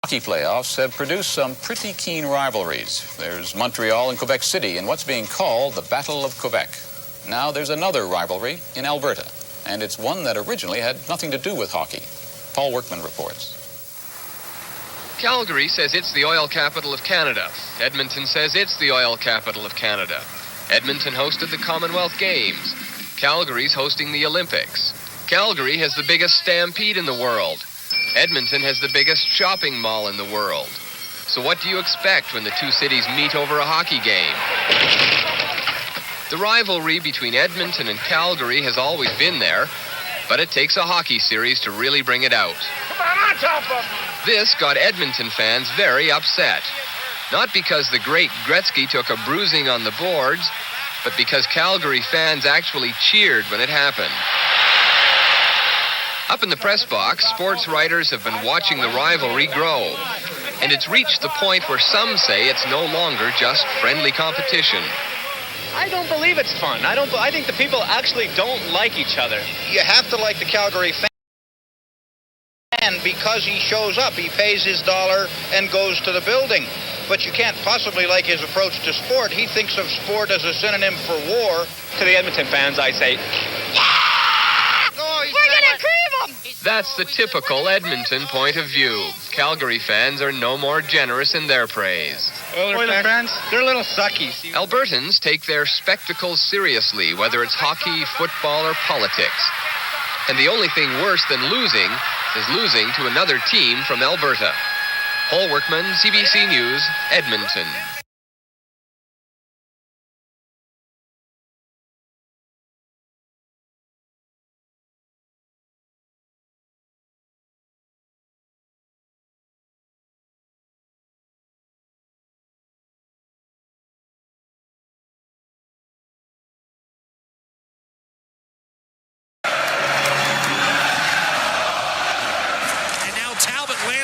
Hockey playoffs have produced some pretty keen rivalries. There's Montreal and Quebec City in what's being called the Battle of Quebec. Now there's another rivalry in Alberta, and it's one that originally had nothing to do with hockey. Paul Workman reports. Calgary says it's the oil capital of Canada. Edmonton says it's the oil capital of Canada. Edmonton hosted the Commonwealth Games. Calgary's hosting the Olympics. Calgary has the biggest stampede in the world. Edmonton has the biggest shopping mall in the world. So what do you expect when the two cities meet over a hockey game? The rivalry between Edmonton and Calgary has always been there, but it takes a hockey series to really bring it out. This got Edmonton fans very upset. Not because the great Gretzky took a bruising on the boards, but because Calgary fans actually cheered when it happened. Up in the press box, sports writers have been watching the rivalry grow, and it's reached the point where some say it's no longer just friendly competition. I don't believe it's fun. I think the people actually don't like each other. You have to like the Calgary fan because he shows up. He pays his dollar and goes to the building. But you can't possibly like his approach to sport. He thinks of sport as a synonym for war. To the Edmonton fans, I say, we're gonna cream them! That's the typical Edmonton point of view. Calgary fans are no more generous in their praise. Oiler fans, they're little suckies. Albertans take their spectacles seriously, whether it's hockey, football, or politics. And the only thing worse than losing is losing to another team from Alberta. Paul Workman, CBC News, Edmonton.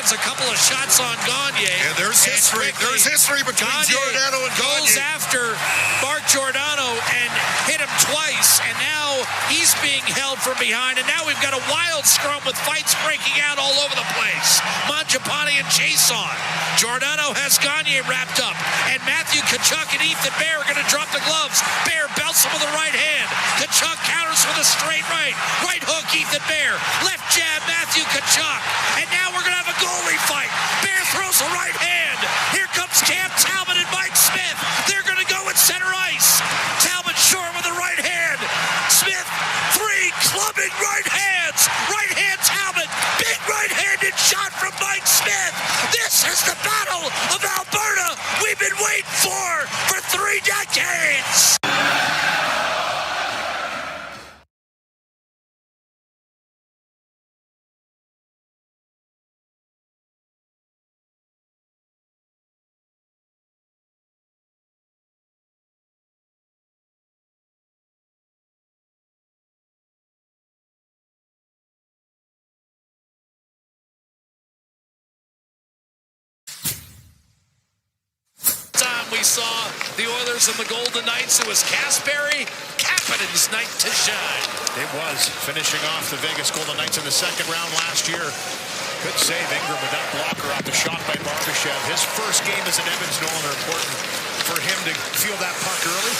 A couple of shots on Gagne. And there's history. There's history between Giordano and Gagne. Goes after Mark Giordano and hit him twice, and now he's being held from behind, and now we've got a wild scrum with fights breaking out all over the place. Mangiapane and Jason. Giordano has Gagne wrapped up, and Matthew Tkachuk and Ethan Bear are going to drop the gloves. Bear belts him with the right hand. Tkachuk counters with a straight right. Right hook, Ethan Bear. Left jab, Matthew Tkachuk. And now we're going to have a goalie fight. Bear throws a right hand. Here comes Cam Talbot and Mike Smith. They're going to go at center ice. Talbot short with a right hand. Smith, three clubbing right hands. Right hand Talbot. Big right-handed shot from Mike Smith. This is the Battle of Alberta we've been waiting for 3 decades. We saw the Oilers and the Golden Knights. It was Kasperi Kapanen's night to shine. It was, finishing off the Vegas Golden Knights in the second round last year. Good save, Ingram, with that blocker off the shot by Barbashev. His first game as an Edmonton Oiler, important for him to feel that puck early.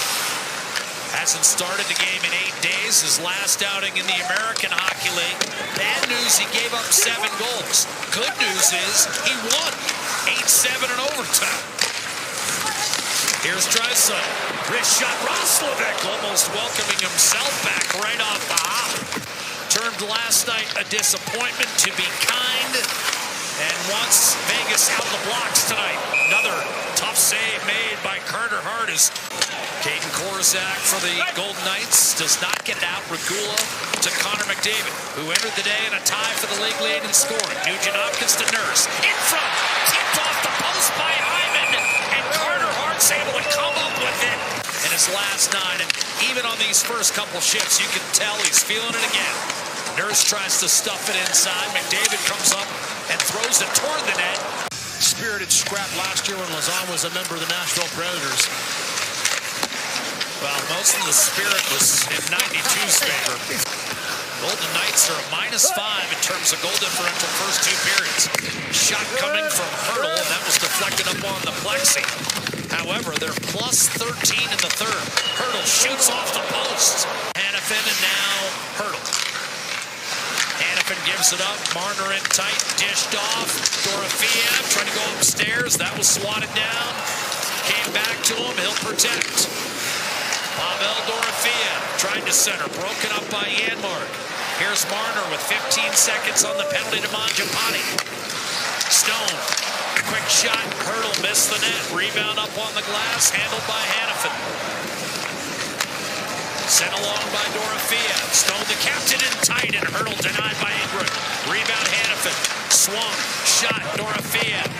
Hasn't started the game in 8 days. His last outing in the American Hockey League. Bad news, he gave up 7 goals. Good news is he won 8-7 in overtime. Here's Drysdale. Wrist shot. Roslovic almost welcoming himself back right off the hop. Termed last night a disappointment, to be kind, and wants Vegas out the blocks tonight. Another tough save made by Carter Hart as Caden Korczak for the Golden Knights does not get it out. Regula to Connor McDavid, who entered the day in a tie for the league lead in scoring. Nugent Hopkins to Nurse. In front. Tipped off the post by Hyman. And Carter Hart's able to come up with it in his last 9. And even on these first couple shifts, you can tell he's feeling it again. Nurse tries to stuff it inside. McDavid comes up and throws it toward the net. Spirited scrap last year when Lazan was a member of the Nashville Predators. Well, most of the spirit was in 92's favor. Golden Knights are a -5 in terms of goal differential first 2 periods. Shot coming from Hurdle, and that was deflected up on the plexi. However, they're +13 in the third. Hurdle shoots off the post. Hannafin and now Hurdle. Hannafin gives it up. Marner in tight, dished off. Dorofeev trying to go upstairs. That was swatted down. Came back to him. He'll protect. Pavel Dorofeev trying to center. Broken up by Janmark. Here's Marner with 15 seconds on the penalty to Mangiapane. Stone. Quick shot. Hurdle missed the net. Rebound up on the glass. Handled by Hannafin. Sent along by Dorofeev. Stone the captain in tight, and Hurdle denied by Ingram. Rebound Hannafin. Swung. Shot. Dorofeev.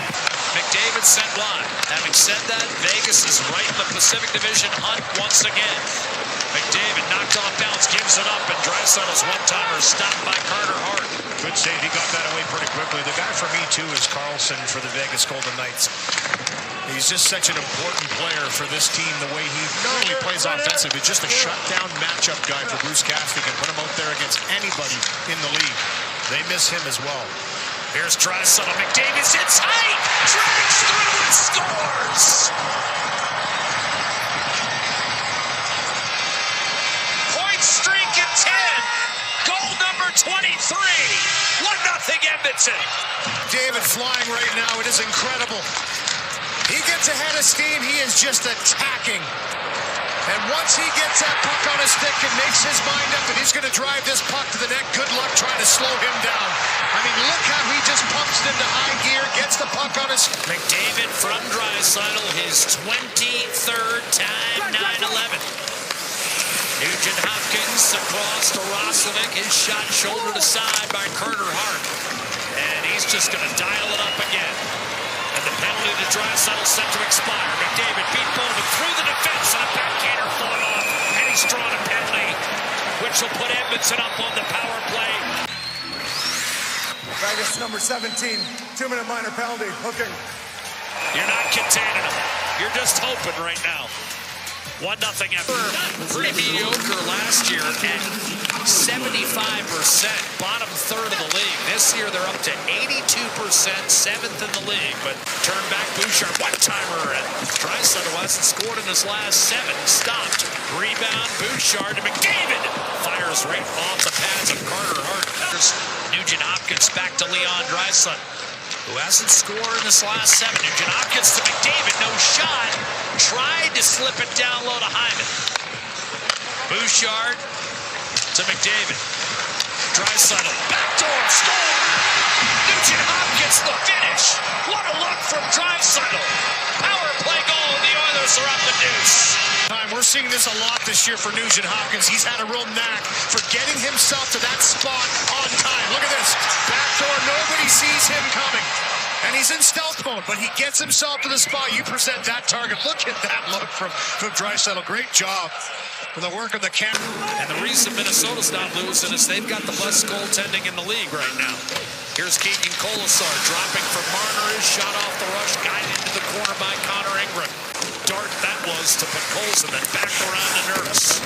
McDavid sent wide. Having said that, Vegas is right in the Pacific Division hunt once again. McDavid knocked off bounce, gives it up, and Draisaitl's one-timer stopped by Carter Hart. Good save. He got that away pretty quickly. The guy for me, too, is Carlson for the Vegas Golden Knights. He's just such an important player for this team, the way he not only plays offensive, but just a shutdown matchup guy for Bruce Cassidy. Can put him out there against anybody in the league. They miss him as well. Here's Draisaitl. McDavid's in tight. Drags through and scores. Point streak at 10. Goal number 23. 1-0 Edmonton. David flying right now. It is incredible. He gets ahead of steam. He is just attacking. And once he gets that puck on his stick and makes his mind up that he's going to drive this puck to the net, good luck trying to slow him down. I mean, look how he just pumps it into high gear, gets the puck on his... McDavid from Draisaitl, his 23rd time, 9-11. Nugent Hopkins across to Roslovic. His shot shoulder to side by Carter Hart. And he's just going to dial it up again. And the penalty to Draisaitl set to expire. McDavid beat Bowman through the defense, and a backhander fought off. And he's drawn a penalty, which will put Edmonton up on the power play. Vegas number 17, 2-minute minor penalty, hooking. You're not containing him. You're just hoping right now. 1-0 effort. Pretty mediocre last year at 75%, bottom third of the league. This year they're up to 82%, 7th in the league. But turn back Bouchard, one-timer, and Draisaitl hasn't scored in his last 7. Stopped. Rebound, Bouchard to McDavid. Fires right off the pads of Carter Hart. There's Nugent Hopkins back to Leon Draisaitl, who hasn't scored in his last 7. Nugent Hopkins to McDavid, no shot. Tried to slip it down low to Hyman. Bouchard to McDavid. Draisaitl, backdoor score. Nugent Hopkins the finish. What a look from Draisaitl. Power play goal. The Oilers are up the deuce. We're seeing this a lot this year for Nugent Hopkins. He's had a real knack for getting himself to that spot on time. Look at this. Backdoor, nobody sees him coming. And he's in stealth mode, but he gets himself to the spot. You present that target. Look at that look from Draisaitl. Great job for the work of the camera. And the reason Minnesota's not losing is they've got the best goaltending in the league right now. Here's Keegan Colasar dropping from Marner. His shot off the rush, guided into the corner by Connor Ingram. Dart that was to Colson, then back around to Nurse.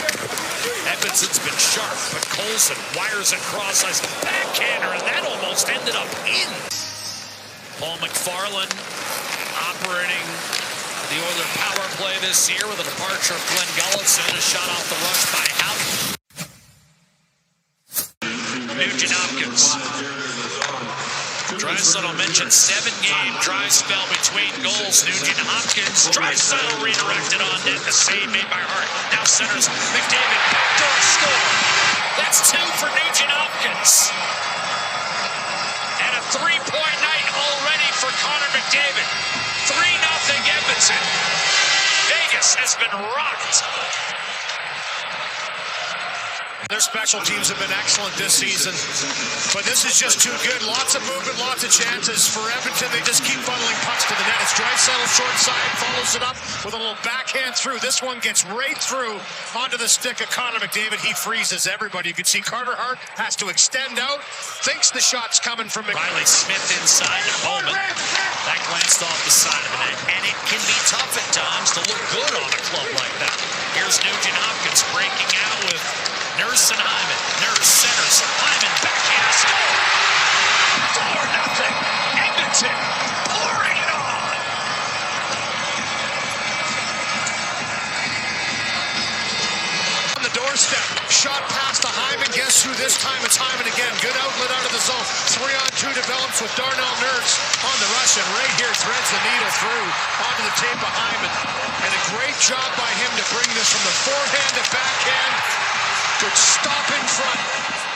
Edmonton's been sharp, but Colson wires it cross-ice, backhander, and that almost ended up in. Paul McFarland operating the Oilers power play this year with a departure of Glenn Gulletson, a shot off the rush by Houghton. Nugent Hopkins. Draisaitl mentioned 7-game dry spell between goals. Nugent Hopkins. Draisaitl redirected on net. The save made by Hart. Now centers McDavid. Backdoor score. That's 2 for Nugent Hopkins. And a 3-point night already for Connor McDavid. 3-0 Edmonton. Vegas has been rocked. Their special teams have been excellent this season, but this is just too good. Lots of movement, lots of chances for Edmonton. They just keep funneling pucks to the net. It's Draisaitl short side, follows it up with a little backhand through. This one gets right through onto the stick of Connor McDavid. He freezes everybody. You can see Carter Hart has to extend out, thinks the shot's coming from Riley Smith inside to Bowman. That glanced off the side of the net, and it can be tough at times to look good on a club like that. Here's Nugent Hopkins breaking out with Nurse and Hyman. Nurse centers. Hyman backhand score. 4-0. Edmonton pouring it on. On the doorstep. Shot past to Hyman. Guess who this time? It's Hyman again. Good outlet out of the zone. 3-on-2 develops with Darnell Nurse on the rush, and right here threads the needle through onto the tape of Hyman. And a great job by him to bring this from the forehand to backhand. Good stop in front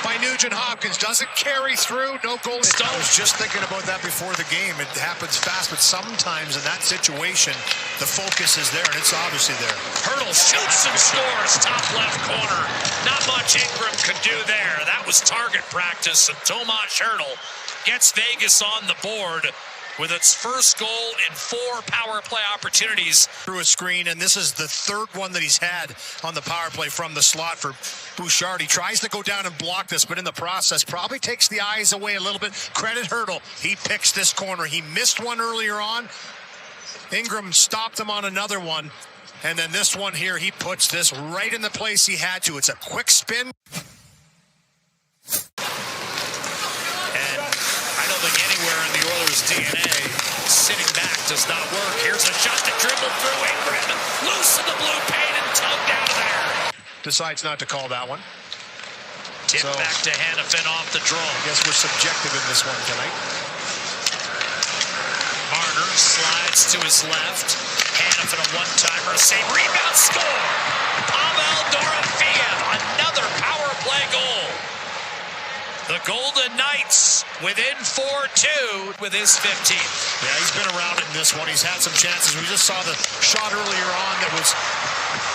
by Nugent Hopkins. Doesn't carry through. No goal. I was just thinking about that before the game. It happens fast, but sometimes in that situation, the focus is there, and it's obviously there. Hurdle shoots and scores. Top left corner. Not much Ingram could do there. That was target practice, and Tomas Hurdle gets Vegas on the board with its first goal in 4 power play opportunities. Through a screen, and this is the third one that he's had on the power play from the slot for Bouchard. He tries to go down and block this, but in the process probably takes the eyes away a little bit. Credit Hurdle. He picks this corner. He missed one earlier on. Ingram stopped him on another one. And then this one here, he puts this right in the place he had to. It's a quick spin. Anywhere in the Oilers' DNA, sitting back does not work. Here's a shot to dribble through Ingram, loose in the blue paint and tugged out of there. Decides not to call that one. Tip back to Hanifin off the draw. I guess we're subjective in this one tonight. Marner slides to his left. Hanifin a one-timer, save, rebound, score. Pavel Dorofeev, another power play goal. The Golden Knights within 4-2 with his 15th. Yeah, he's been around it in this one. He's had some chances. We just saw the shot earlier on that was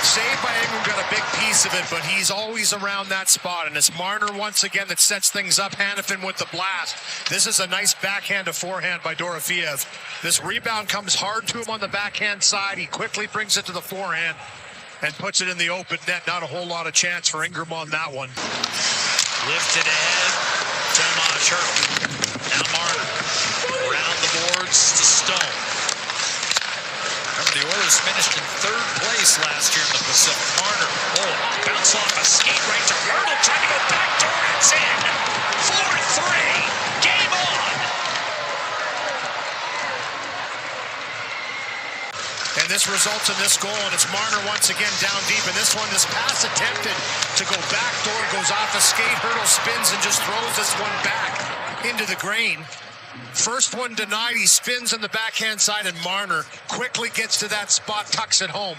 saved by Ingram, got a big piece of it, but he's always around that spot. And it's Marner once again that sets things up. Hanifin with the blast. This is a nice backhand to forehand by Dorofeev. This rebound comes hard to him on the backhand side. He quickly brings it to the forehand and puts it in the open net. Not a whole lot of chance for Ingram on that one. Lifted ahead, Tomas Hurdle. Now Marner around the boards to Stone. Remember, the Oilers finished in 3rd place last year in the Pacific. Marner, bounce off a skate right to Hurdle, trying to go back door, it's in. 4-3, game on. And this results in this goal, and it's Marner once again down deep. And this one, this pass attempted to go back door, goes off a skate. Hurdle spins and just throws this one back into the grain. First one denied, he spins on the backhand side, and Marner quickly gets to that spot, tucks it home.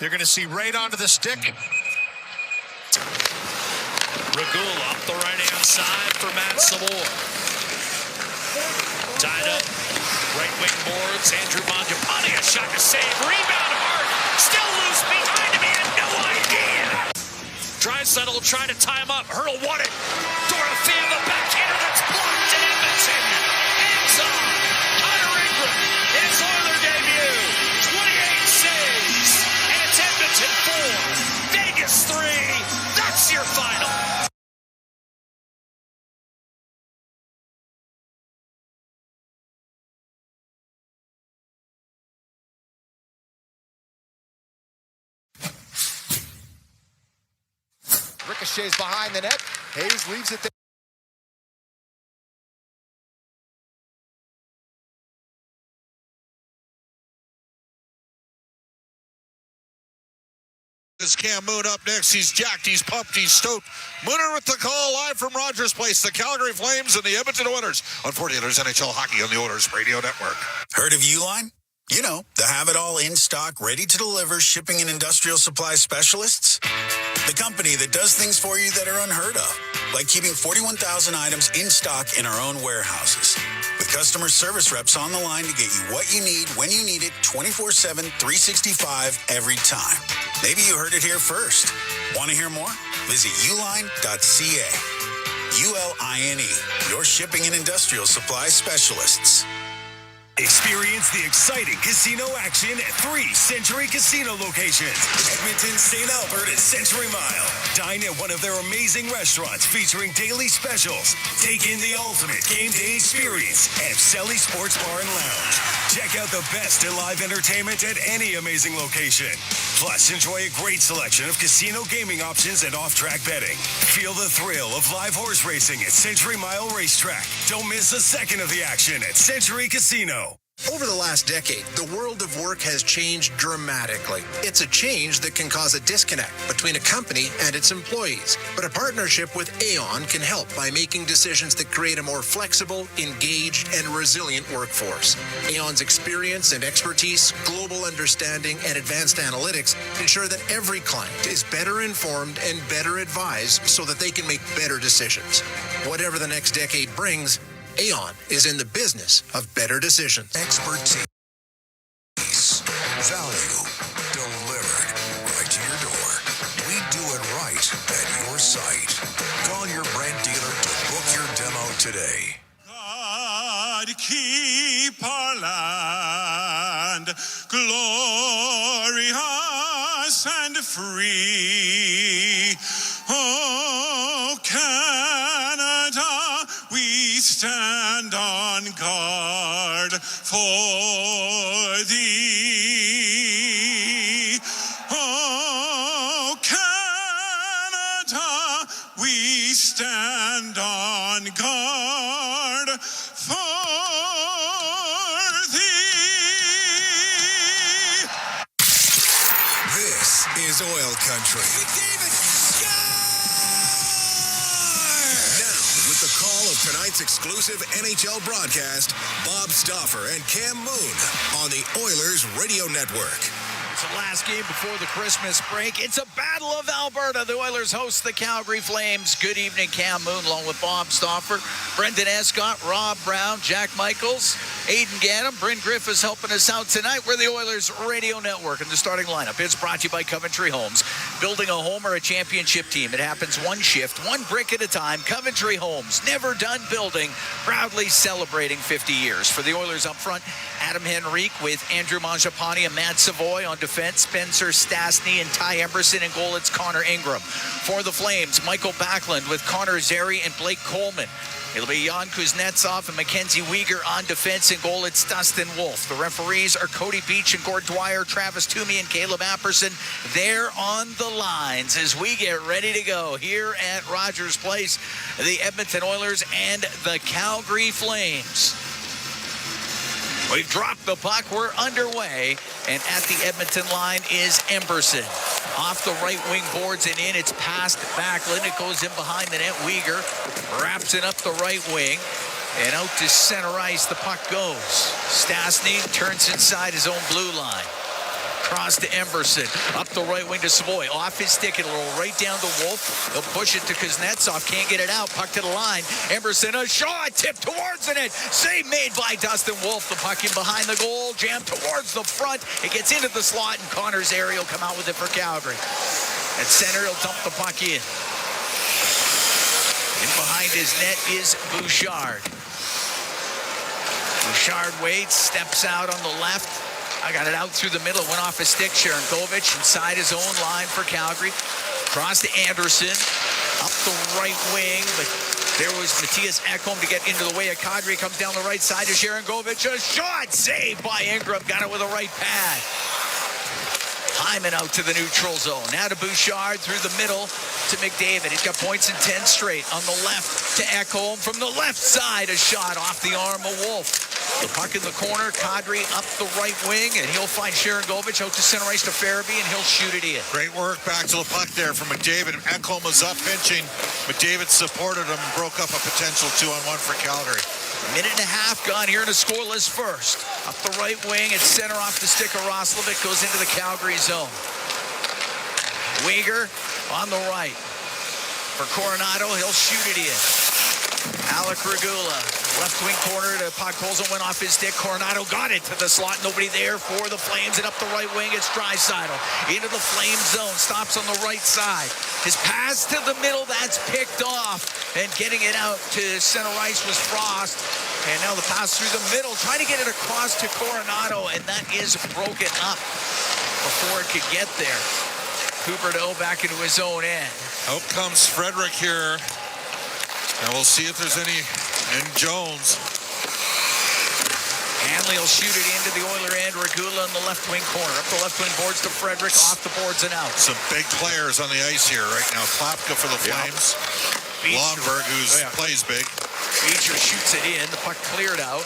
They're going to see right onto the stick. Regula up the right-hand side for Matt Savoie. Tied up. Right wing boards, Andrew Mangiapane, a shot to save, rebound hard, still loose behind him, he had no idea. Draisaitl trying to tie him up, Hurdle won it. Dorofeev, the backhander that's blocked in Edmonton. Hands on, Hunter Ingram, his Oiler debut, 28 saves, and it's Edmonton 4, Vegas 3, that's your final. Ricochets behind the net. Hayes leaves it there. Is Cam Moon up next. He's jacked, he's pumped, he's stoked. Mooner with the call live from Rogers Place. The Calgary Flames and the Edmonton Oilers on 40 Oilers NHL Hockey on the Oilers Radio Network. Heard of Uline? You know, the have-it-all in-stock, ready-to-deliver shipping and industrial supply specialists. The company that does things for you that are unheard of, like keeping 41,000 items in stock in our own warehouses. With customer service reps on the line to get you what you need, when you need it, 24/7, 365, every time. Maybe you heard it here first. Want to hear more? Visit uline.ca. ULINE, your shipping and industrial supply specialists. Experience the exciting casino action at 3 Century Casino locations. Edmonton, St. Albert, and Century Mile. Dine at one of their amazing restaurants featuring daily specials. Take in the ultimate game day experience at Selly Sports Bar and Lounge. Check out the best in live entertainment at any amazing location. Plus, enjoy a great selection of casino gaming options and off-track betting. Feel the thrill of live horse racing at Century Mile Racetrack. Don't miss a second of the action at Century Casino. Over the last decade, the world of work has changed dramatically. It's a change that can cause a disconnect between a company and its employees. But a partnership with Aon can help by making decisions that create a more flexible, engaged, and resilient workforce. Aon's experience and expertise, global understanding, and advanced analytics ensure that every client is better informed and better advised so that they can make better decisions. Whatever the next decade brings, Aon is in the business of better decisions. Expertise. Value. Delivered right to your door. We do it right at your site. Call your brand dealer to book your demo today. God keep our land glorious and free. Oh, Canada, we stand on guard for thee. Oh, Canada, we stand on guard for thee. This is OilCountry. The call of tonight's exclusive NHL broadcast, Bob Stauffer and Cam Moon on the Oilers Radio Network. It's the last game before the Christmas break. It's a Battle of Alberta. The Oilers host the Calgary Flames. Good evening, Cam Moon, along with Bob Stauffer, Brendan Escott, Rob Brown, Jack Michaels, Aidan Gaddam, Bryn Griffiths helping us out tonight. We're the Oilers Radio Network, and the starting lineup. It's brought to you by Coventry Homes. Building a home or a championship team. It happens one shift, one brick at a time. Coventry Homes, never done building, proudly celebrating 50 years. For the Oilers up front, Adam Henrique with Andrew Mangiapane and Matt Savoy on defense, Spencer Stastny and Ty Emberson, and goal it's Connor Ingram. For the Flames, Michael Backlund with Connor Zary and Blake Coleman. It'll be Jan Kuznetsov and Mackenzie Weegar on defense, and goal it's Dustin Wolf. The referees are Cody Beach and Gord Dwyer, Travis Toomey and Caleb Apperson. They're on the lines as we get ready to go here at Rogers Place, the Edmonton Oilers and the Calgary Flames. We've dropped the puck. We're underway. And at the Edmonton line is Emberson. Off the right wing boards and in. It's passed Backlund. It goes in behind the net. Weegar wraps it up the right wing. And out to center ice the puck goes. Stastny turns inside his own blue line. Cross to Emberson. Up the right wing to Savoy. Off his stick. It'll roll right down to Wolf. He'll push it to Kuznetsov. Can't get it out. Puck to the line. Emberson, a shot. Tip towards the net. Save made by Dustin Wolf. The puck in behind the goal. Jammed towards the front. It gets into the slot, and Connor's area will come out with it for Calgary. At center, he'll dump the puck in. In behind his net is Bouchard. Bouchard waits. Steps out on the left. I got it out through the middle. Went off his stick. Sharangovich inside his own line for Calgary. Cross to Anderson. Up the right wing. But there was Matthias Ekholm to get into the way of Kadri. Comes down the right side to Sharangovich. A shot saved by Ingram. Got it with a right pad. Hyman out to the neutral zone. Now to Bouchard through the middle to McDavid. He's got points in 10 straight. On the left to Ekholm. From the left side, a shot off the arm of Wolf. The puck in the corner. Kadri up the right wing, and he'll find Sharangovich out to center ice to Farabee, and he'll shoot it in. Great work back to the puck there from McDavid. Ekholm was up pinching. McDavid supported him and broke up a potential 2-on-1 for Calgary. Minute and a half gone here in a scoreless first. Up the right wing, it's center off the stick of Roslovic, goes into the Calgary zone. Weegar on the right. For Coronado, he'll shoot it in. Alec Regula, left wing corner to Podkolzin, went off his stick. Coronado got it to the slot. Nobody there for the Flames. And up the right wing, it's Draisaitl. Into the Flame zone. Stops on the right side. His pass to the middle, that's picked off. And getting it out to center ice was Frost. And now the pass through the middle. Trying to get it across to Coronado. And that is broken up before it could get there. Huberdeau back into his own end. Out comes Frederick here. And we'll see if there's any in Jones. Hanley will shoot it into the Oiler end. Regula in the left wing corner. Up the left wing boards to Frederick. Off the boards and out. Some big players on the ice here right now. Klapka for the Flames. Lomberg, who plays big. Beecher shoots it in. The puck cleared out.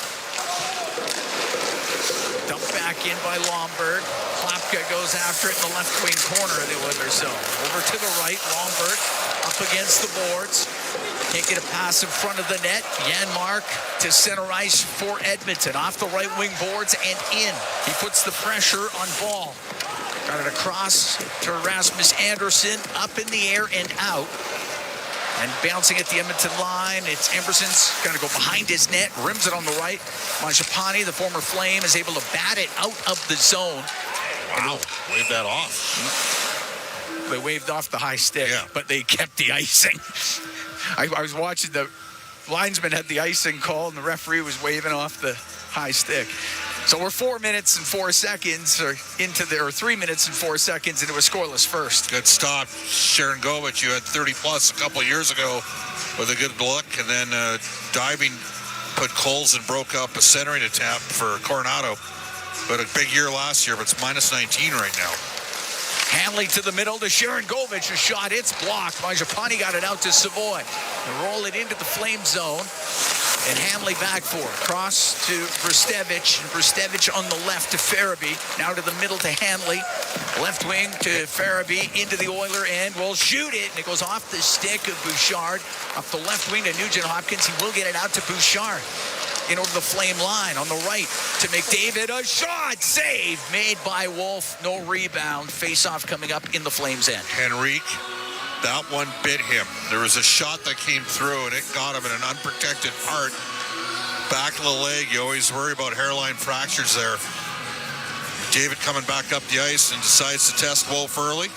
Dumped back in by Lomberg. Klapka goes after it in the left wing corner of the Oilers zone. Over to the right. Lomberg up against the boards. Can't get a pass in front of the net. Janmark to center ice for Edmonton. Off the right wing boards and in. He puts the pressure on Ball. Got it across to Rasmus Anderson. Up in the air and out. And bouncing at the Edmonton line, it's Emberson's got to go behind his net, rims it on the right. Mangiapane, the former Flame, is able to bat it out of the zone. Wow, waved that off. They waved off the high stick, but they kept the icing. I was watching, the linesman had the icing call, and the referee was waving off the high stick. So we're 4 minutes and 4 seconds, or 3 minutes and 4 seconds into a scoreless first. Good stop. Sharon Govich, you had 30-plus a couple years ago with a good look, and then diving put Coles and broke up a centering attempt for Coronado. But a big year last year, but it's minus 19 right now. Hanley to the middle to Sharon Govich. A shot, it's blocked. Mangiapane got it out to Savoy. They roll it into the Flame zone. And Hanley back for it. Cross to Brustevich. Brustevich on the left to Farabee. Now to the middle to Hanley. Left wing to Farabee into the Oiler end. Will shoot it, and it goes off the stick of Bouchard. Up the left wing to Nugent Hopkins. He will get it out to Bouchard. In over the Flame line on the right to McDavid. A shot save made by Wolf. No rebound. Face-off coming up in the Flames end. Henrique, that one bit him. There was a shot that came through, and it got him in an unprotected part. Back of the leg, you always worry about hairline fractures there. David coming back up the ice and decides to test Wolf early.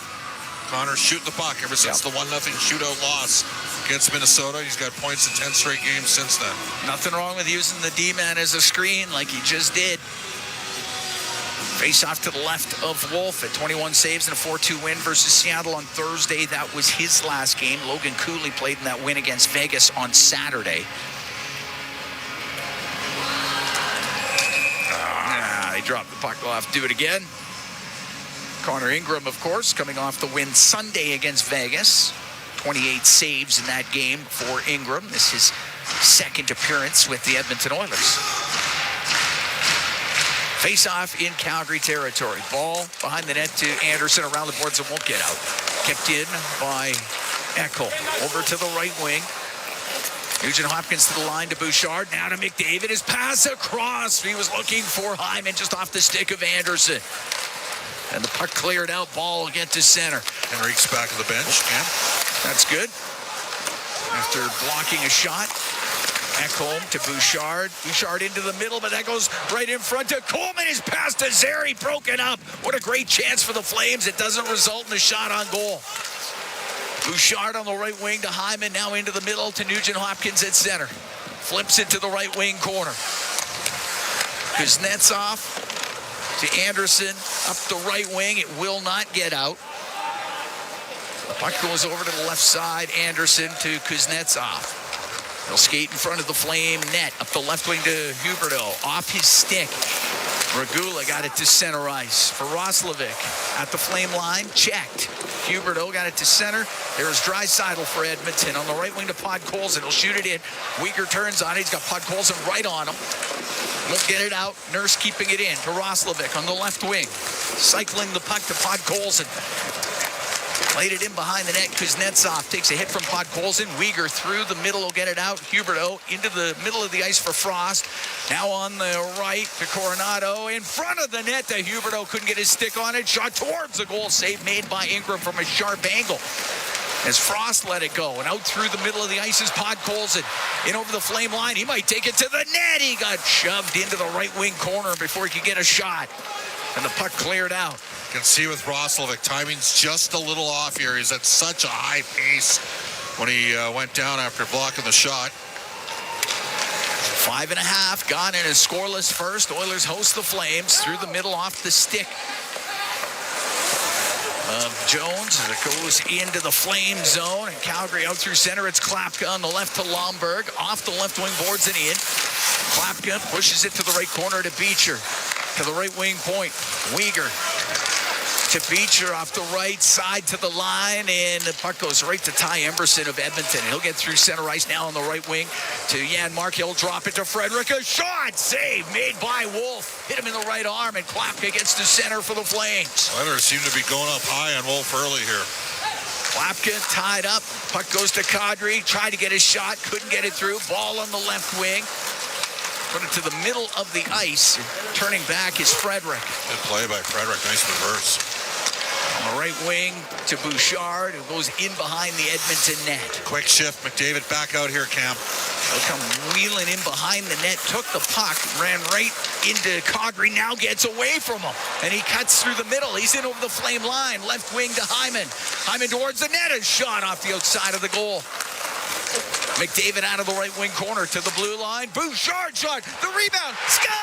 Connor shooting the puck ever since the 1-0 shootout loss against Minnesota. He's got points in 10 straight games since then. Nothing wrong with using the D-man as a screen like he just did. Face off to the left of Wolf at 21 saves and a 4-2 win versus Seattle on Thursday. That was his last game. Logan Cooley played in that win against Vegas on Saturday. They dropped the puck. We'll have to do it again. Connor Ingram, of course, coming off the win Sunday against Vegas. 28 saves in that game for Ingram. This is his second appearance with the Edmonton Oilers. Face-off in Calgary territory. Ball behind the net to Anderson around the boards and won't get out. Kept in by Ekholm. Over to the right wing. Nugent Hopkins to the line to Bouchard. Now to McDavid. His pass across. He was looking for Hyman just off the stick of Anderson. And the puck cleared out. Ball will get to center. Henrique's back of the bench. Cam. That's good. After blocking a shot. Ekholm to Bouchard. Bouchard into the middle, but that goes right in front to Coleman. His pass to Zary broken up. What a great chance for the Flames. It doesn't result in a shot on goal. Bouchard on the right wing to Hyman. Now into the middle to Nugent Hopkins at center. Flips it to the right wing corner. Kuznetsov to Anderson. Up the right wing. It will not get out. The puck goes over to the left side. Anderson to Kuznetsov. He'll skate in front of the Flame net. Up the left wing to Huberdeau. Off his stick. Regula got it to center ice for Roslovic. At the Flame line, checked. Huberdeau got it to center. There's Draisaitl for Edmonton. On the right wing to Podkolzin. He'll shoot it in. Weegar turns on it. He's got Podkolzin right on him. Won't get it out. Nurse keeping it in to Roslovic on the left wing. Cycling the puck to Podkolzin. Played it in behind the net. Kuznetsov takes a hit from Podkolzin. Weegar through the middle will get it out. Huberdeau into the middle of the ice for Frost. Now on the right to Coronado. In front of the net to Huberdeau. Couldn't get his stick on it. Shot towards the goal. Save made by Ingram from a sharp angle. As Frost let it go. And out through the middle of the ice is Podkolzin. In over the Flame line. He might take it to the net. He got shoved into the right wing corner before he could get a shot. And the puck cleared out. You can see with Roslovic, timing's just a little off here. He's at such a high pace when he went down after blocking the shot. 5.5 gone in a scoreless first. Oilers host the Flames through the middle off the stick of Jones. As it goes into the Flame zone. And Calgary out through center. It's Klapka on the left to Lomberg. Off the left wing boards and in. Klapka pushes it to the right corner to Beecher. To the right wing point. Uyghur to Beecher off the right side to the line, and the puck goes right to Ty Emberson of Edmonton. He'll get through center ice now on the right wing to Jan Mark. He'll drop it to Frederick. A shot save made by Wolf. Hit him in the right arm, and Klapka gets to center for the Flames. Oilers seem to be going up high on Wolf early here. Klapka tied up. Puck goes to Kadri. Tried to get his shot. Couldn't get it through. Ball on the left wing. Put it to the middle of the ice. Turning back is Frederick. Good play by Frederick. Nice reverse. On the right wing to Bouchard, who goes in behind the Edmonton net. Quick shift. McDavid back out here, Cam. He'll come wheeling in behind the net. Took the puck. Ran right into Kadri. Now gets away from him. And he cuts through the middle. He's in over the Flame line. Left wing to Hyman. Hyman towards the net. A shot off the outside of the goal. McDavid out of the right wing corner to the blue line. Bouchard shot. The rebound. Scores!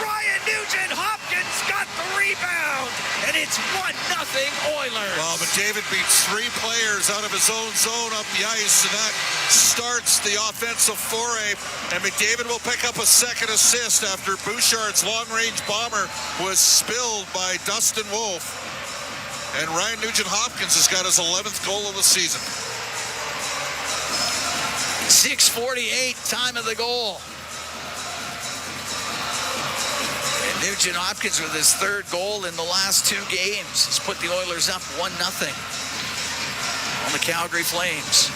Ryan Nugent-Hopkins got the rebound. And it's 1-0 Oilers. Well, McDavid beats 3 players out of his own zone up the ice, and that starts the offensive foray. And McDavid will pick up a second assist after Bouchard's long-range bomber was spilled by Dustin Wolf. And Ryan Nugent-Hopkins has got his 11th goal of the season. 6:48, time of the goal. And Nugent-Hopkins with his 3rd goal in the last 2 games has put the Oilers up 1-0 on the Calgary Flames.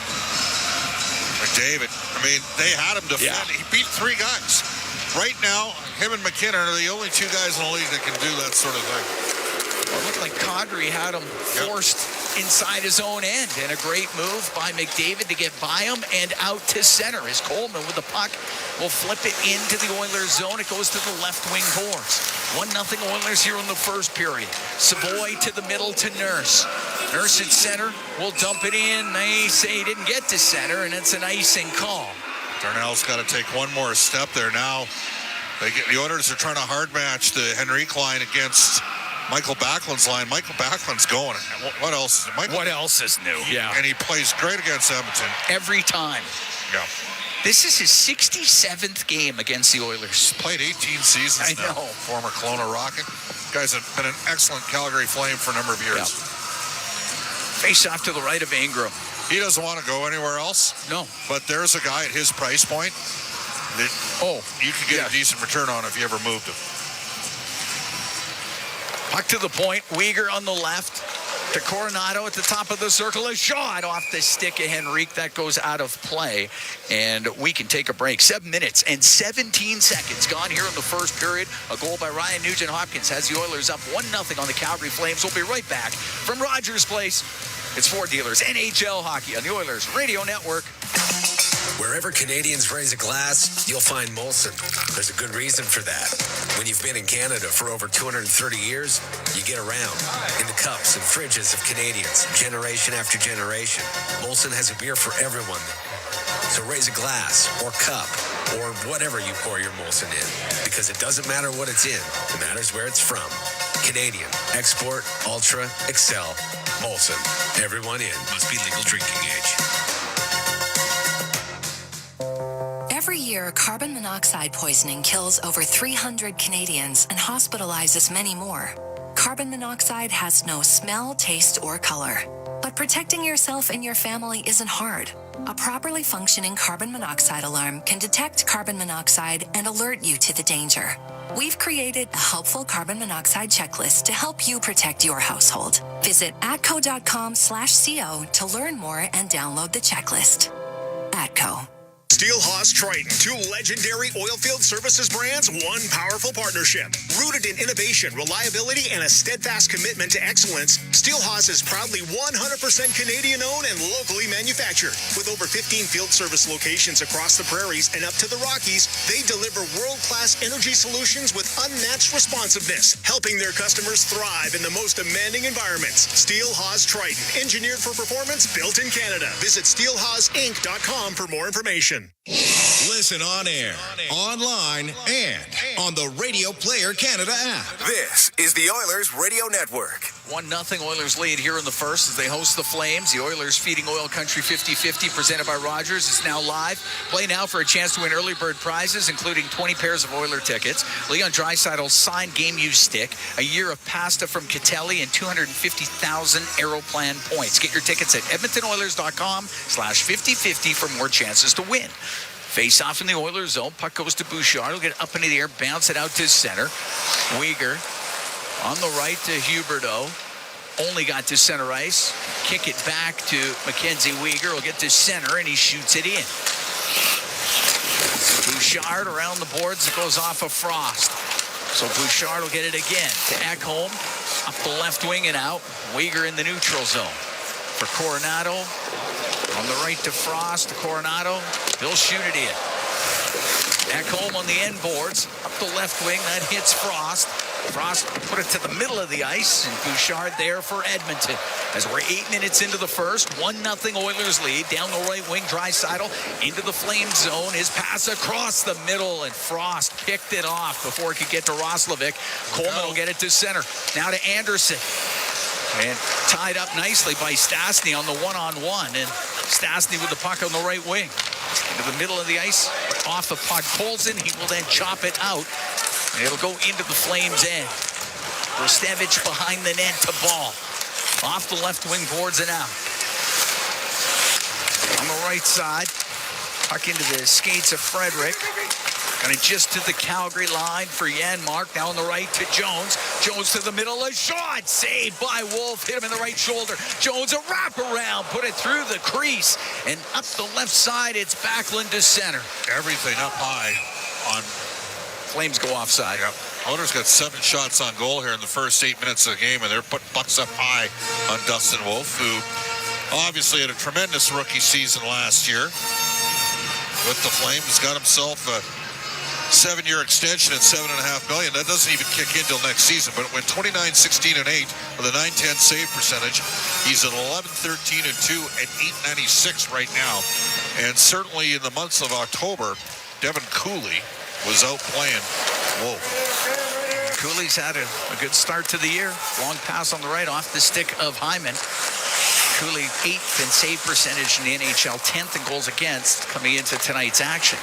McDavid, I mean, they had him defend. Yeah. He beat 3 guys. Right now, him and McKinnon are the only 2 guys in the league that can do that sort of thing. Well, it looked like Kadri had him forced inside his own end, and a great move by McDavid to get by him and out to center. As Coleman with the puck will flip it into the Oilers zone. It goes to the left wing boards. 1-0 Oilers here in the first period. Savoy to the middle to Nurse. Nurse at center will dump it in. They say he didn't get to center, and it's an icing call. Darnell's got to take one more step there now. The Oilers are trying to hard match the Henrique line against Michael Backlund's line. Michael Backlund's going. What else? What else is new? Yeah. And he plays great against Edmonton. Every time. Yeah. This is his 67th game against the Oilers. Played 18 seasons now. Former Kelowna Rocket. Guy's been an excellent Calgary Flame for a number of years. Yeah. Face off to the right of Ingram. He doesn't want to go anywhere else. No. But there's a guy at his price point that you could get a decent return on if you ever moved him. Puck to the point. Uyghur on the left. To Coronado at the top of the circle. A shot off the stick of Henrique. That goes out of play. And we can take a break. 7 minutes and 17 seconds gone here in the first period. A goal by Ryan Nugent-Hopkins has the Oilers up 1-0 on the Calgary Flames. We'll be right back from Rogers Place. It's Ford Dealers NHL Hockey on the Oilers Radio Network. Wherever Canadians raise a glass, you'll find Molson. There's a good reason for that. When you've been in Canada for over 230 years, you get around in the cups and fridges of Canadians, generation after generation. Molson has a beer for everyone. So raise a glass or cup or whatever you pour your Molson in, because it doesn't matter what it's in. It matters where it's from. Canadian, export, ultra, excel, Molson. Everyone in. Must be legal drinking age. Every year, carbon monoxide poisoning kills over 300 Canadians and hospitalizes many more. Carbon monoxide has no smell, taste, or color. But protecting yourself and your family isn't hard. A properly functioning carbon monoxide alarm can detect carbon monoxide and alert you to the danger. We've created a helpful carbon monoxide checklist to help you protect your household. Visit atco.com/co to learn more and download the checklist. Atco. Steelhaus Triton, 2 legendary oilfield services brands, 1 powerful partnership. Rooted in innovation, reliability, and a steadfast commitment to excellence, Steelhaus is proudly 100% Canadian-owned and locally manufactured. With over 15 field service locations across the prairies and up to the Rockies, they deliver world-class energy solutions with unmatched responsiveness, helping their customers thrive in the most demanding environments. Steelhaus Triton, engineered for performance, built in Canada. Visit steelhausinc.com for more information. Listen on air, online, and on the Radio Player Canada app. This is the Oilers Radio Network. 1-0 Oilers lead here in the first as they host the Flames. The Oilers feeding OilCountry 50-50 presented by Rogers. It's now live. Play now for a chance to win early bird prizes, including 20 pairs of Oiler tickets, Leon Draisaitl's signed game-used stick, a year of pasta from Catelli, and 250,000 Aeroplan points. Get your tickets at edmontonoilers.com/5050 for more chances to win. Face off in the Oilers zone. Puck goes to Bouchard. He'll get up into the air, bounce it out to center. Uyghur on the right to Huberdeau. Only got to center ice. Kick it back to Mackenzie Uyghur. He'll get to center, and he shoots it in. Bouchard around the boards. It goes off of Frost. So Bouchard will get it again to Ekholm. Up the left wing and out. Uyghur in the neutral zone. For Coronado. On the right to Frost. To Coronado. He'll shoot it in. Ekholm on the end boards. Up the left wing. That hits Frost. Frost put it to the middle of the ice, and Bouchard there for Edmonton. As we're 8 minutes into the first, 1-0 Oilers lead. Down the right wing, Draisaitl into the Flames zone. His pass across the middle, and Frost picked it off before it could get to Roslovic. Coleman will get it to center. Now to Anderson. And tied up nicely by Stastny on the one-on-one. And Stastny with the puck on the right wing. Into the middle of the ice, off of Podkolzin. He will then chop it out. And it'll go into the Flames' end. Rostevich behind the net to Ball. Off the left wing boards and out. On the right side, puck into the skates of Frederick. Got it just to the Calgary line for Janmark. Now on the right to Jones. Jones to the middle. A shot saved by Wolf. Hit him in the right shoulder. Jones a wraparound. Put it through the crease. And up the left side, it's Backlund to center. Everything up high on... Flames go offside. Yep. Oilers got 7 shots on goal here in the first 8 minutes of the game, and they're putting bucks up high on Dustin Wolf, who obviously had a tremendous rookie season last year with the Flames. Got himself a 7-year extension at $7.5 million. That doesn't even kick in till next season, but it went 29, 16, and 8 with a .910 save percentage. He's at 11, 13, and 2 at .896 right now. And certainly in the months of October, Devin Cooley was out playing Wolf. Cooley's had a good start to the year. Long pass on the right off the stick of Hyman. Cooley 8th in save percentage in the NHL, 10th in goals against coming into tonight's action.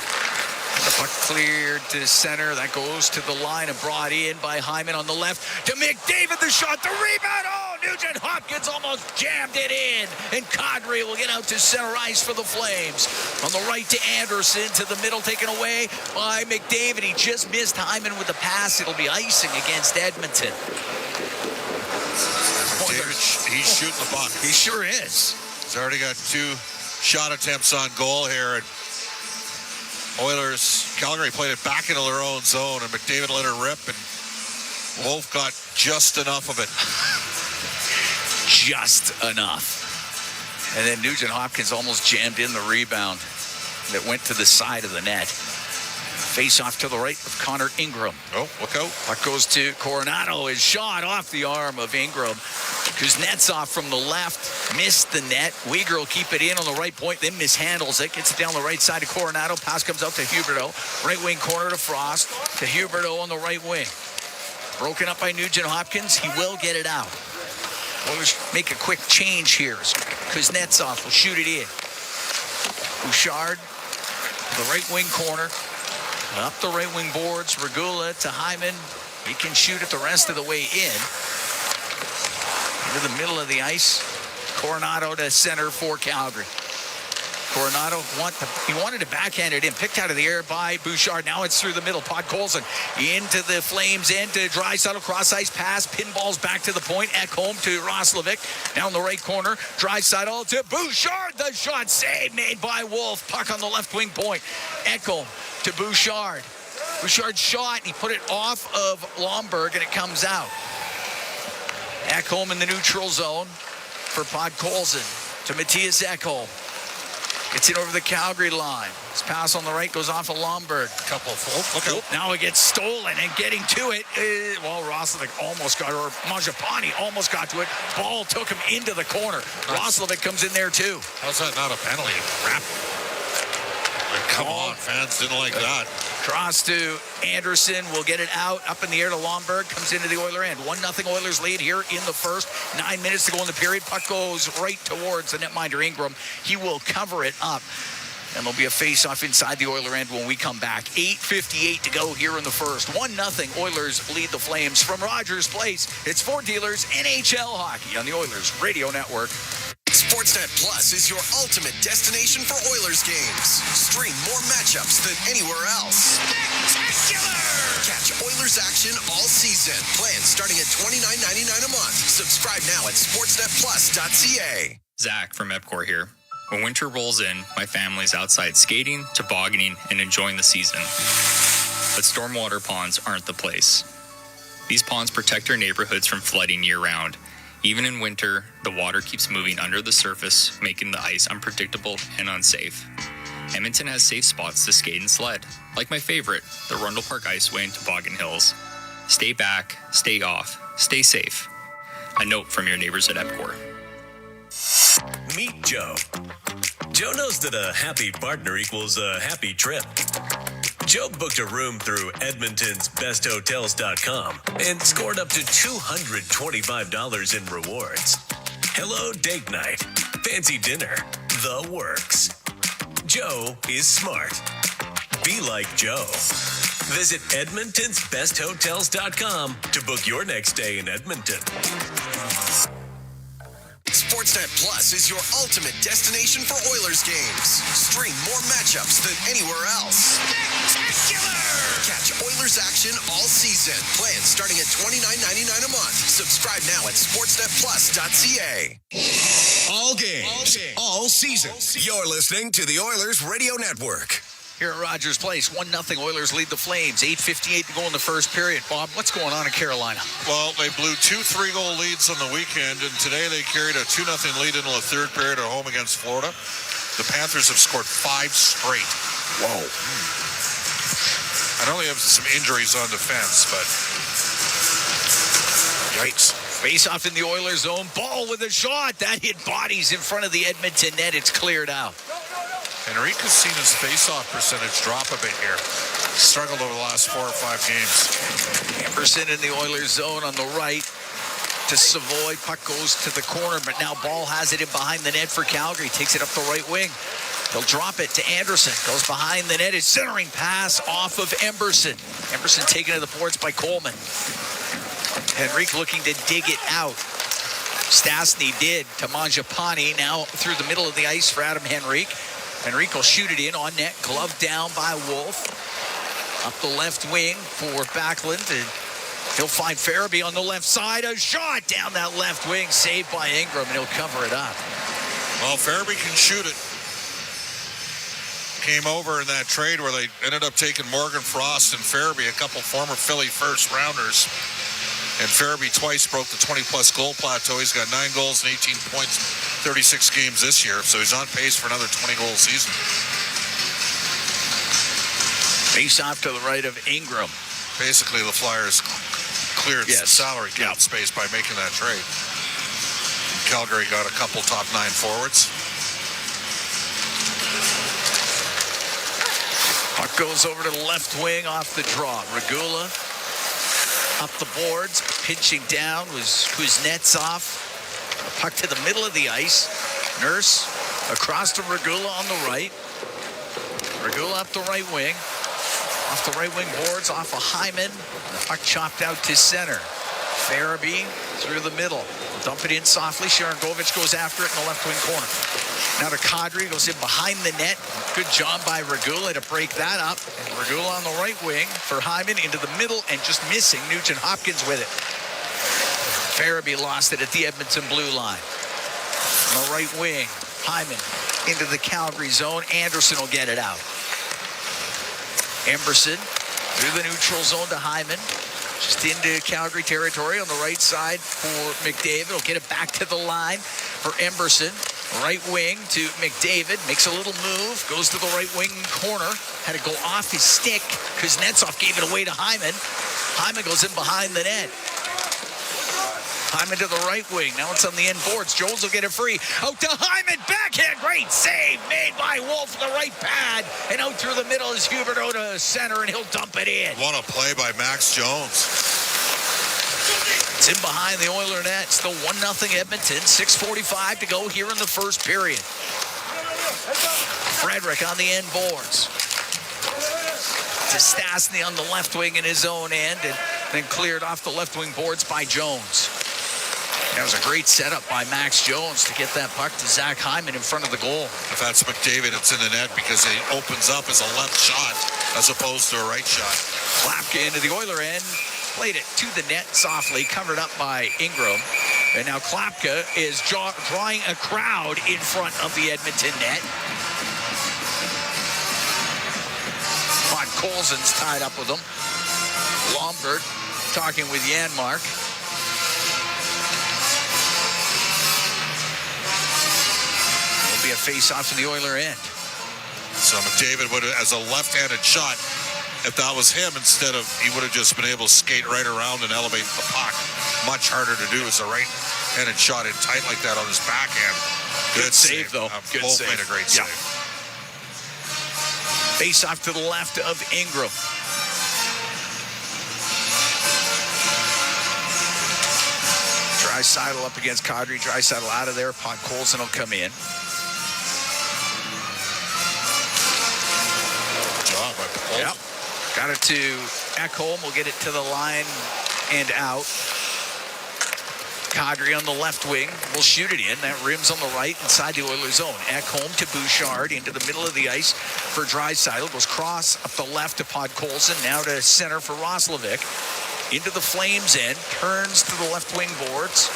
The puck cleared to center. That goes to the line and brought in by Hyman on the left to McDavid. The shot, the rebound. Oh, Nugent Hopkins almost jammed it in. And Kadri will get out to center ice for the Flames. On the right to Anderson, to the middle, taken away by McDavid. He just missed Hyman with the pass. It'll be icing against Edmonton. He's shooting the puck. He sure is. He's already got 2 shot attempts on goal here. And Calgary played it back into their own zone, and McDavid let her rip, and Wolf got just enough of it. Just enough. And then Nugent Hopkins almost jammed in the rebound that went to the side of the net. Face off to the right with Connor Ingram. Oh, look out. Puck goes to Coronado. His shot off the arm of Ingram. Kuznetsov from the left missed the net. Uyghur will keep it in on the right point, then mishandles it. Gets it down the right side to Coronado. Pass comes out to Huberdeau. Right wing corner to Frost. To Huberdeau on the right wing. Broken up by Nugent Hopkins. He will get it out. We'll make a quick change here. Kuznetsov will shoot it in. Bouchard, the right wing corner. Up the right wing boards. Regula to Hyman. He can shoot it the rest of the way in. Into the middle of the ice. Coronado to center for Calgary. Coronado wanted to backhand it in. Picked out of the air by Bouchard. Now it's through the middle. Podkolzin into the Flames end to Draisaitl. Cross ice pass. Pinballs back to the point. Ekholm to Roslovic. Down the right corner. Draisaitl to Bouchard. The shot save made by Wolf. Puck on the left wing point. Ekholm to Bouchard. Bouchard shot. He put it off of Lomberg and it comes out. Ekholm in the neutral zone for Podkolzin to Matthias Ekholm. Gets it over the Calgary line. His pass on the right goes off of Lomberg. Couple of full. Look out. Now it gets stolen and getting to it. Roslovic almost got it, or Mangiapane almost got to it. Ball took him into the corner. Roslovic comes in there too. How's that not a penalty? Crap. Come on, fans didn't like that. Cross to Anderson. Will get it out. Up in the air to Lomberg. Comes into the Oiler end. 1-0 Oilers lead here in the first. 9 minutes to go in the period. Puck goes right towards the netminder Ingram. He will cover it up. And there'll be a face-off inside the Oiler end when we come back. 8:58 to go here in the first. 1-0 Oilers lead the Flames from Rogers Place. It's Ford Dealers NHL Hockey on the Oilers Radio Network. Sportsnet Plus is your ultimate destination for Oilers games. Stream more matchups than anywhere else. Spectacular! Catch Oilers action all season. Plans starting at $29.99 a month. Subscribe now at sportsnetplus.ca. Zach from EPCOR here. When winter rolls in, my family's outside skating, tobogganing, and enjoying the season. But stormwater ponds aren't the place. These ponds protect our neighborhoods from flooding year-round. Even in winter, the water keeps moving under the surface, making the ice unpredictable and unsafe. Edmonton has safe spots to skate and sled, like my favorite, the Rundle Park Iceway and Toboggan Hills. Stay back, stay off, stay safe. A note from your neighbors at EPCOR. Meet Joe. Joe knows that a happy partner equals a happy trip. Joe booked a room through Edmonton's besthotels.com and scored up to $225 in rewards. Hello date night, fancy dinner, the works. Joe is smart. Be like Joe. Visit edmontonsbesthotels.com to book your next stay in Edmonton. Sportsnet Plus is your ultimate destination for Oilers games. Stream more matchups than anywhere else. Spectacular! Catch Oilers action all season. Plans starting at $29.99 a month. Subscribe now at sportsnetplus.ca. All games, all season. You're listening to the Oilers Radio Network. Here at Rogers Place, 1-0 Oilers lead the Flames. 8:58 to go in the first period. Bob, what's going on in Carolina? Well, they blew 2 3-goal leads on the weekend, and today they carried a 2-0 lead into the third period at home against Florida. The Panthers have scored 5 straight. Whoa. I know they have some injuries on defense, but yikes. Face off in the Oilers zone. Ball with a shot. That hit bodies in front of the Edmonton net. It's cleared out. Enrique's seen his face-off percentage drop a bit here. Struggled over the last 4 or 5 games. Emerson in the Oilers zone on the right to Savoy. Puck goes to the corner, but now Ball has it in behind the net for Calgary. Takes it up the right wing. He'll drop it to Anderson. Goes behind the net. It's centering pass off of Emberson. Emberson taken to the boards by Coleman. Henrique looking to dig it out. Stastny did to Mangiapane. Now through the middle of the ice for Adam Henrique. Henrique will shoot it in on net. Glove down by Wolf. Up the left wing for Backlund. And he'll find Farabee on the left side. A shot down that left wing. Saved by Ingram, and he'll cover it up. Well, Farabee can shoot it. Came over in that trade where they ended up taking Morgan Frost and Farabee, a couple former Philly first-rounders. And Farabee twice broke the 20-plus goal plateau. He's got 9 goals and 18 points, 36 games this year. So he's on pace for another 20-goal season. Face off to the right of Ingram. Basically, the Flyers cleared some salary cap space by making that trade. Calgary got a couple top 9 forwards. Puck goes over to the left wing off the draw. Regula up the boards, pinching down was Kuznetsov. A puck to the middle of the ice. Nurse across to Regula on the right. Regula up the right wing. Off the right wing boards, off of Hyman. The puck chopped out to center. Farabee through the middle. Dump it in softly. Sharangovich goes after it in the left wing corner. Now to Kadri, goes in behind the net. Good job by Regula to break that up. And Regula on the right wing for Hyman into the middle and just missing Nugent Hopkins with it. Farabee lost it at the Edmonton blue line. On the right wing, Hyman into the Calgary zone. Anderson will get it out. Emberson through the neutral zone to Hyman. Just into Calgary territory on the right side for McDavid. Will get it back to the line for Emberson. Right wing to McDavid. Makes a little move. Goes to the right wing corner. Had to go off his stick. Kuznetsov gave it away to Hyman. Hyman goes in behind the net. Hyman to the right wing. Now it's on the end boards. Jones will get it free. Out to Hyman. Backhand. Great save made by Wolf in the right pad. And out through the middle is Hubert out to center, and he'll dump it in. What a play by Max Jones. It's in behind the Oiler net. Still 1-0 Edmonton. 6:45 to go here in the first period. Frederick on the end boards. To Stastny on the left wing in his own end, and then cleared off the left wing boards by Jones. That was a great setup by Max Jones to get that puck to Zach Hyman in front of the goal. If that's McDavid, it's in the net because it opens up as a left shot as opposed to a right shot. Klapka into the Oiler end, played it to the net softly, covered up by Ingram. And now Klapka is drawing a crowd in front of the Edmonton net. Colson's tied up with him. Lombard talking with Janmark. It'll be a face-off in the Oiler end. So McDavid would have, as a left-handed shot, if that was him, instead of, he would have just been able to skate right around and elevate the puck. Much harder to do as a right-handed shot in tight like that on his backhand. Good save, though. Good both save. made a great save. Face off to the left of Ingram. Draisaitl up against Kadri. Draisaitl out of there. Podkolzin will come in. Good job by Podkolzin. Yep. Got it to Ekholm. We'll get it to the line and out. Kadri on the left wing will shoot it in. That rim's on the right inside the Oilers zone. Ekholm to Bouchard into the middle of the ice for Draisaitl. Goes cross up the left to Podkolzin. Now to center for Roslovic. Into the Flames end. Turns to the left wing boards.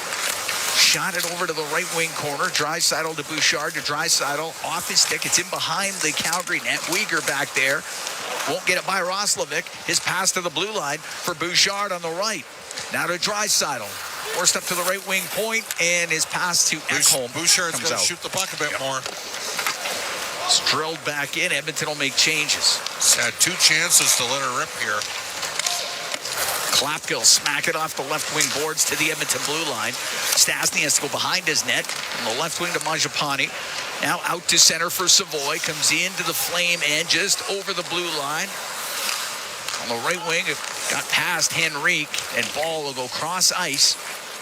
Shot it over to the right wing corner. Draisaitl to Bouchard to Draisaitl. Off his stick. It's in behind the Calgary net. Uyghur back there. Won't get it by Roslovic. His pass to the blue line for Bouchard on the right. Now to Draisaitl. Forced up to the right wing point, and his pass to Ekholm. Bouchard's got to shoot the puck a bit more. It's drilled back in. Edmonton will make changes. He's had 2 chances to let her rip here. Klapka will smack it off the left wing boards to the Edmonton blue line. Stastny has to go behind his net. On the left wing to Mangiapane. Now out to center for Savoy. Comes into the Flame end just over the blue line. On the right wing, it got past Henrique, and ball will go cross ice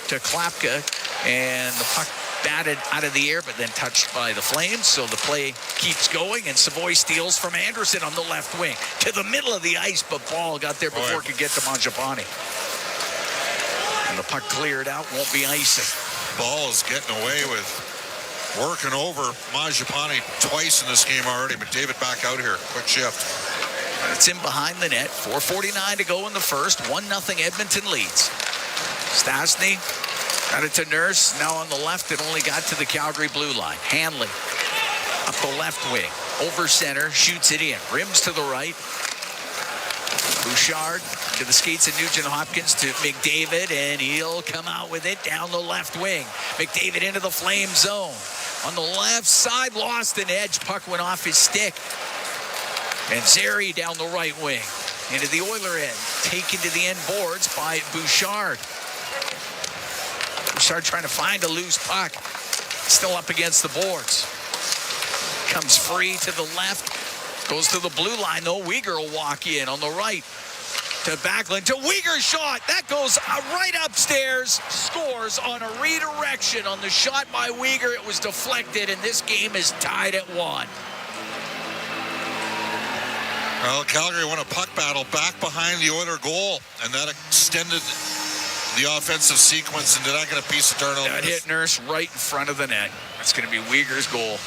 to Klapka, and the puck batted out of the air, but then touched by the Flames. So the play keeps going, and Savoy steals from Anderson on the left wing to the middle of the ice, but ball got there before it could get to Mangiapane. And the puck cleared out, won't be icing. Ball is getting away with working over Mangiapane twice in this game already. McDavid back out here. Quick shift. It's in behind the net. 4:49 to go in the first. 1-0 Edmonton leads. Stastny got it to Nurse. Now on the left, it only got to the Calgary blue line. Hanley up the left wing. Over center, shoots it in. Rims to the right. Bouchard to the skates of Nugent-Hopkins to McDavid, and he'll come out with it down the left wing. McDavid into the Flame zone. On the left side, lost an edge. Puck went off his stick. And Zary down the right wing. Into the Oiler end. Taken to the end boards by Bouchard. Bouchard trying to find a loose puck. Still up against the boards. Comes free to the left. Goes to the blue line, though. Uyghur will walk in on the right. To Backlund. To Uyghur's shot. That goes right upstairs. Scores on a redirection on the shot by Uyghur. It was deflected, and this game is tied at 1. Well, Calgary won a puck battle back behind the Oiler goal, and that extended the offensive sequence. And did I get a piece of turnover? That hit Nurse right in front of the net. That's going to be Uyghur's goal.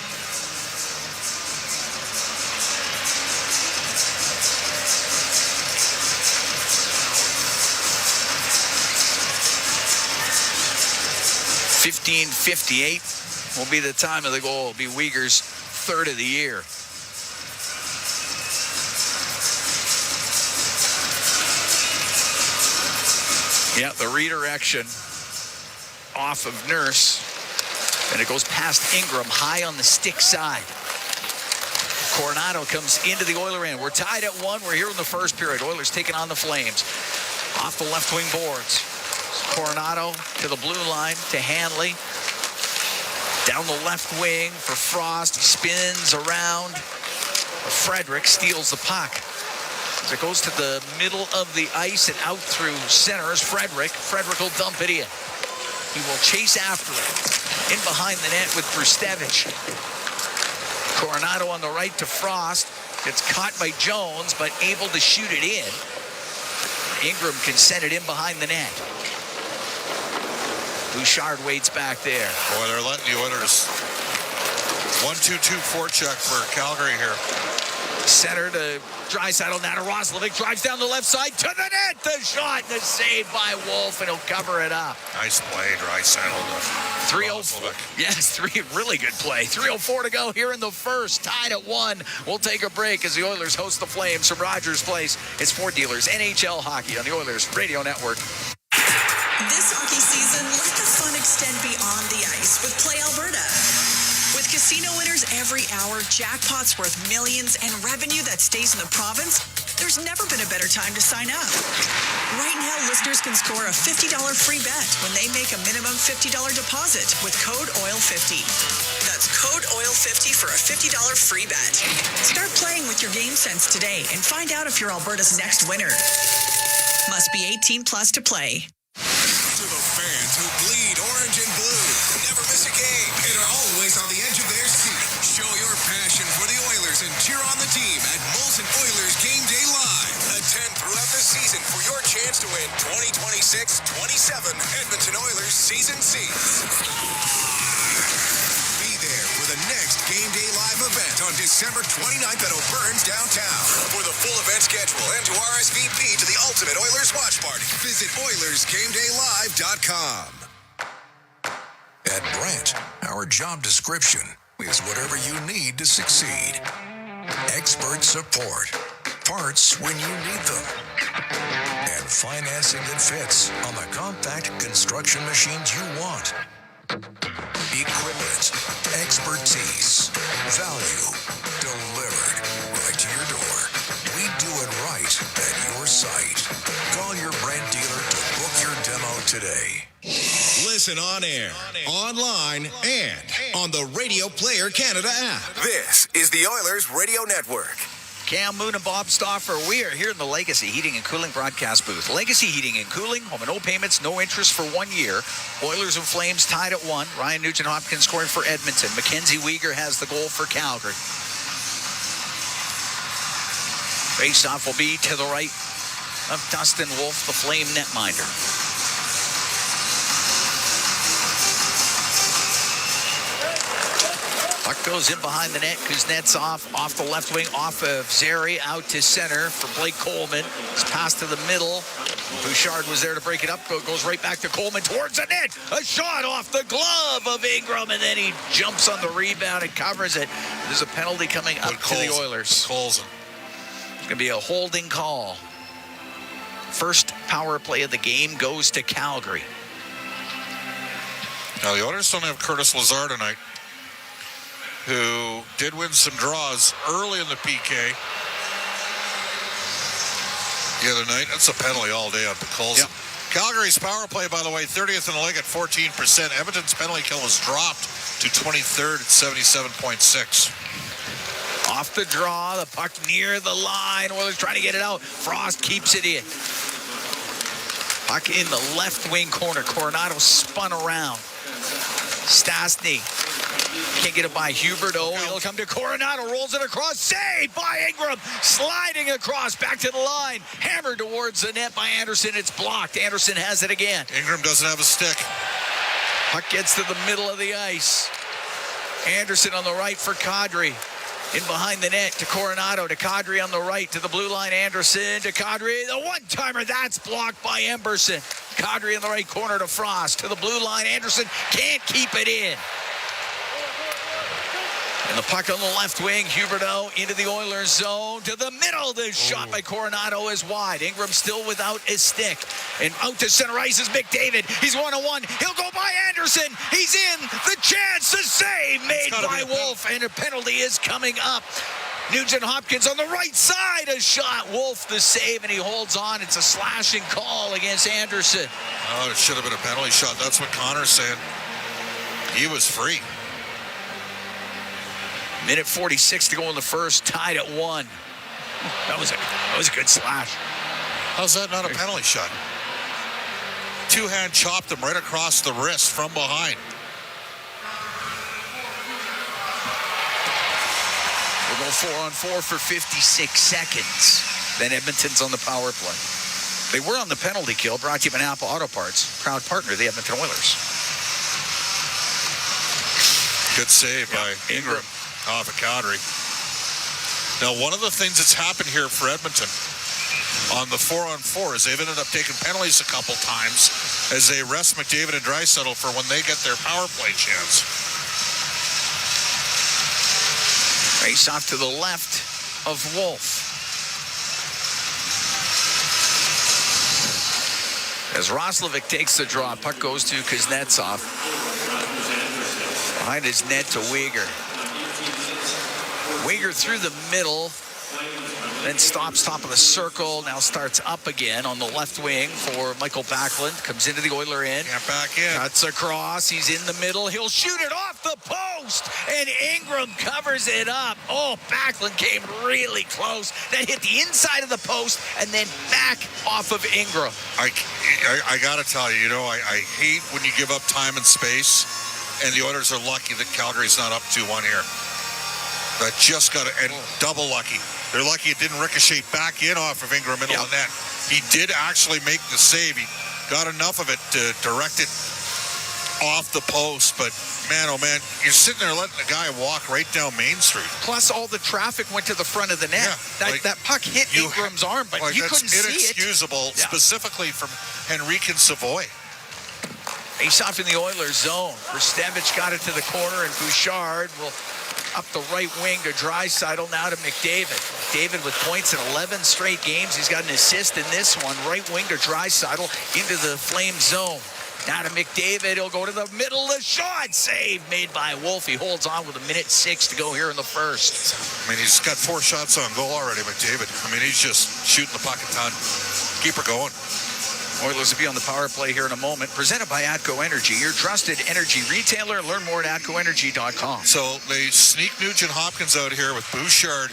.58 will be the time of the goal. It'll be Uyghur's 3rd of the year. Yeah, the redirection off of Nurse, and it goes past Ingram, high on the stick side. Coronado comes into the Oiler end. We're tied at 1. We're here in the first period. Oilers taking on the Flames. Off the left wing boards. Coronado to the blue line to Hanley. Down the left wing for Frost. He spins around. Frederick steals the puck. As it goes to the middle of the ice and out through center is Frederick. Frederick will dump it in. He will chase after it. In behind the net with Brustevich. Coronado on the right to Frost. Gets caught by Jones, but able to shoot it in. Ingram can send it in behind the net. Bouchard waits back there. Boy, they're letting the Oilers 1-2-2 forecheck for Calgary here. Center to Draisaitl. Now to Roslovic. Drives down the left side to the net. The shot and the save by Wolf, and he'll cover it up. Nice play, Draisaitl. 3:04. Yes, really good play. 3:04 to go here in the first. Tied at 1. We'll take a break as the Oilers host the Flames from Rogers Place. It's Ford Dealers NHL Hockey on the Oilers Radio Network. This hockey season, let the fun extend beyond the ice with Play Alberta. With casino winners every hour, jackpots worth millions, and revenue that stays in the province, there's never been a better time to sign up. Right now, listeners can score a $50 free bet when they make a minimum $50 deposit with code OIL50. That's code OIL50 for a $50 free bet. Start playing with your game sense today and find out if you're Alberta's next winner. Must be 18 plus to play. To the fans who bleed orange and blue, never miss a game, and are always on the edge of their seat. Show your passion for the Oilers and cheer on the team at Molson Oilers Game Day Live. Attend throughout the season for your chance to win 2026-27 Edmonton Oilers season seats. Be there for the next Game Day Live event on December 29th at O'Byrne's downtown. For the full event schedule and to RSVP to the Ultimate Oilers Watch Party, visit OilersGameDayLive.com. At Brent, our job description is whatever you need to succeed. Expert support, parts when you need them, and financing that fits on the compact construction machines you want. Equipment, expertise, value, delivered right to your door. We do it right at your site. Call your Brent dealer to book your demo today. Listen on air, online, and on the Radio Player Canada app. This is the Oilers Radio Network. Cam Moon and Bob Stauffer, we are here in the Legacy Heating and Cooling broadcast booth. Legacy Heating and Cooling, home and no payments, no interest for 1 year. Oilers and Flames tied at 1. Ryan Nugent-Hopkins scoring for Edmonton. Mackenzie Weegar has the goal for Calgary. Face-off will be to the right of Dustin Wolf, the Flame netminder. Puck goes in behind the net. Kuznetsov off the left wing, off of Zary, out to center for Blake Coleman. It's passed to the middle. Bouchard was there to break it up. Goes right back to Coleman towards the net. A shot off the glove of Ingram, and then he jumps on the rebound and covers it. There's a penalty coming up to the Oilers. Colson. It's going to be a holding call. First power play of the game goes to Calgary. Now, the Oilers don't have Curtis Lazar tonight, who did win some draws early in the PK the other night. That's a penalty all day on Colson. Yep. Calgary's power play, by the way, 30th in the league at 14%. Edmonton's penalty kill was dropped to 23rd at 77.6. Off the draw, the puck near the line. Oilers trying to get it out. Frost keeps it in. Puck in the left wing corner. Coronado spun around. Stastny can't get it by Huberdeau. He'll come to Coronado, rolls it across, saved by Ingram, sliding across, back to the line, hammered towards the net by Anderson. It's blocked. Anderson has it again. Ingram doesn't have a stick. Puck gets to the middle of the ice. Anderson on the right for Kadri. In behind the net to Coronado, to Kadri on the right, to the blue line, Anderson, to Kadri. The one-timer, that's blocked by Emberson. Kadri in the right corner to Frost, to the blue line, Anderson can't keep it in. And the puck on the left wing, Huberdeau into the Oilers zone, to the middle. The shot by Coronado is wide. Ingram still without his stick. And out to center ice is McDavid. He's 1-on-1. He'll go by Anderson. He's in. The chance, the save made by Wolf. And a penalty is coming up. Nugent Hopkins on the right side, a shot. Wolf the save, and he holds on. It's a slashing call against Anderson. Oh, it should have been a penalty shot. That's what Connor's saying. He was free. Minute 46 to go in the first, tied at 1. That was a good slash. How's that not a penalty shot? Two-hand chopped him right across the wrist from behind. We'll go 4-on-4 for 56 seconds. Then Edmonton's on the power play. They were on the penalty kill, brought to you by Napa Auto Parts, proud partner of the Edmonton Oilers. Good save by Ingram off of Country. Now, one of the things that's happened here for Edmonton on the 4-on-4 is they've ended up taking penalties a couple times as they rest McDavid and Draisaitl for when they get their power play chance. Race off to the left of Wolf. As Roslovic takes the draw, puck goes to Kuznetsov. Behind his net to Weegar. Weegar through the middle, then stops top of the circle, now starts up again on the left wing for Michael Backlund. Comes into the Oiler end. Can't back in. Cuts across, he's in the middle, he'll shoot it off the post, and Ingram covers it up. Oh, Backlund came really close. That hit the inside of the post, and then back off of Ingram. I got to tell you, I hate when you give up time and space, and the Oilers are lucky that Calgary's not up 2-1 here. That just got to, and double lucky. They're lucky it didn't ricochet back in off of Ingram middle of net. He did actually make the save. He got enough of it to direct it off the post, but man, oh man, you're sitting there letting the guy walk right down Main Street. Plus, all the traffic went to the front of the net. That puck hit Ingram's arm, but you couldn't see it. That's inexcusable, specifically from Henrique Savoy. Face off in the Oilers zone. Verstevich got it to the corner, and Bouchard will up the right wing to Draisaitl, now to McDavid. McDavid with points in 11 straight games. He's got an assist in this one. Right wing to Draisaitl into the Flame zone. Now to McDavid. He'll go to the middle. The shot save made by Wolf. He holds on with 1:06 to go here in the first. I mean, he's got 4 shots on goal already, McDavid. I mean, he's just shooting the puck a ton. Keep her going. Oilers will be on the power play here in a moment. Presented by ATCO Energy, your trusted energy retailer. Learn more at ATCOenergy.com. So they sneak Nugent Hopkins out here with Bouchard,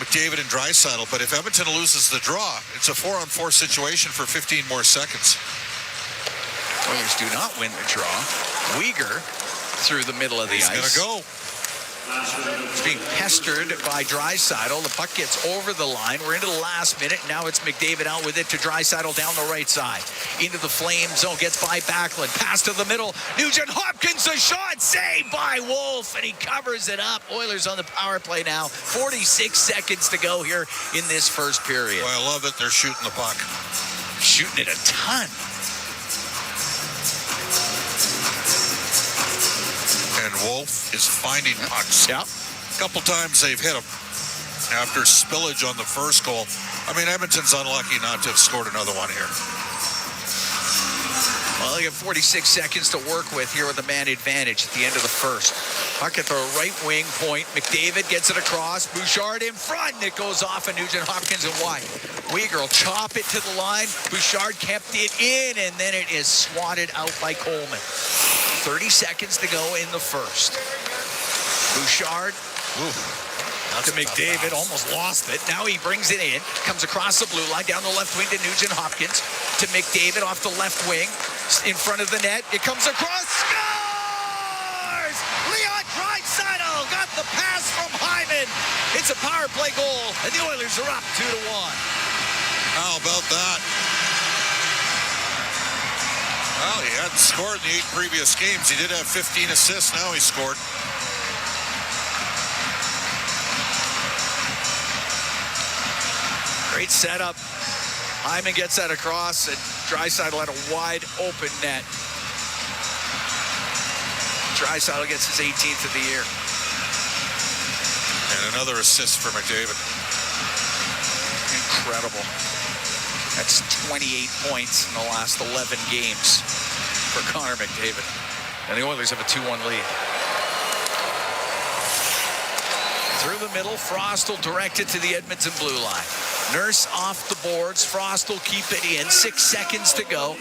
McDavid, and Draisaitl. But if Edmonton loses the draw, it's a 4-on-4 situation for 15 more seconds. Oilers do not win the draw. Weegar through the middle of the ice. He's going to go. It's being pestered by Draisaitl. The puck gets over the line. We're into the last minute. Now it's McDavid out with it to Draisaitl down the right side. Into the Flame zone. Gets by Backlund. Pass to the middle. Nugent Hopkins, a shot saved by Wolf, and he covers it up. Oilers on the power play now. 46 seconds to go here in this first period. Well, I love that they're shooting the puck. Shooting it a ton. And Wolf is finding pucks. Yeah. A couple times they've hit him after spillage on the first goal. I mean, Edmonton's unlucky not to have scored another one here. Well, they have 46 seconds to work with here with a man advantage at the end of the first. Puck at the right wing point. McDavid gets it across. Bouchard in front, and it goes off of Nugent Hopkins and wide. Weegar will chop it to the line. Bouchard kept it in, and then it is swatted out by Coleman. 30 seconds to go in the first. Bouchard to McDavid, almost lost it. Now he brings it in, comes across the blue line, down the left wing to Nugent Hopkins, to McDavid off the left wing, in front of the net. It comes across, scores! Leon Draisaitl got the pass from Hyman. It's a power play goal, and the Oilers are up 2-1. How about that? Well, he hadn't scored in the 8 previous games. He did have 15 assists. Now he scored. Great setup. Hyman gets that across, and Draisaitl had a wide open net. Draisaitl gets his 18th of the year. And another assist for McDavid. Incredible. That's 28 points in the last 11 games for Connor McDavid. And the Oilers have a 2-1 lead. Through the middle, Frost will direct it to the Edmonton blue line. Nurse off the boards. Frost will keep it in. 6 seconds to go.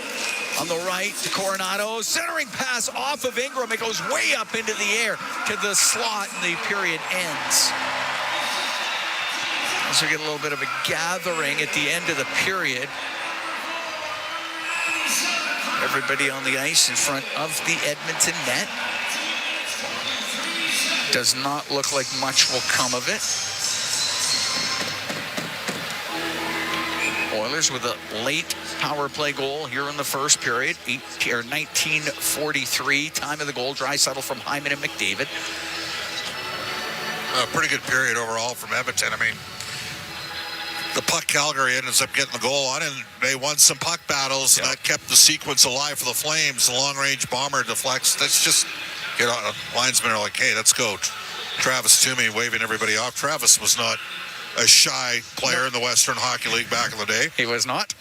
On the right to Coronado. Centering pass off of Ingram. It goes way up into the air to the slot, and the period ends. So we get a little bit of a gathering at the end of the period. Everybody on the ice in front of the Edmonton net. Does not look like much will come of it. Oilers with a late power play goal here in the first period. 19:43, time of the goal. Draisaitl from Hyman and McDavid. A pretty good period overall from Edmonton. I mean, the puck Calgary ends up getting the goal on, and they won some puck battles, and that kept the sequence alive for the Flames. The long-range bomber deflects. That's just, you know, linesmen are like, hey, let's go. Travis Toomey waving everybody off. Travis was not a shy player in the Western Hockey League back in the day. He was not.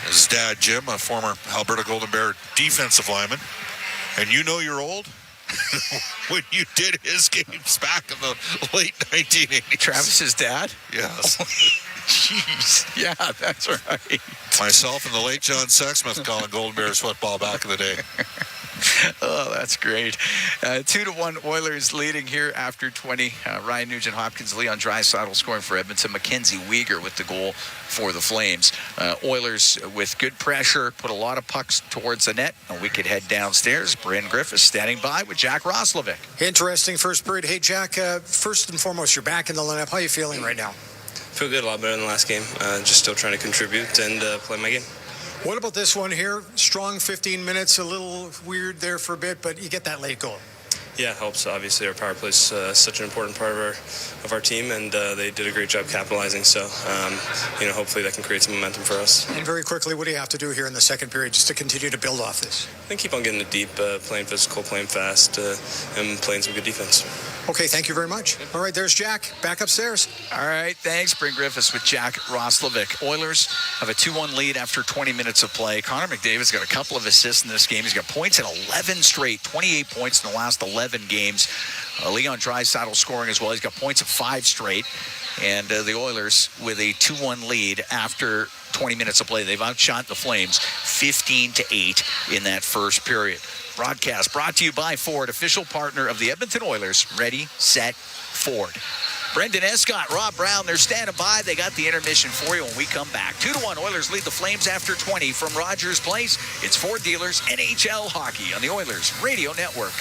His dad, Jim, a former Alberta Golden Bear defensive lineman. And you know you're old when you did his games back in the late 1980s. Travis's dad? Yes. Jeez. Yeah, that's right. Myself and the late John Sexsmith calling Golden Bears football back in the day. Oh, that's great. 2-1 Oilers leading here after 20. Ryan Nugent-Hopkins, Leon Draisaitl scoring for Edmonton. Mackenzie Weegar with the goal for the Flames. Oilers with good pressure, put a lot of pucks towards the net, and we could head downstairs. Bryn Griffiths standing by with Jack Roslovic. Interesting first period. Hey, Jack, first and foremost, you're back in the lineup. How are you feeling right now? Feel good, a lot better than the last game. Just still trying to contribute and play my game. What about this one here? Strong 15 minutes, a little weird there for a bit, but you get that late goal. Yeah, it helps. Obviously, our power play is such an important part of our team, and they did a great job capitalizing. So, hopefully that can create some momentum for us. And very quickly, what do you have to do here in the second period just to continue to build off this? I think keep on getting it deep, playing physical, playing fast, and playing some good defense. Okay, thank you very much. All right, there's Jack. Back upstairs. All right, thanks. Bryn Griffiths with Jack Roslovic. Oilers have a 2-1 lead after 20 minutes of play. Connor McDavid's got a couple of assists in this game. He's got points in 11 straight, 28 points in the last 11 games. Leon Draisaitl scoring as well. He's got points of 5 straight. And the Oilers with a 2-1 lead after 20 minutes of play. They've outshot the Flames 15-8 in that first period. Broadcast brought to you by Ford, official partner of the Edmonton Oilers. Ready, set, Ford. Brendan Escott, Rob Brown, they're standing by. They got the intermission for you when we come back. 2-1, Oilers lead the Flames after 20 from Rogers Place. It's Ford Dealers NHL Hockey on the Oilers Radio Network.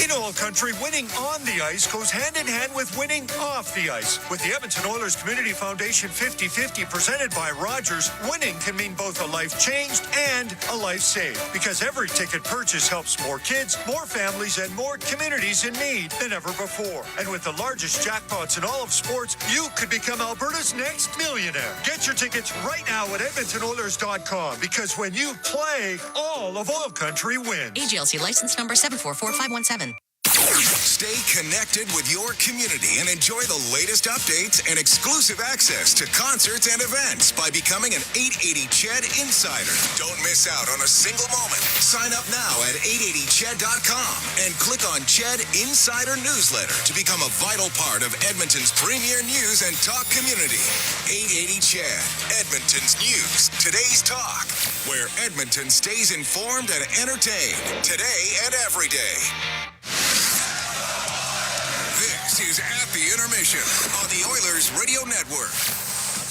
In OilCountry, winning on the ice goes hand in hand with winning off the ice. With the Edmonton Oilers Community Foundation 50-50 presented by Rogers, winning can mean both a life changed and a life saved. Because every ticket purchase helps more kids, more families, and more communities in need than ever before. And with the largest jackpots in all of sports, you could become Alberta's next millionaire. Get your tickets right now at EdmontonOilers.com, because when you play, all of OilCountry wins. AGLC license number 744517. Stay connected with your community and enjoy the latest updates and exclusive access to concerts and events by becoming an 880 CHED Insider. Don't miss out on a single moment. Sign up now at 880ched.com and click on CHED Insider Newsletter to become a vital part of Edmonton's premier news and talk community. 880 CHED, Edmonton's news, today's talk, where Edmonton stays informed and entertained today and every day. This is At the Intermission on the Oilers Radio Network.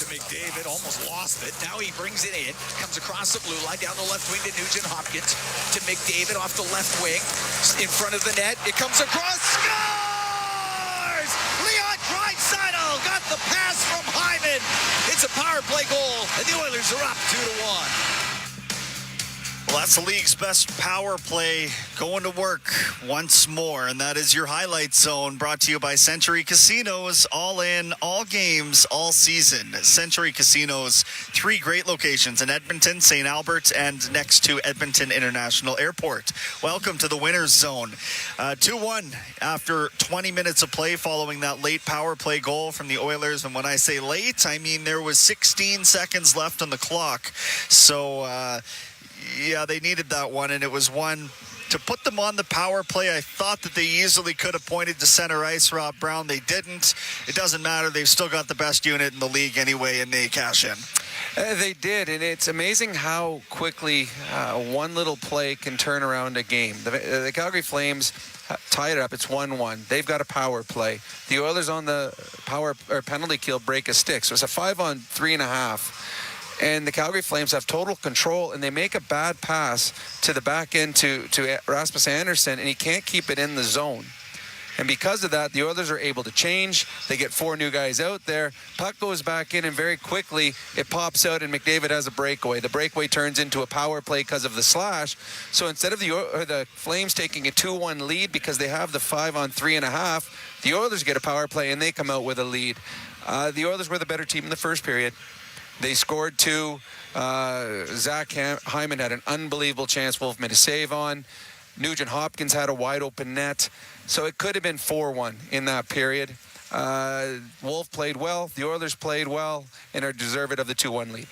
To McDavid, almost lost it. Now he brings it in. Comes across the blue line, down the left wing to Nugent-Hopkins. To McDavid off the left wing. In front of the net. It comes across. Scores! Leon Draisaitl got the pass from Hyman. It's a power play goal, and the Oilers are up 2-1. Well, that's the league's best power play going to work once more, and that is your highlight zone, brought to you by Century Casinos. All in, all games, all season. Century Casinos, 3 great locations in Edmonton, St. Albert, and next to Edmonton International Airport. Welcome to the winner's zone. 2-1 after 20 minutes of play following that late power play goal from the Oilers. And when I say late, I mean there was 16 seconds left on the clock. So, yeah, they needed that one, and it was one to put them on the power play. I thought that they easily could have pointed to center ice, Rob Brown. They didn't. It doesn't matter. They've still got the best unit in the league anyway, and they cash in. They did, and it's amazing how quickly one little play can turn around a game. The Calgary Flames tied it up. It's 1-1. They've got a power play. The Oilers on the power or penalty kill break a stick. So it's a 5-on-3.5. And the Calgary Flames have total control, and they make a bad pass to the back end to Rasmus Andersson, and he can't keep it in the zone. And because of that, the Oilers are able to change. They get 4 new guys out there. Puck goes back in, and very quickly it pops out, and McDavid has a breakaway. The breakaway turns into a power play because of the slash. So instead of the Flames taking a 2-1 lead because they have the 5-on-3.5, the Oilers get a power play, and they come out with a lead. The Oilers were the better team in the first period. They scored 2. Zach Hyman had an unbelievable chance Wolf made a save on. Nugent Hopkins had a wide-open net. So it could have been 4-1 in that period. Wolf played well. The Oilers played well and are deserving of the 2-1 lead.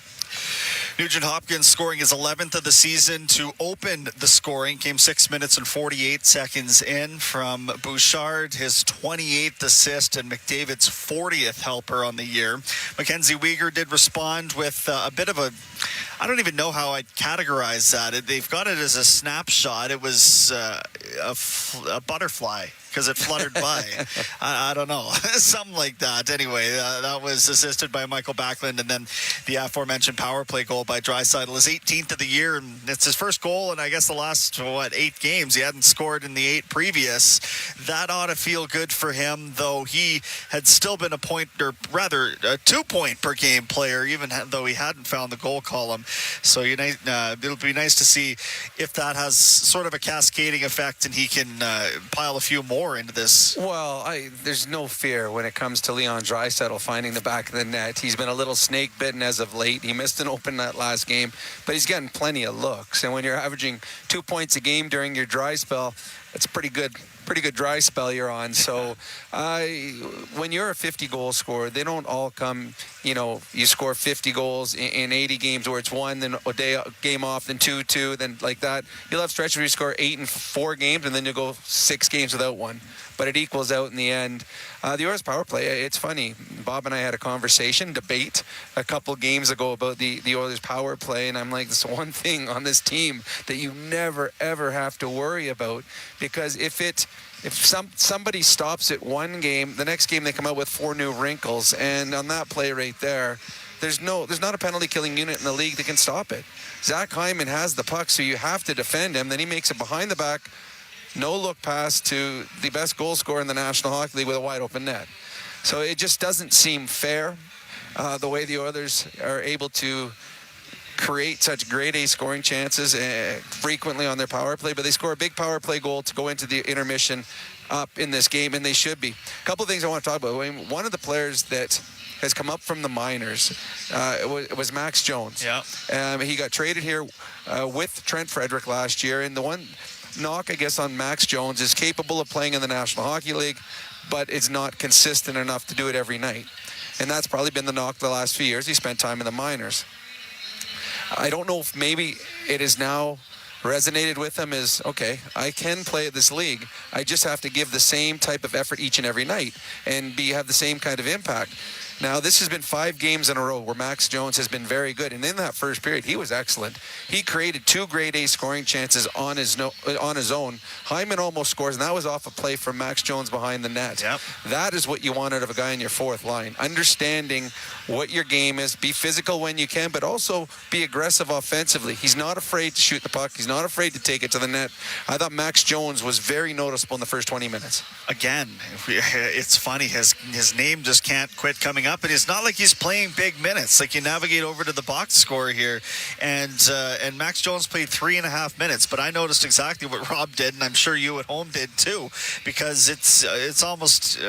Nugent Hopkins scoring his 11th of the season to open the scoring. Came 6 minutes and 48 seconds in from Bouchard, his 28th assist and McDavid's 40th helper on the year. Mackenzie Weegar did respond with a bit of a, I don't even know how I'd categorize that. They've got it as a snapshot. It was a butterfly because it fluttered by. I don't know. Something like that. Anyway, that was assisted by Michael Backlund, and then the aforementioned power play goal by Draisaitl, his 18th of the year, and it's his first goal in, I guess, the last, 8 games. He hadn't scored in the 8 previous. That ought to feel good for him, though he had still been a 2-point per game player, even though he hadn't found the goal column. So it'll be nice to see if that has sort of a cascading effect and he can pile a few more into this. Well, there's no fear when it comes to Leon Draisaitl finding the back of the net. He's been a little snake bitten as of late. He missed an open net last game, but he's getting plenty of looks. And when you're averaging 2 points a game during your dry spell, it's a pretty good dry spell you're on. So when you're a 50-goal scorer, they don't all come, you score 50 goals in 80 games where it's 1, then a game off, then 2, then like that. You'll have stretches where you score 8 in 4 games, and then you'll go 6 games without one. But it equals out in the end. The Oilers power play, it's funny. Bob and I had a debate a couple games ago about the Oilers power play, and I'm like, there's one thing on this team that you never, ever have to worry about, because if somebody stops it one game, the next game they come out with 4 new wrinkles, and on that play right there, there's not a penalty killing unit in the league that can stop it. Zach Hyman has the puck, so you have to defend him. Then he makes it behind the back, no look pass to the best goal scorer in the National Hockey League with a wide open net. So it just doesn't seem fair the way the Oilers are able to create such grade A scoring chances frequently on their power play, but they score a big power play goal to go into the intermission up in this game, and they should be. A couple of things I want to talk about. One of the players that has come up from the minors was Max Jones. Yeah. He got traded here with Trent Frederick last year, and the one knock, I guess, on Max Jones is capable of playing in the National Hockey League, but is not consistent enough to do it every night. And that's probably been the knock the last few years. He spent time in the minors. I don't know if maybe it is now resonated with him as, okay, I can play at this league. I just have to give the same type of effort each and every night and have the same kind of impact. Now, this has been 5 games in a row where Max Jones has been very good. And in that first period, he was excellent. He created 2 grade A scoring chances on his own. Hyman almost scores, and that was off a play from Max Jones behind the net. Yep. That is what you want out of a guy in your fourth line. Understanding what your game is. Be physical when you can, but also be aggressive offensively. He's not afraid to shoot the puck. He's not afraid to take it to the net. I thought Max Jones was very noticeable in the first 20 minutes. Again, it's funny. His name just can't quit coming up, and it's not like he's playing big minutes. Like, you navigate over to the box score here, and Max Jones played 3.5 minutes, but I noticed exactly what Rob did, and I'm sure you at home did too, because it's almost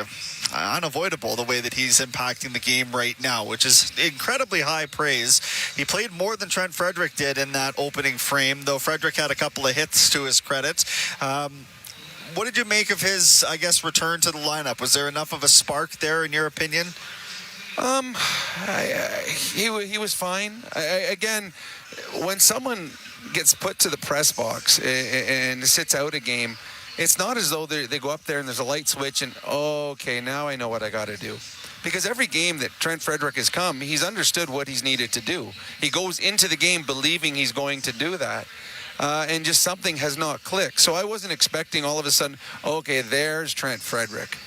unavoidable the way that he's impacting the game right now, which is incredibly high praise. He played more than Trent Frederick did in that opening frame, though Frederick had a couple of hits to his credit. What did you make of his, I guess, return to the lineup? Was there enough of a spark there, in your opinion? He was fine. Again, when someone gets put to the press box and sits out a game, it's not as though they go up there and there's a light switch and, okay, now I know what I got to do. Because every game that Trent Frederick has come, he's understood what he's needed to do. He goes into the game believing he's going to do that. And just something has not clicked. So I wasn't expecting all of a sudden, okay, there's Trent Frederick.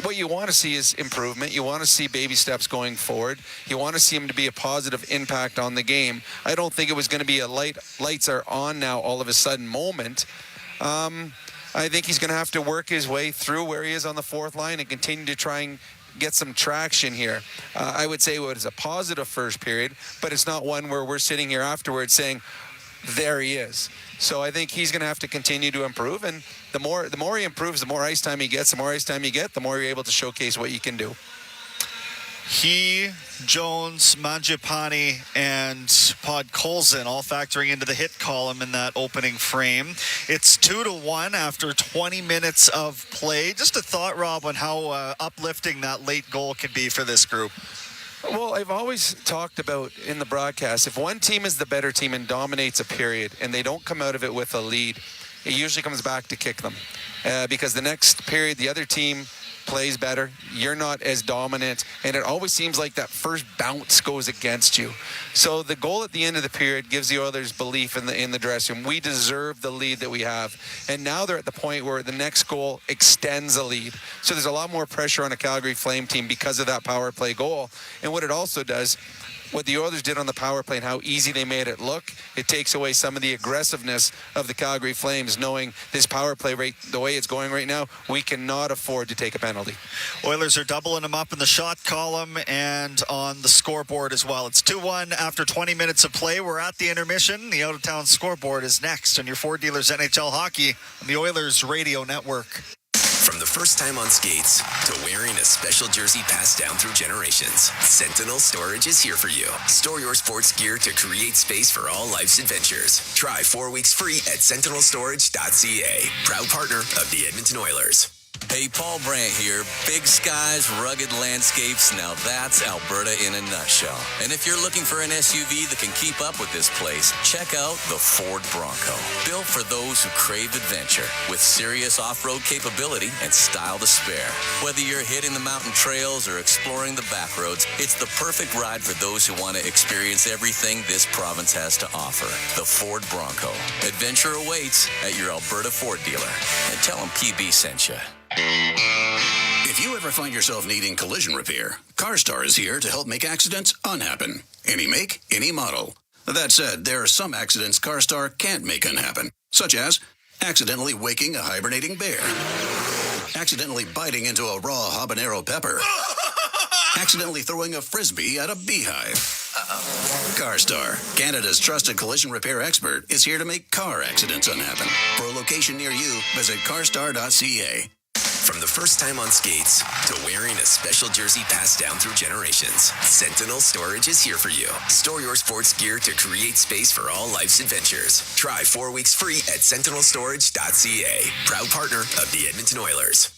What you want to see is improvement. You want to see baby steps going forward. You want to see him to be a positive impact on the game. I don't think it was going to be a lights are on now all of a sudden moment. I think he's going to have to work his way through where he is on the fourth line and continue to try and get some traction here. I would say it was a positive first period, but it's not one where we're sitting here afterwards saying, there he is. So I think he's going to have to continue to improve, and the more he improves, the more ice time he gets. The more ice time you get, the more you're able to showcase what you can do. He, Jones, Mangiapane, and Podkolzin all factoring into the hit column in that opening frame. It's 2-1 after 20 minutes of play. Just a thought, Rob, on how uplifting that late goal can be for this group. Well, I've always talked about in the broadcast, if one team is the better team and dominates a period and they don't come out of it with a lead, it usually comes back to kick them. Because the next period, the other team plays better, you're not as dominant, and it always seems like that first bounce goes against you. So the goal at the end of the period gives the Oilers belief in the dressing room. We deserve the lead that we have, and now they're at the point where the next goal extends a lead. So there's a lot more pressure on a Calgary Flame team because of that power play goal. And what it also does, what the Oilers did on the power play and how easy they made it look, it takes away some of the aggressiveness of the Calgary Flames, knowing this power play rate, the way it's going right now, we cannot afford to take a penalty. Oilers are doubling them up in the shot column and on the scoreboard as well. It's 2-1 after 20 minutes of play. We're at the intermission. The out-of-town scoreboard is next on your Ford Dealers NHL Hockey on the Oilers Radio Network. From the first time on skates to wearing a special jersey passed down through generations, Sentinel Storage is here for you. Store your sports gear to create space for all life's adventures. Try 4 weeks free at sentinelstorage.ca. Proud partner of the Edmonton Oilers. Hey, Paul Brandt here. Big skies, rugged landscapes. Now that's Alberta in a nutshell. And if you're looking for an SUV that can keep up with this place, check out the Ford Bronco. Built for those who crave adventure, with serious off-road capability and style to spare. Whether you're hitting the mountain trails or exploring the back roads, it's the perfect ride for those who want to experience everything this province has to offer. The Ford Bronco. Adventure awaits at your Alberta Ford dealer. And tell them PB sent you. If you ever find yourself needing collision repair, CarStar is here to help make accidents unhappen. Any make, any model. That said, there are some accidents CarStar can't make unhappen, such as accidentally waking a hibernating bear, accidentally biting into a raw habanero pepper, accidentally throwing a frisbee at a beehive. CarStar, Canada's trusted collision repair expert, is here to make car accidents unhappen. For a location near you, visit carstar.ca. From the first time on skates to wearing a special jersey passed down through generations, Sentinel Storage is here for you. Store your sports gear to create space for all life's adventures. Try 4 weeks free at sentinelstorage.ca. Proud partner of the Edmonton Oilers.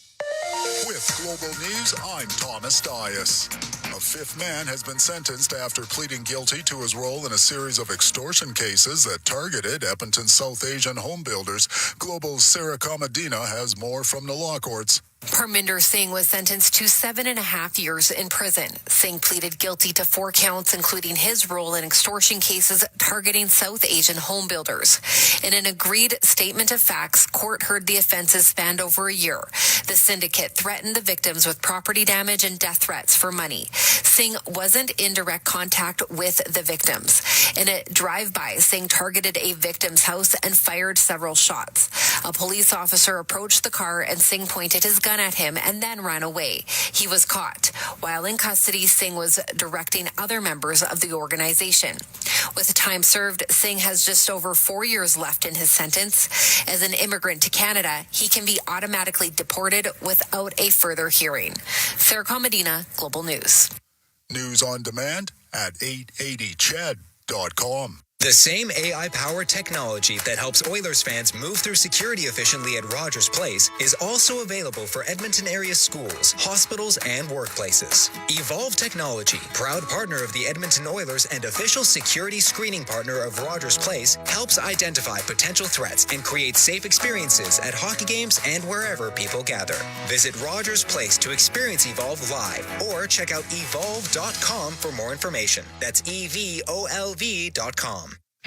With Global News, I'm Thomas Dias. A fifth man has been sentenced after pleading guilty to his role in a series of extortion cases that targeted Edmonton's South Asian home builders. Global's Sarah Comadina has more from the law courts. Parminder Singh was sentenced to 7.5 years in prison. Singh pleaded guilty to 4 counts, including his role in extortion cases targeting South Asian home builders. In an agreed statement of facts, court heard the offenses spanned over a year. The syndicate threatened the victims with property damage and death threats for money. Singh wasn't in direct contact with the victims. In a drive-by, Singh targeted a victim's house and fired several shots. A police officer approached the car and Singh pointed his gun at him and then ran away. He was caught. While in custody, Singh was directing other members of the organization. With time served, Singh has just over 4 years left in his sentence. As an immigrant to Canada, he can be automatically deported without a further hearing. Sarah Comadina, Global News. News on demand at 880ched.com. The same AI-powered technology that helps Oilers fans move through security efficiently at Rogers Place is also available for Edmonton area schools, hospitals, and workplaces. Evolve Technology, proud partner of the Edmonton Oilers and official security screening partner of Rogers Place, helps identify potential threats and create safe experiences at hockey games and wherever people gather. Visit Rogers Place to experience Evolve live or check out evolve.com for more information. That's EVOLV.com.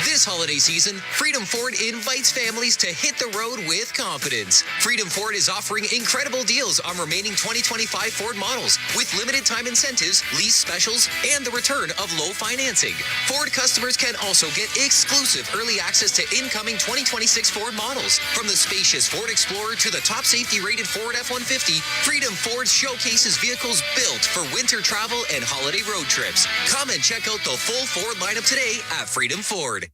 This holiday season, Freedom Ford invites families to hit the road with confidence. Freedom Ford is offering incredible deals on remaining 2025 Ford models with limited time incentives, lease specials, and the return of low financing. Ford customers can also get exclusive early access to incoming 2026 Ford models. From the spacious Ford Explorer to the top safety rated Ford F-150, Freedom Ford showcases vehicles built for winter travel and holiday road trips. Come and check out the full Ford lineup today at Freedom Ford.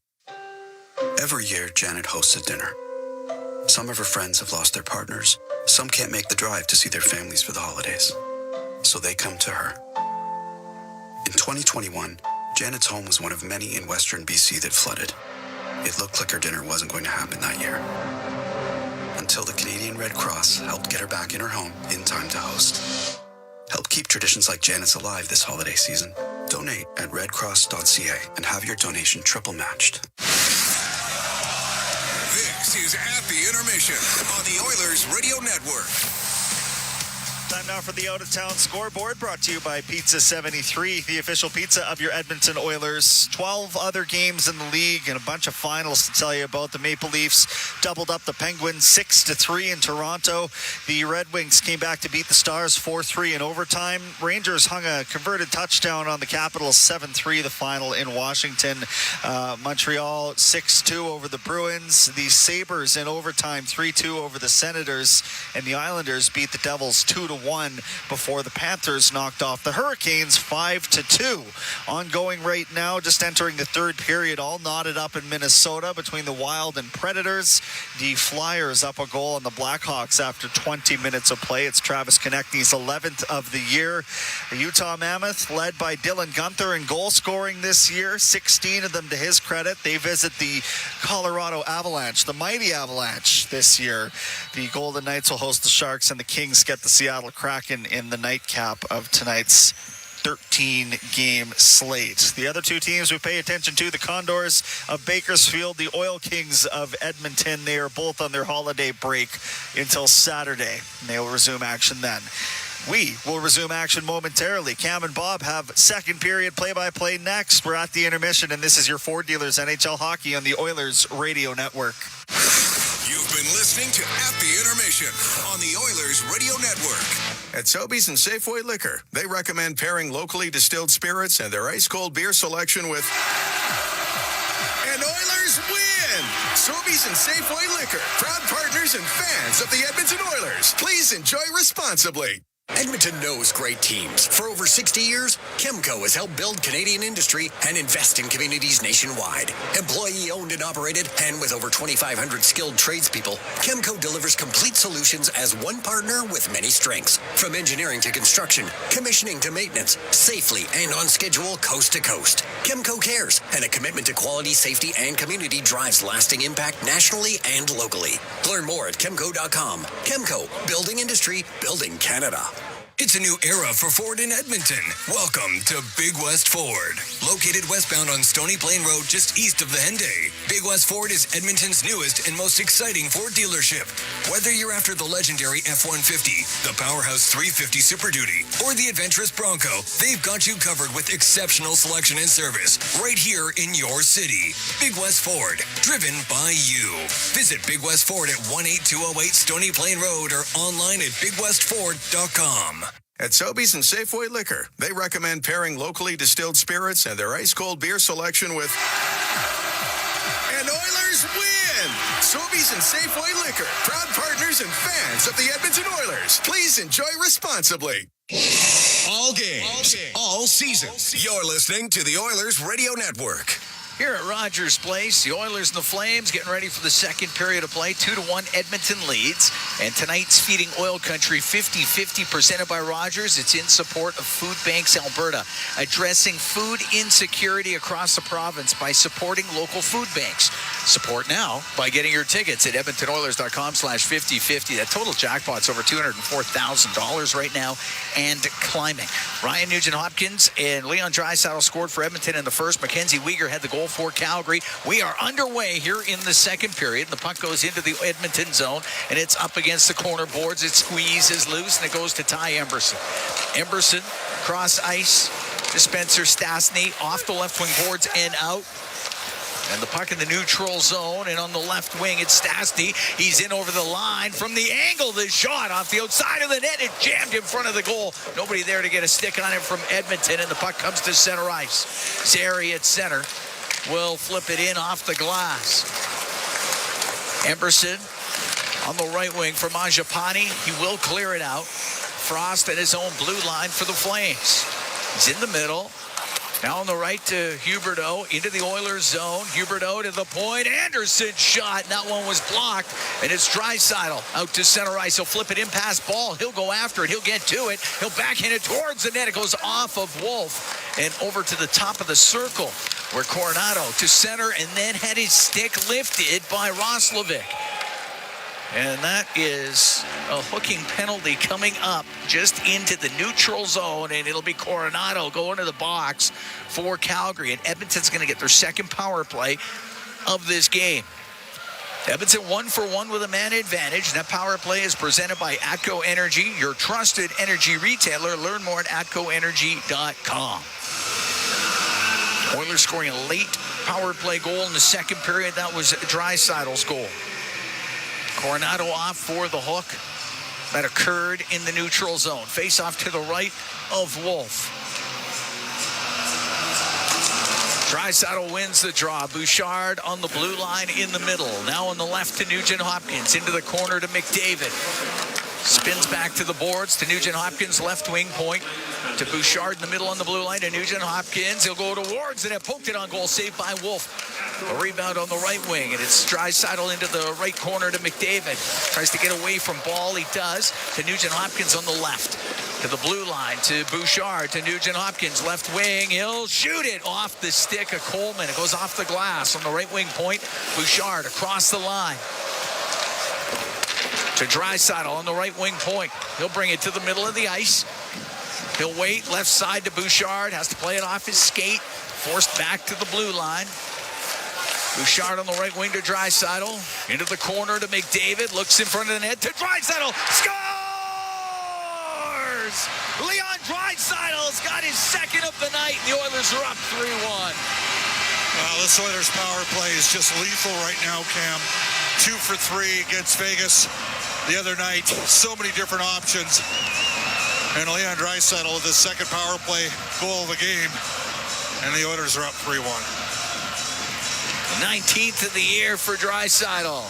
Every year, Janet hosts a dinner. Some of her friends have lost their partners. Some can't make the drive to see their families for the holidays. So they come to her. In 2021, Janet's home was one of many in Western BC that flooded. It looked like her dinner wasn't going to happen that year. Until the Canadian Red Cross helped get her back in her home in time to host. Help keep traditions like Janet's alive this holiday season. Donate at redcross.ca and have your donation triple matched. This is At the Intermission on the Oilers Radio Network. Time now for the out-of-town scoreboard, brought to you by Pizza 73, the official pizza of your Edmonton Oilers. 12 other games in the league and a bunch of finals to tell you about. The Maple Leafs doubled up the Penguins 6-3 in Toronto. The Red Wings came back to beat the Stars 4-3 in overtime. Rangers hung a converted touchdown on the Capitals 7-3, the final in Washington. Montreal 6-2 over the Bruins. The Sabres in overtime 3-2 over the Senators. And the Islanders beat the Devils 2-1 before the Panthers knocked off the Hurricanes 5-2. Ongoing right now, just entering the third period, all knotted up in Minnesota between the Wild and Predators. The Flyers up a goal on the Blackhawks after 20 minutes of play. It's Travis Konechny's 11th of the year. The Utah Mammoth, led by Dylan Guenther in goal scoring this year, 16 of them to his credit. They visit the Colorado Avalanche, the mighty Avalanche this year. The Golden Knights will host the Sharks, and the Kings get the Seattle Kraken in the nightcap of tonight's 13-game slate. The other two teams we pay attention to, the Condors of Bakersfield, the Oil Kings of Edmonton. They are both on their holiday break until Saturday, and they will resume action then. We will resume action momentarily. Cam and Bob have second period play-by-play next. We're at the intermission, and this is your Ford Dealers NHL Hockey on the Oilers Radio Network. You've been listening to At the Intermission on the Oilers Radio Network. At Sobeys and Safeway Liquor, they recommend pairing locally distilled spirits and their ice-cold beer selection with... And Oilers win! Sobeys and Safeway Liquor, proud partners and fans of the Edmonton Oilers. Please enjoy responsibly. Edmonton knows great teams. For over 60 years, Chemco has helped build Canadian industry and invest in communities nationwide. Employee-owned and operated, and with over 2,500 skilled tradespeople, Chemco delivers complete solutions as one partner with many strengths. From engineering to construction, commissioning to maintenance, safely and on schedule coast to coast. Chemco cares, and a commitment to quality, safety, and community drives lasting impact nationally and locally. Learn more at chemco.com. Chemco, building industry, building Canada. It's a new era for Ford in Edmonton. Welcome to Big West Ford. Located westbound on Stony Plain Road just east of the Henday, Big West Ford is Edmonton's newest and most exciting Ford dealership. Whether you're after the legendary F-150, the Powerhouse 350 Super Duty, or the adventurous Bronco, they've got you covered with exceptional selection and service right here in your city. Big West Ford, driven by you. Visit Big West Ford at 18208 Stony Plain Road or online at bigwestford.com. At Sobeys and Safeway Liquor, they recommend pairing locally distilled spirits and their ice-cold beer selection with... And Oilers win! Sobeys and Safeway Liquor, proud partners and fans of the Edmonton Oilers. Please enjoy responsibly. All games, all seasons. You're listening to the Oilers Radio Network. Here at Rogers Place, the Oilers and the Flames getting ready for the second period of play. 2-1 Edmonton leads. And tonight's Feeding OilCountry 50-50 presented by Rogers. It's in support of Food Banks Alberta, addressing food insecurity across the province by supporting local food banks. Support now by getting your tickets at edmontonoilers.com/5050. That total jackpot's over $204,000 right now and climbing. Ryan Nugent-Hopkins and Leon Draisaitl scored for Edmonton in the first. Mackenzie Weegar had the goal for Calgary. We are underway here in the second period. The puck goes into the Edmonton zone, and it's up against the corner boards. It squeezes loose, and it goes to Ty Emberson. Emberson, cross ice to Spencer Stastny, off the left wing boards and out. And the puck in the neutral zone, and on the left wing, it's Stastny. He's in over the line. From the angle, the shot off the outside of the net. It jammed in front of the goal. Nobody there to get a stick on it from Edmonton, and the puck comes to center ice. Zary at center will flip it in off the glass. Emberson on the right wing for Mangiapane. He will clear it out. Frost at his own blue line for the Flames. He's in the middle. Now on the right to Huberdeau into the Oilers zone. Huberdeau to the point. Anderson shot. And that one was blocked. And it's Draisaitl out to center ice. He'll flip it in past ball. He'll go after it. He'll get to it. He'll backhand it towards the net. It goes off of Wolf and over to the top of the circle where Coronado to center and then had his stick lifted by Roslovic. And that is a hooking penalty coming up just into the neutral zone, and it'll be Coronado going to the box for Calgary. And Edmonton's going to get their second power play of this game. Edmonton 1 for 1 with a man advantage. And that power play is presented by ATCO Energy, your trusted energy retailer. Learn more at atcoenergy.com. Oilers scoring a late power play goal in the second period. That was Draisaitl's goal. Coronado off for the hook. That occurred in the neutral zone. Face off to the right of Wolf. Draisaitl wins the draw. Bouchard on the blue line in the middle. Now on the left to Nugent-Hopkins. Into the corner to McDavid. Spins back to the boards to Nugent-Hopkins, left wing point. To Bouchard in the middle on the blue line to Nugent-Hopkins. He'll go towards it and poked it on goal. Saved by Wolf. A rebound on the right wing, and it's Draisaitl into the right corner to McDavid. Tries to get away from ball. He does. To Nugent-Hopkins on the left. To the blue line to Bouchard. To Nugent-Hopkins, left wing. He'll shoot it off the stick of Coleman. It goes off the glass on the right wing point. Bouchard across the line. To Draisaitl on the right wing point. He'll bring it to the middle of the ice. He'll wait left side to Bouchard. Has to play it off his skate. Forced back to the blue line. Bouchard on the right wing to Draisaitl. Into the corner to McDavid. Looks in front of the net to Draisaitl. Scores! Leon Draisaitl's got his second of the night. The Oilers are up 3-1. Well, this Oilers power play is just lethal right now, Cam. 2 for 3 against Vegas the other night. So many different options. And Leon Draisaitl with his second power play goal of the game. And the Oilers are up 3-1. 19th of the year for Draisaitl.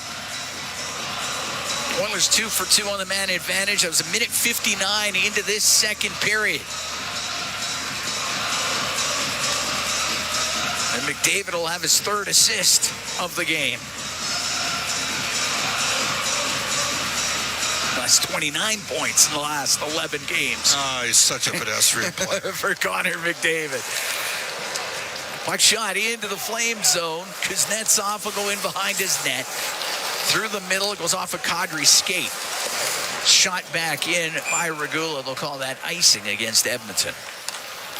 Oilers 2 for 2 on the man advantage. That was a minute 59 into this second period. And McDavid will have his third assist of the game. That's 29 points in the last 11 games. Oh, he's such a pedestrian player. For Connor McDavid. Puck shot into the Flame zone. Kuznetsov will go in behind his net. Through the middle, it goes off of Kadri's skate. Shot back in by Regula. They'll call that icing against Edmonton.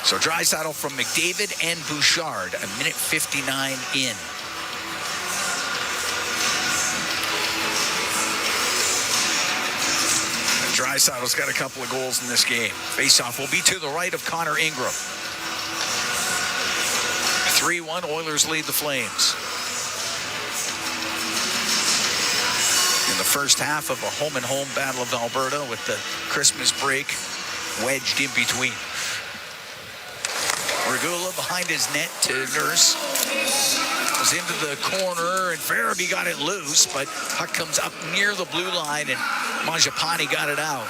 So Draisaitl from McDavid and Bouchard, a minute 59 in. Draisaitl's got a couple of goals in this game. Faceoff will be to the right of Connor Ingram. 3-1, Oilers lead the Flames. In the first half of a home-and-home battle of Alberta with the Christmas break wedged in between. Regula behind his net to Nurse. Goes into the corner, and Farabee got it loose, but puck comes up near the blue line, and Mangiapane got it out.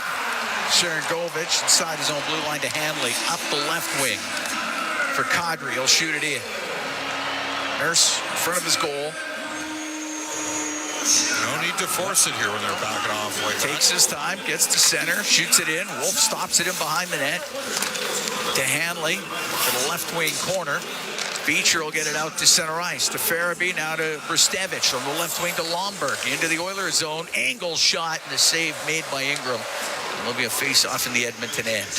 Sharangovich inside his own blue line to Hanley, up the left wing for Kadri. He'll shoot it in. Nurse in front of his goal. No need to force it here when they're backing off like that. Takes his time, gets to center, shoots it in. Wolf stops it in behind the net. To Hanley, to the left wing corner. Beecher will get it out to center ice. To Farabee, now to Brestevich. From the left wing to Lomberg. Into the Oilers zone. Angle shot and the save made by Ingram. And there'll be a face-off in the Edmonton end.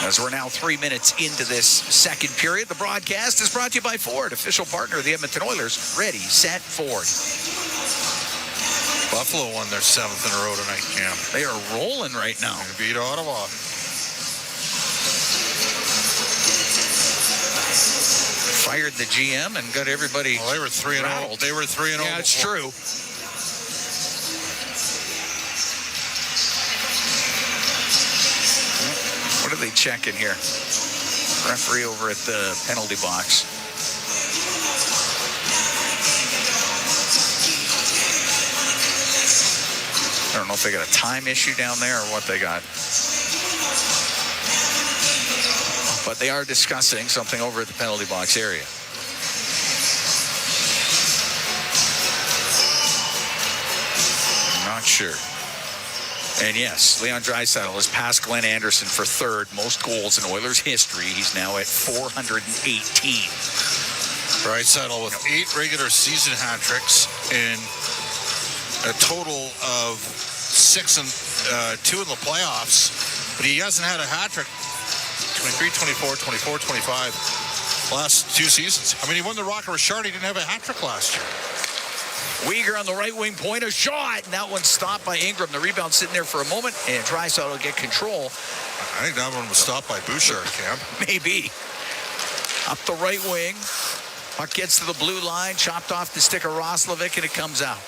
As we're now 3 minutes into this second period, the broadcast is brought to you by Ford, official partner of the Edmonton Oilers. Ready, set, Ford. Buffalo won their 7th in a row tonight, Cam. They are rolling right now. They beat Ottawa. Fired the GM and got everybody. Well, they were 3-0. They were 3-0. Yeah, it's true. What are they checking here? Referee over at the penalty box. I don't know if they got a time issue down there or what they got. But they are discussing something over at the penalty box area. I'm not sure. And yes, Leon Draisaitl has passed Glenn Anderson for third most goals in Oilers history. He's now at 418. Draisaitl with 8 regular season hat tricks in a total of 6 and 2 in the playoffs. But he hasn't had a hat trick 23, 24, 24, 25 last 2 seasons. I mean, he won the Rocket Richard. He didn't have a hat trick last year. Uyghur on the right wing point, a shot, and that one's stopped by Ingram. The rebound sitting there for a moment, and Draisaitl will get control. I think that one was stopped by Bouchard, Cam. Maybe. Up the right wing. Puck gets to the blue line, chopped off the stick of Roslovic, and it comes out.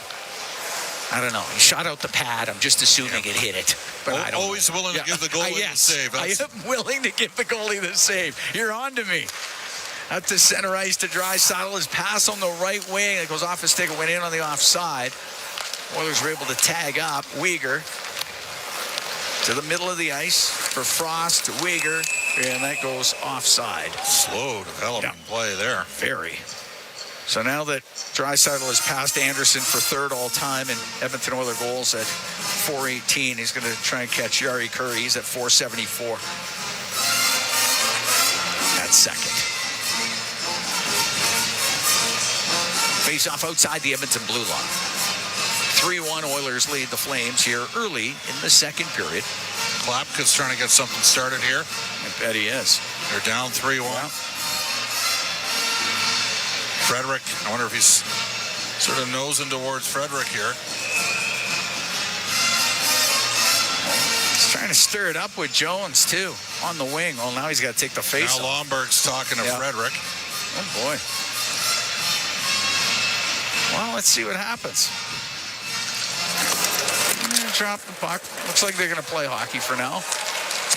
I don't know. He shot out the pad. I'm just assuming it hit it. But I don't always know. willing to give the goalie the save. I am willing to give the goalie the save. You're on to me. Up to center ice to Draisaitl. His pass on the right wing. It goes off his stick and went in on the offside. Oilers were able to tag up. Uyghur to the middle of the ice for Frost to Uyghur. And that goes offside. Slow development play there. Very. So now that Draisaitl has passed Anderson for third all-time in Edmonton Oilers goals at 418, he's going to try and catch Jari Kurri. He's at 474. At second. Face-off outside the Edmonton blue line. 3-1 Oilers lead the Flames here early in the second period. Klapka's trying to get something started here. I bet he is. They're down 3-1. Yeah. Frederick, I wonder if he's sort of nosing towards Frederick here. He's trying to stir it up with Jones, too, on the wing. Well, now he's got to take the face Now off. Lomberg's talking to Frederick. Oh, boy. Well, let's see what happens. Drop the puck. Looks like they're going to play hockey for now.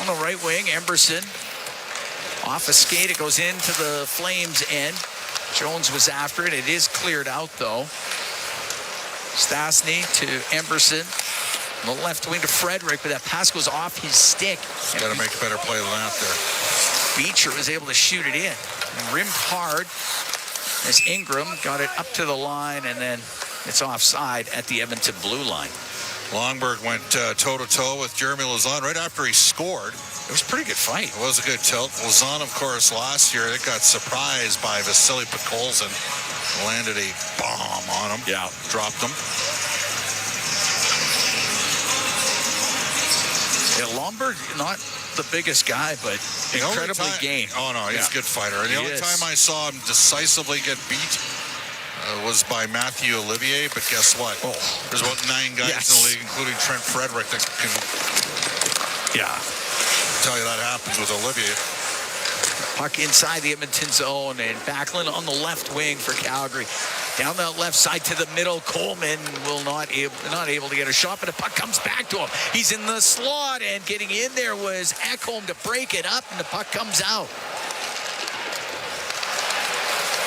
On the right wing, Emberson. Off a skate, it goes into the Flames' end. Jones was after it. It is cleared out, though. Stastny to Emberson. On the left wing to Frederick, but that pass goes off his stick. He's got to make a better play than that there. Beecher was able to shoot it in. And rimmed hard as Ingram got it up to the line, and then it's offside at the Edmonton blue line. Longberg went toe-to-toe with Jeremy Lauzon right after he scored. It was a pretty good fight. It was a good tilt. Lauzon, of course, last year, it got surprised by Vasily Podkolzin. Landed a bomb on him. Yeah. Dropped him. Yeah, Lomberg, not the biggest guy, but incredibly game. Oh, no, he's a good fighter. And the only time I saw him decisively get beat was by Matthew Olivier, but guess what? There's about 9 guys in the league, including Trent Frederick, that can tell you that happens with Olivier. Puck inside the Edmonton zone, and Backlund on the left wing for Calgary. Down that left side to the middle, Coleman will not able to get a shot, but the puck comes back to him. He's in the slot, and getting in there was Ekholm to break it up, and the puck comes out.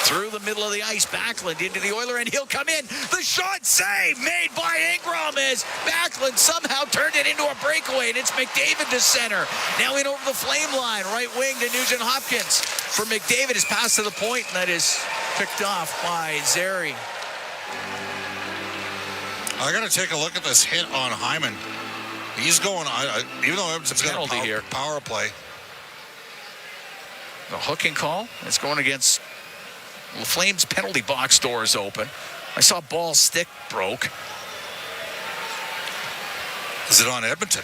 Through the middle of the ice, Backlund into the Oiler, and he'll come in. The shot save made by Ingram as Backlund somehow turned it into a breakaway, and it's McDavid to center. Now in over the flame line, right wing to Nugent Hopkins. For McDavid, his pass to the point, and that is picked off by Zary. I got to take a look at this hit on Hyman. He's going, even though Edmonton's got a power play. The hooking call. It's going against the Flames penalty box doors open. I saw ball stick broke. Is it on Edmonton?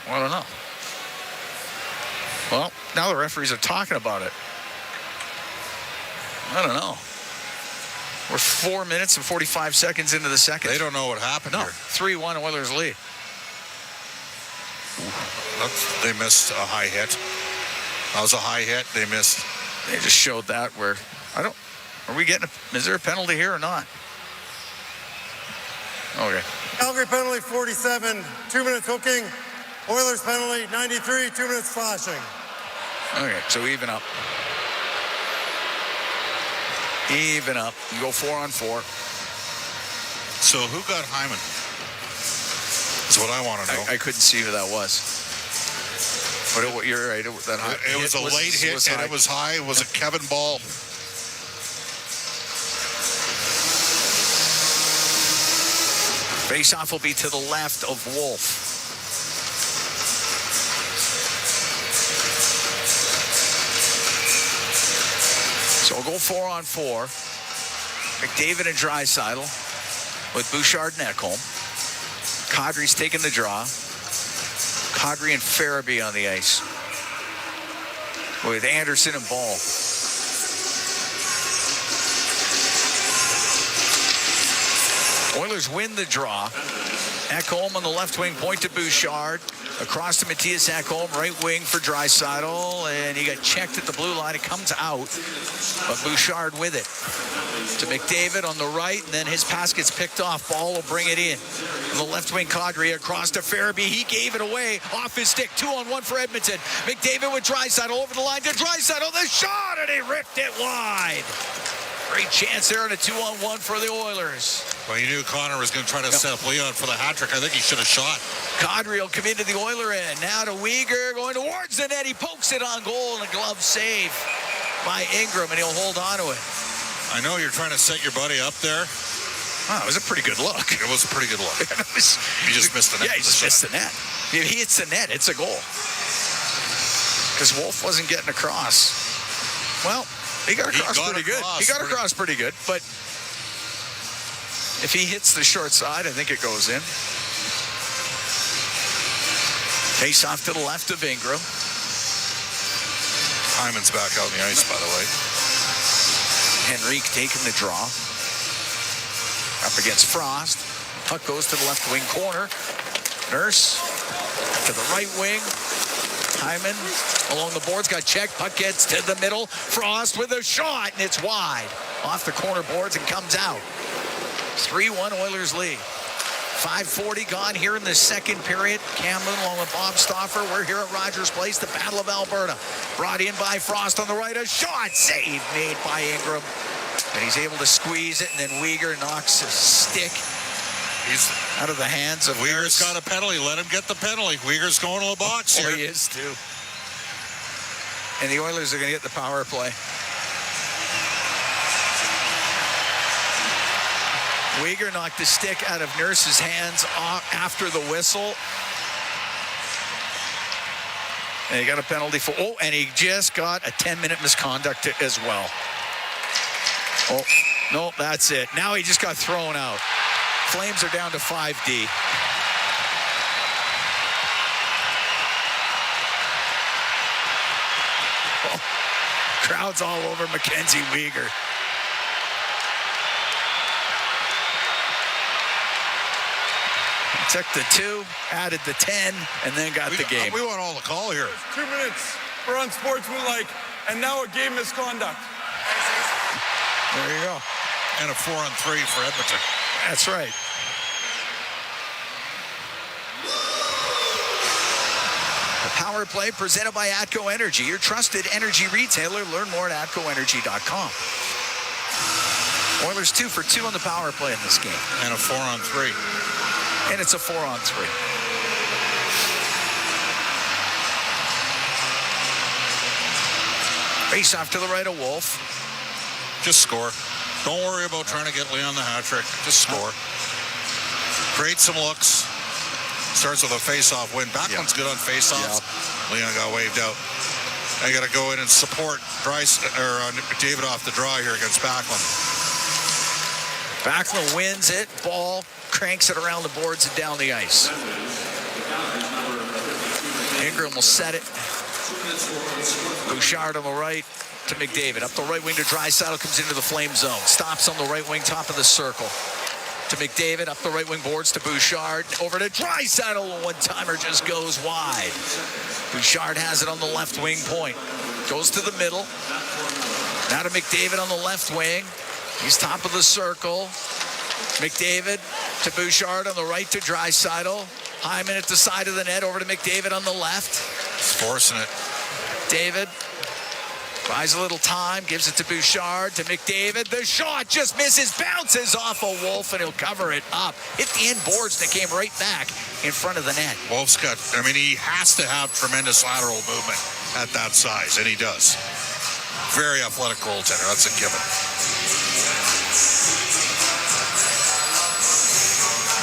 Well, I don't know. Well, now the referees are talking about it. I don't know. We're 4 minutes and 45 seconds into the second. They don't know what happened here. 3-1 Oilers lead. They missed a high hit. That was a high hit. They missed. They just showed that where, are we getting is there a penalty here or not? Okay. Calgary penalty 47, 2 minutes hooking. Oilers penalty 93, 2 minutes flashing. Okay, so even up. Even up. You go 4-on-4. So who got Hyman? Is what I want to know. I couldn't see who that was. But you're right. It was a late hit, and it was high. Was it Kevin Ball? Face-off will be to the left of Wolf. So we'll go 4-on-4. McDavid and Draisaitl with Bouchard and Ekholm. Kadri's taking the draw. Kadri and Farabee on the ice with Anderson and Ball. Oilers win the draw. Ekholm on the left wing, point to Bouchard. Across to Matthias Ekholm, right wing for Draisaitl, and he got checked at the blue line. It comes out, but Bouchard with it. To McDavid on the right, and then his pass gets picked off. Ball will bring it in. On the left wing, Kadri across to Farabee. He gave it away off his stick. 2-on-1 for Edmonton. McDavid with Draisaitl over the line to Draisaitl. The shot, and he ripped it wide. Great chance there and a 2-on-1 for the Oilers. Well, you knew Connor was going to try to set up Leon for the hat trick. I think he should have shot. Kadri will come into the Oiler end. Now to Weegar going towards the net. He pokes it on goal and a glove save by Ingram, and he'll hold on to it. I know you're trying to set your buddy up there. Wow, it was a pretty good look. It was a pretty good look. You just missed the net. Yeah, he just missed the net. If he hits the net, it's a goal. Because Wolf wasn't getting across. Well, he got across pretty good. He got across pretty good, but if he hits the short side, I think it goes in. Face off to the left of Ingram. Hyman's back out on the ice, by the way. Henrique taking the draw. Up against Frost. Puck goes to the left wing corner. Nurse to the right wing. Hyman along the boards, got checked. Puck gets to the middle. Frost with a shot, and it's wide. Off the corner boards and comes out. 3-1 Oilers lead. 5:40 gone here in the second period. Cameron along with Bob Stauffer. We're here at Rogers Place, the Battle of Alberta. Brought in by Frost on the right. A shot save made by Ingram. And he's able to squeeze it, and then Weegar knocks a stick out of the hands of Weegar's got a penalty. Let him get the penalty. Weegar's going to the box here. He is, too. And the Oilers are going to get the power play. Weegar knocked the stick out of Nurse's hands after the whistle. And he got a penalty for... Oh, and he just got a 10-minute misconduct as well. Oh, no, that's it. Now he just got thrown out. Flames are down to 5D. Oh, crowd's all over Mackenzie Weegar. Took the 2, added the 10, and then got the game. We want all the call here. 2 minutes for unsportsmanlike, and now a game misconduct. There you go. And a 4-on-3 for Edmonton. That's right. The power play presented by ATCO Energy, your trusted energy retailer. Learn more at atcoenergy.com. Oilers 2 for 2 on the power play in this game. And a 4-on-3. And it's a 4-on-3. Face off to the right of Wolf. Just score. Don't worry about trying to get Leon the hat trick. Just score. Create some looks. Starts with a face-off win. Backlund's good on face-offs. Yep. Leon got waved out. I got to go in and support David off the draw here against Backlund. Backlund wins it. Ball cranks it around the boards and down the ice. Ingram will set it. Bouchard on the right to McDavid. Up the right wing to Draisaitl, comes into the flame zone. Stops on the right wing, top of the circle. To McDavid, up the right wing boards to Bouchard. Over to Draisaitl. One-timer just goes wide. Bouchard has it on the left wing point. Goes to the middle. Now to McDavid on the left wing. He's top of the circle. McDavid to Bouchard on the right to Draisaitl. Hyman at the side of the net, over to McDavid on the left. He's forcing it. David buys a little time, gives it to Bouchard, to McDavid. The shot just misses, bounces off a Wolf, and he'll cover it up. Hit the end boards that came right back in front of the net. Wolf's got, he has to have tremendous lateral movement at that size, and he does. Very athletic goaltender, that's a given.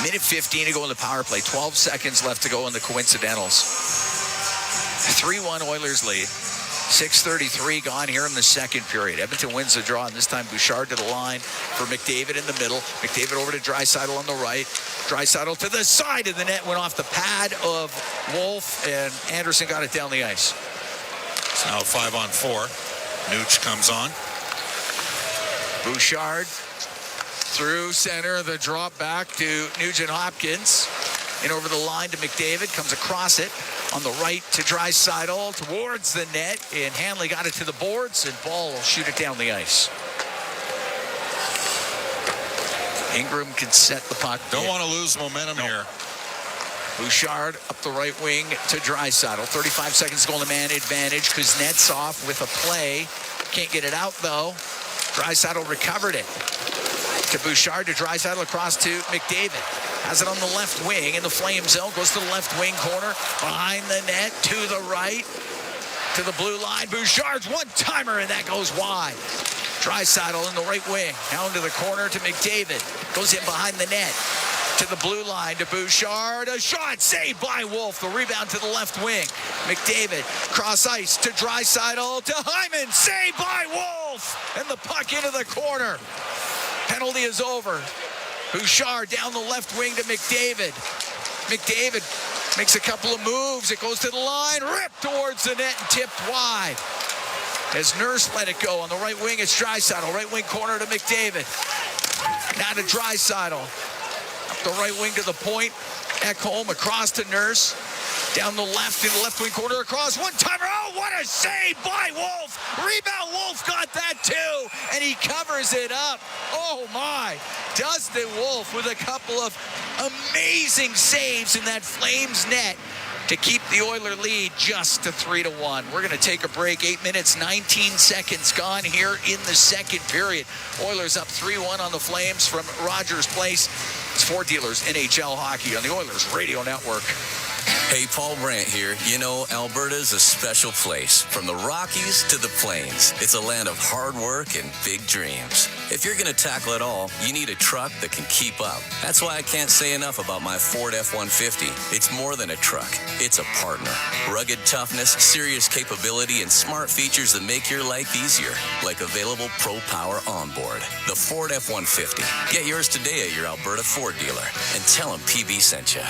Minute 15 to go in the power play. 12 seconds left to go in the coincidentals. 3-1 Oilers lead. 6:33 gone here in the second period. Edmonton wins the draw, and this time Bouchard to the line for McDavid in the middle. McDavid over to Draisaitl on the right. Draisaitl to the side of the net, went off the pad of Wolf, and Anderson got it down the ice. It's now 5-on-4. Nooch comes on. Bouchard through center, the drop back to Nugent Hopkins. And over the line to McDavid, comes across it on the right to Draisaitl towards the net, and Hanley got it to the boards, and Ball will shoot it down the ice. Ingram can set the puck. Don't want to lose momentum here. Bouchard up the right wing to Draisaitl. 35 seconds to go on the man advantage. Kuznetsov with a play. Can't get it out, though. Draisaitl recovered it. To Bouchard, to Draisaitl, across to McDavid. Has it on the left wing in the flame zone. Goes to the left wing corner. Behind the net, to the right. To the blue line. Bouchard's one-timer, and that goes wide. Draisaitl in the right wing. Now into the corner to McDavid. Goes in behind the net. To the blue line to Bouchard. A shot saved by Wolf. The rebound to the left wing. McDavid cross ice to Draisaitl to Hyman. Saved by Wolf. And the puck into the corner. Penalty is over. Bouchard down the left wing to McDavid. McDavid makes a couple of moves. It goes to the line. Ripped towards the net and tipped wide. As Nurse let it go on the right wing, it's Draisaitl. Right wing corner to McDavid. Now to Draisaitl. Up the right wing to the point. Ekholm across to Nurse. Down the left in the left wing corner across. One-timer. Oh, what a save by Wolf. Rebound. Wolf got that too. And he covers it up. Oh, my. Dustin Wolf with a couple of amazing saves in that Flames net to keep the Oiler lead just to 3-1. We're going to take a break. 8 minutes, 19 seconds gone here in the second period. Oilers up 3-1 on the Flames from Rogers Place. It's Ford Dealers NHL Hockey on the Oilers Radio Network. Hey, Paul Brandt here. You know, Alberta's a special place. From the Rockies to the Plains, it's a land of hard work and big dreams. If you're going to tackle it all, you need a truck that can keep up. That's why I can't say enough about my Ford F-150. It's more than a truck. It's a partner. Rugged toughness, serious capability, and smart features that make your life easier, like available Pro Power onboard. The Ford F-150. Get yours today at your Alberta Ford dealer and tell them PB sent you.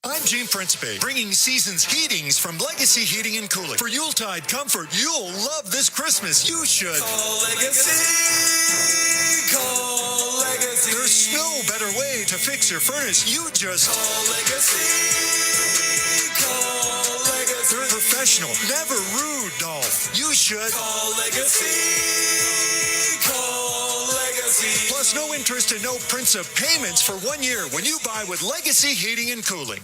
I'm Gene Principe, bringing season's heatings from Legacy Heating and Cooling. For Yuletide comfort you'll love this Christmas, you should call Legacy. Call Legacy. There's no better way to fix your furnace. You just call Legacy. Call Legacy. They're professional, never rude, Dolph. You should call Legacy. Call Legacy. Plus, no interest and no principal payments for 1 year when you buy with Legacy Heating and Cooling.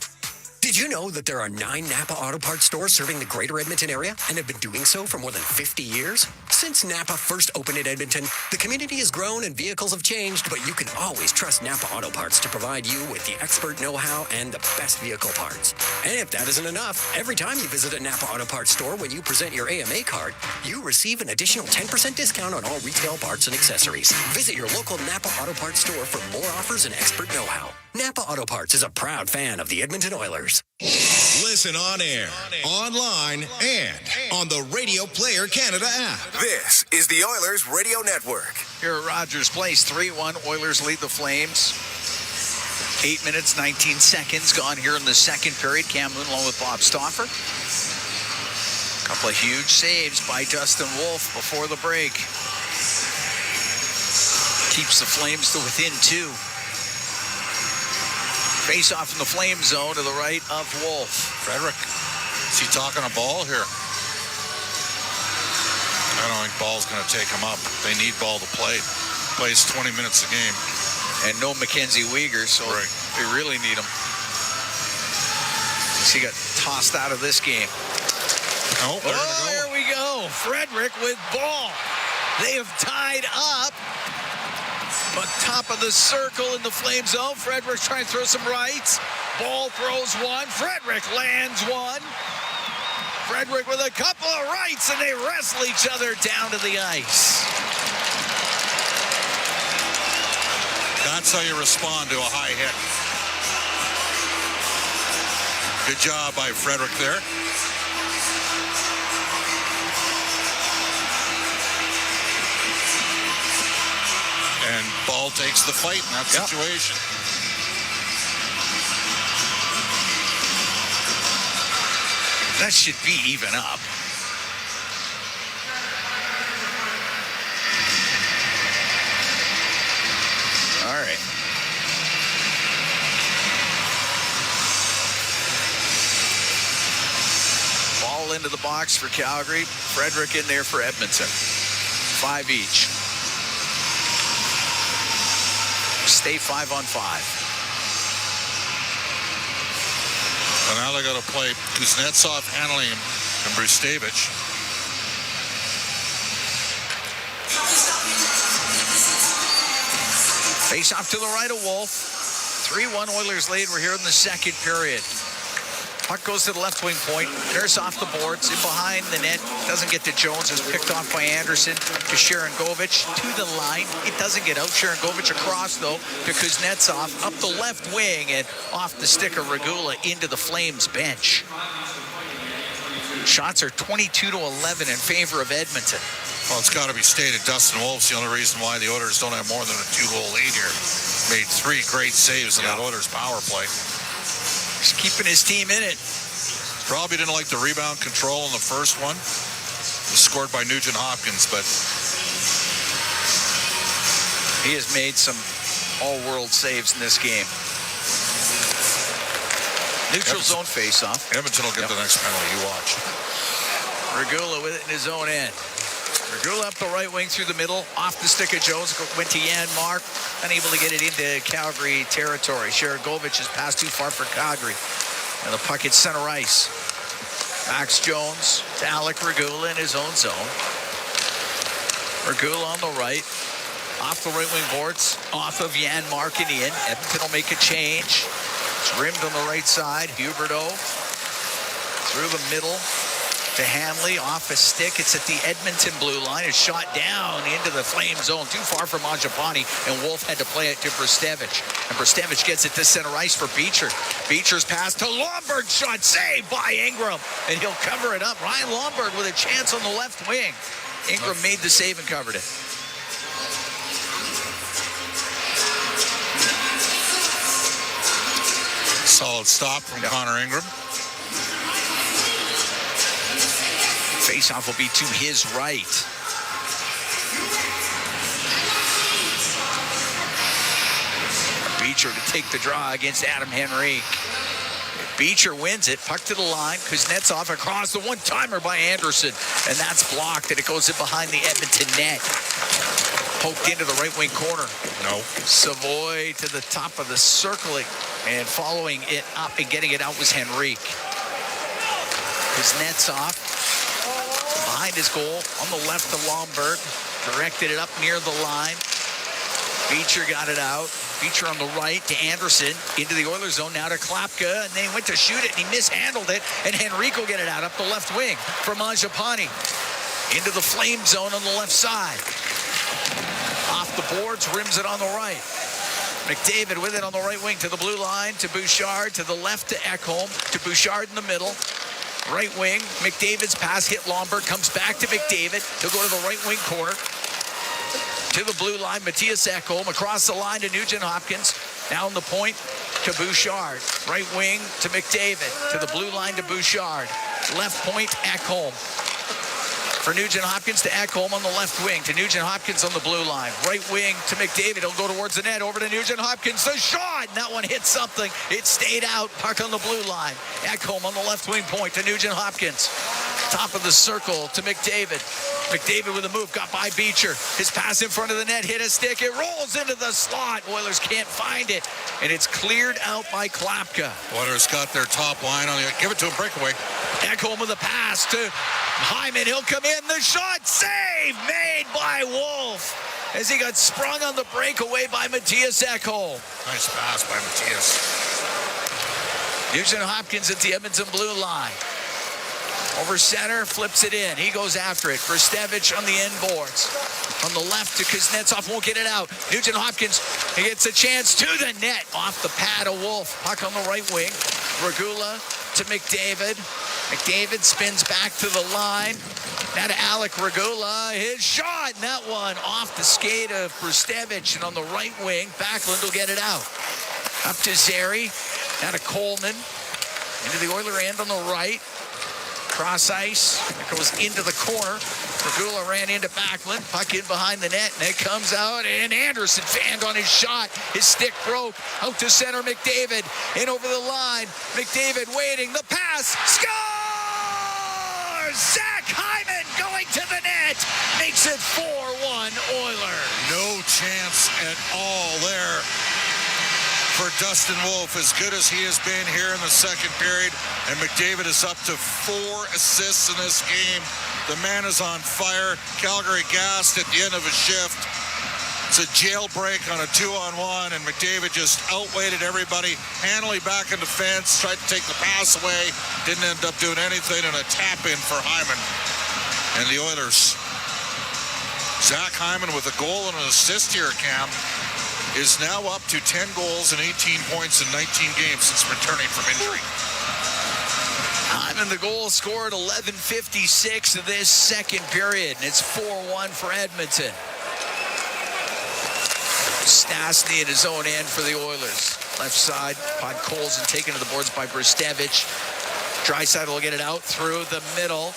Did you know that there are 9 Napa Auto Parts stores serving the greater Edmonton area and have been doing so for more than 50 years? Since Napa first opened in Edmonton, the community has grown and vehicles have changed, but you can always trust Napa Auto Parts to provide you with the expert know-how and the best vehicle parts. And if that isn't enough, every time you visit a Napa Auto Parts store when you present your AMA card, you receive an additional 10% discount on all retail parts and accessories. Visit your local Napa Auto Parts store for more offers and expert know-how. Napa Auto Parts is a proud fan of the Edmonton Oilers. Listen on air, online, and on the Radio Player Canada app. This is the Oilers Radio Network. Here at Rogers Place, 3-1. Oilers lead the Flames. 8 minutes, 19 seconds gone here in the second period. Cam Moon along with Bob Stauffer. A couple of huge saves by Dustin Wolf before the break. Keeps the Flames to within 2. Face off in the Flame zone to the right of Wolf. Frederick, is he talking a ball here? I don't think ball's going to take him up. They need ball to play. Plays 20 minutes a game. And no Mackenzie Weegar, so they really need him. He got tossed out of this game. Oh, there we go. Frederick with ball. They have tied up. But top of the circle in the Flame zone. Frederick trying to throw some rights. Ball throws one. Frederick lands one. Frederick with a couple of rights, and they wrestle each other down to the ice. That's how you respond to a high hit. Good job by Frederick there. And Ball takes the fight in that situation. That should be even up. All right. Ball into the box for Calgary. Frederick in there for Edmonton. 5 each. Stay 5-on-5. And now they got to play Kuznetsov, Hanley, and Brustevich. Face off to the right of Wolf. 3-1 Oilers lead. We're here in the second period. Puck goes to the left wing point. Nurse off the boards. In behind the net. Doesn't get to Jones. Is picked off by Anderson to Sharangovich. To the line. It doesn't get out. Sharangovich across, though, to Kuznetsov. Up the left wing and off the stick of Regula into the Flames bench. Shots are 22-11 in favor of Edmonton. Well, it's got to be stated, Dustin Wolf's the only reason why the Oilers don't have more than a 2-goal lead here. Made 3 great saves in that Oilers power play. He's keeping his team in it. Probably didn't like the rebound control in the first one. It was scored by Nugent Hopkins, but he has made some all-world saves in this game. Neutral zone face-off. Edmonton will get the next penalty. You watch. Regula with it in his own end. Regula up the right wing through the middle. Off the stick of Jones. Went to Janmark. Unable to get it into Calgary territory. Sharangovich has passed too far for Calgary. And the puck hits center ice. Max Jones to Alec Regula in his own zone. Regula on the right. Off the right wing boards. Off of Janmark and in. Edmonton will make a change. It's rimmed on the right side. Huberdeau through the middle to Hanley, off a stick. It's at the Edmonton blue line. It's shot down into the Flame zone, too far from Mangiapane, and Wolf had to play it to Brustevich. And Brustevich gets it to center ice for Beecher. Beecher's pass to Lomberg, shot saved by Ingram, and he'll cover it up. Ryan Lomberg with a chance on the left wing. Ingram made the save and covered it. Solid stop from Connor Ingram. Faceoff will be to his right. Beecher to take the draw against Adam Henrique. Beecher wins it. Puck to the line. Kuznetsov across the one-timer by Anderson. And that's blocked, and it goes in behind the Edmonton net. Poked into the right wing corner. No. Savoy to the top of the circle. And following it up and getting it out was Henrique. His net's off. Behind his goal, on the left to Lombard. Directed it up near the line. Beecher got it out. Beecher on the right to Anderson. Into the Oilers zone, now to Klapka. And then he went to shoot it, and he mishandled it. And Henrique will get it out up the left wing for Mangiapane. Into the Flame zone on the left side. Off the boards, rims it on the right. McDavid with it on the right wing to the blue line, to Bouchard, to the left to Ekholm, to Bouchard in the middle. Right wing, McDavid's pass hit Lombard, comes back to McDavid. He'll go to the right wing corner. To the blue line, Matthias Ekholm across the line to Nugent Hopkins. Down the point to Bouchard. Right wing to McDavid. To the blue line to Bouchard. Left point, Ekholm. For Nugent Hopkins to Ekholm on the left wing. To Nugent Hopkins on the blue line. Right wing to McDavid. He'll go towards the net. Over to Nugent Hopkins. The shot! And that one hit something. It stayed out. Puck on the blue line. Ekholm on the left wing point to Nugent Hopkins. Top of the circle to McDavid. McDavid with a move, got by Beecher. His pass in front of the net, hit a stick. It rolls into the slot. Oilers can't find it. And it's cleared out by Klapka. Oilers got their top line on the... Give it to him, breakaway. Ekholm with a pass to Hyman. He'll come in. The shot, save made by Wolf. As he got sprung on the breakaway by Matthias Ekholm. Nice pass by Matthias. Nugent Hopkins at the Edmonton blue line. Over center, flips it in. He goes after it. Brstevich on the end boards. On the left to Kuznetsov, won't get it out. Nugent Hopkins, he gets a chance to the net. Off the pad of Wolf. Puck on the right wing. Regula to McDavid. McDavid spins back to the line. Now to Alec Regula. His shot, and that one off the skate of Brstevich. And on the right wing, Backlund will get it out. Up to Zary. Now to Coleman. Into the Oiler end on the right. Cross ice, it goes into the corner. Regula ran into Backlund, puck in behind the net, and it comes out, and Anderson fanned on his shot. His stick broke, out to center, McDavid, in over the line. McDavid waiting, the pass, scores! Zach Hyman going to the net, makes it 4-1 Oilers. No chance at all there for Dustin Wolf, as good as he has been here in the second period. And McDavid is up to 4 assists in this game. The man is on fire. Calgary gassed at the end of a shift. It's a jailbreak on a 2-on-1, and McDavid just outweighted everybody. Hanley back in defense, tried to take the pass away, didn't end up doing anything, and a tap in for Hyman. And the Oilers. Zach Hyman with a goal and an assist here, Cam, is now up to 10 goals and 18 points in 19 games since returning from injury. Hyman, the goal scored 11:56 of this second period, and it's 4-1 for Edmonton. Stastny in his own end for the Oilers. Left side, Podkolzin taken to the boards by Brstevich. Draisaitl will get it out through the middle.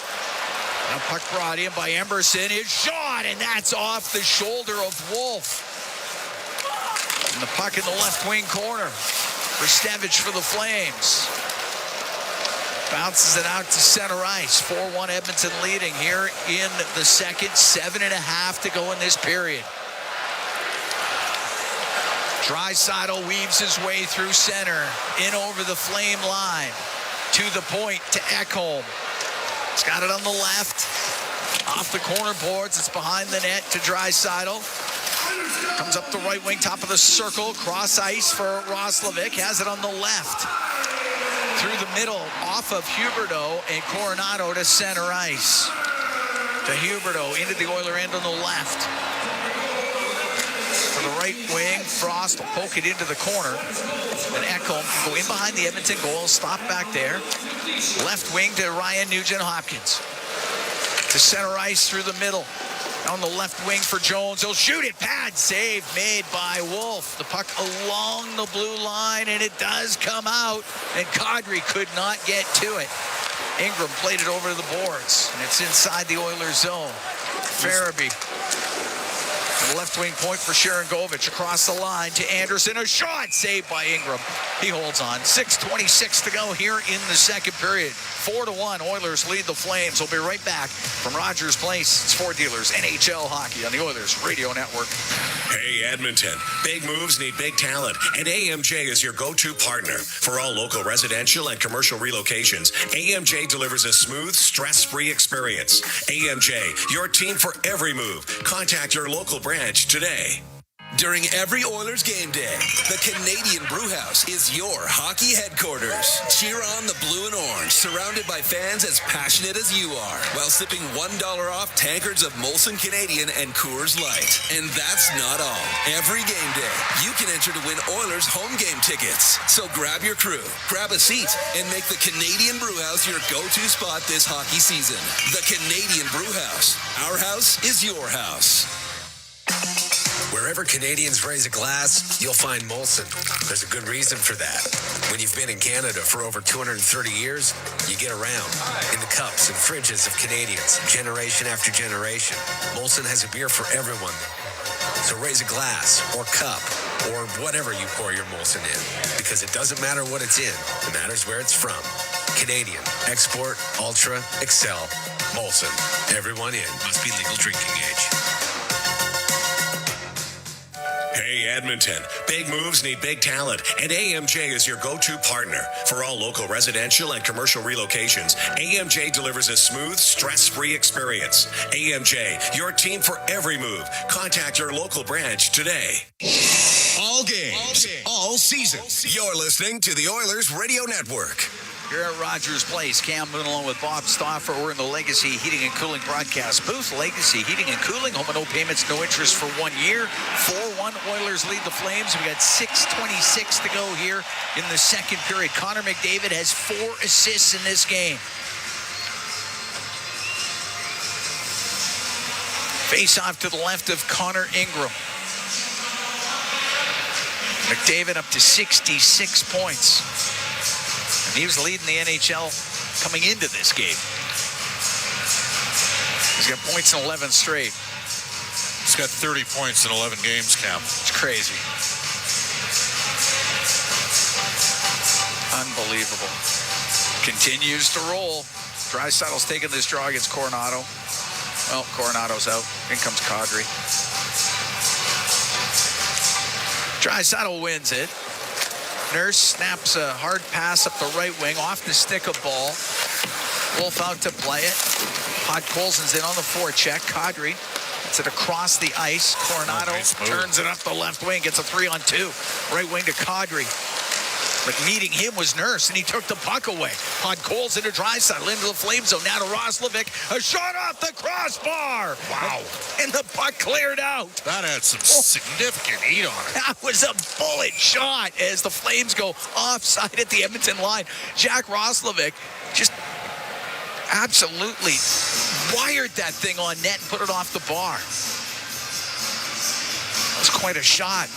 Now puck brought in by Emerson. His shot, and that's off the shoulder of Wolf. And the puck in the left wing corner. Brstevich for the Flames. Bounces it out to center ice. 4-1 Edmonton leading here in the second. 7.5 to go in this period. Draisaitl weaves his way through center. In over the Flame line. To the point to Ekholm. He's got it on the left. Off the corner boards. It's behind the net to Draisaitl. Comes up the right wing, top of the circle. Cross ice for Roslovic. Has it on the left. Through the middle, off of Huberdeau and Coronado to center ice. To Huberdeau, into the Oiler end on the left. To the right wing, Frost will poke it into the corner. And Ekholm can go in behind the Edmonton goal, stop back there. Left wing to Ryan Nugent-Hopkins. To center ice through the middle. On the left wing for Jones. He'll shoot it. Pad save made by Wolf. The puck along the blue line, and it does come out. And Kadri could not get to it. Ingram played it over the boards, and it's inside the Oilers zone. Farabee The left wing point for Sharangovich across the line to Anderson. A shot saved by Ingram. He holds on. 6:26 to go here in the second period. 4-1. Oilers lead the Flames. We'll be right back from Rogers Place. It's Ford Dealers NHL Hockey on the Oilers Radio Network. Hey, Edmonton. Big moves need big talent, and AMJ is your go-to partner. For all local residential and commercial relocations, AMJ delivers a smooth, stress-free experience. AMJ, your team for every move. Contact your local branch today. During every Oilers game day, the Canadian Brewhouse is your hockey headquarters. Cheer on the blue and orange, surrounded by fans as passionate as you are, while sipping $1 off tankards of Molson Canadian and Coors Light. And that's not all. Every game day, you can enter to win Oilers home game tickets. So grab your crew, grab a seat, and make the Canadian Brewhouse your go-to spot this hockey season. The Canadian Brewhouse. Our house is your house. Wherever Canadians raise a glass, you'll find Molson. There's a good reason for that. When you've been in Canada for over 230 years, you get around in the cups and fridges of Canadians, generation after generation. Molson has a beer for everyone. So raise a glass or cup or whatever you pour your Molson in, because it doesn't matter what it's in. It matters where it's from. Canadian, export, ultra, excel, Molson. Everyone in. Must be legal drinking age. Hey, Edmonton. Big moves need big talent, and AMJ is your go-to partner. For all local residential and commercial relocations, AMJ delivers a smooth, stress-free experience. AMJ, your team for every move. Contact your local branch today. All games, all season. You're listening to the Oilers Radio Network. Here at Rogers Place, Cam Moon along with Bob Stauffer. We're in the Legacy Heating and Cooling broadcast booth. Legacy Heating and Cooling, home and no payments, no interest for 1 year. 4-1, Oilers lead the Flames. We got 6:26 to go here in the second period. Connor McDavid has 4 assists in this game. Face off to the left of Connor Ingram. McDavid up to 66 points. And he was leading the NHL coming into this game. He's got points in 11 straight. He's got 30 points in 11 games, Cam. It's crazy. Unbelievable. Continues to roll. Draisaitl's taking this draw against Coronado. Well, Coronado's out. In comes Kadri. Draisaitl wins it. Nurse snaps a hard pass up the right wing, off the stick of ball. Wolf out to play it. Podkolzin's in on the forecheck. Kadri gets it across the ice. Coronado turns it up the left wing, gets a 3-on-2. Right wing to Kadri. But meeting him was Nurse, and he took the puck away. Podkolzin to Draisaitl into the flame zone. Now to Roslovic. A shot off the crossbar. Wow. And the puck cleared out. That had some significant heat on it. That was a bullet shot as the Flames go offside at the Edmonton line. Jack Roslovic just absolutely wired that thing on net and put it off the bar. That was quite a shot.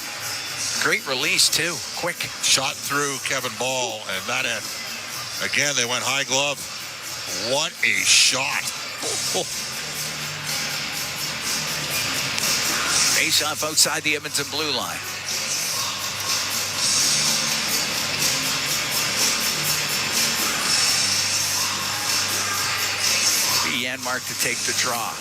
Great release, too. Quick. Shot through Kevin Ball, and that had, again, they went high glove. What a shot. Face off outside the Edmonton blue line. Janmark to take the draw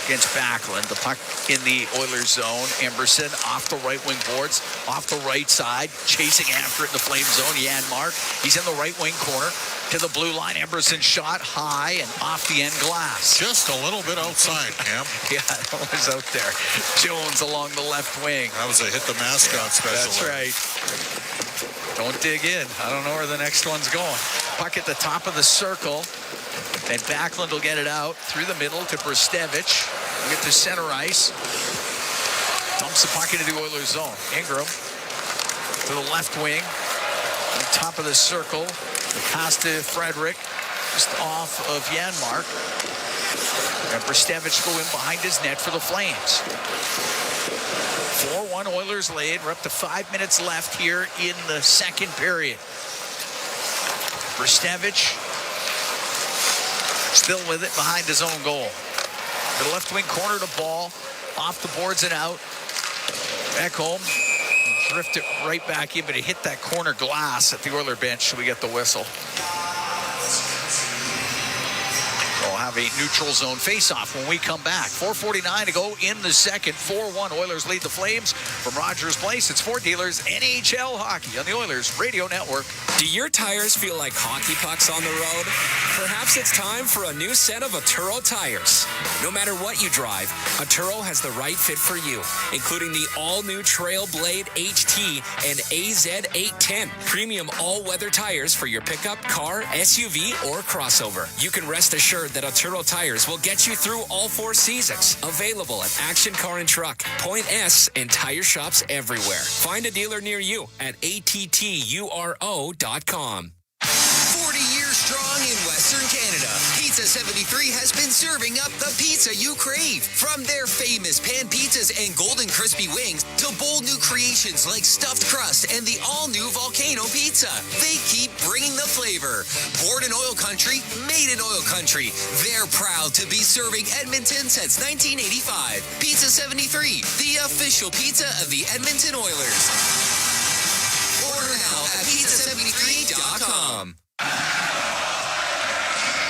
against Backlund. The puck in the Oilers zone. Emberson off the right wing boards, off the right side, chasing after it in the Flame zone. Janmark, he's in the right wing corner to the blue line. Emberson shot high and off the end glass. Just a little bit outside, Cam. Yeah, that was out there. Jones along the left wing. That was a hit the mascot special. That's right. Don't dig in. I don't know where the next one's going. Puck at the top of the circle. And Backlund will get it out through the middle to Brstevich. We'll get to center ice. Dumps the puck into the Oilers zone. Ingram to the left wing. On top of the circle. The pass to Frederick. Just off of Janmark. And Brstevich go in behind his net for the Flames. 4-1 Oilers lead. We're up to 5 minutes left here in the second period. Brstevich still with it behind his own goal. The left wing corner to Ball. off the boards and out. Ekholm drift it right back in, but it hit that corner glass at the Oiler bench, so we get the whistle. We'll have a neutral zone face-off when we come back. 4:49 to go in the second. 4-1 Oilers lead the Flames from Rogers Place. It's Ford Dealers NHL Hockey on the Oilers Radio Network. Do your tires feel like hockey pucks on the road? Perhaps it's time for a new set of Atturo tires. No matter what you drive, Atturo has the right fit for you, including the all-new Trailblade HT and AZ810. Premium all-weather tires for your pickup, car, SUV, or crossover. You can rest assured that Atturo tires will get you through all 4 seasons. Available at Action Car and Truck, Point S, and tire shops everywhere. Find a dealer near you at atturo.com. 40 years strong in Western Canada, Pizza 73 has been serving up the pizza you crave. From their famous pan pizzas and golden crispy wings to bold new creations like stuffed crust and the all-new volcano pizza, they keep bringing the flavor. Born in OilCountry, made in OilCountry. They're proud to be serving Edmonton since 1985. Pizza 73, the official pizza of the Edmonton Oilers. Order now at pizza73.com.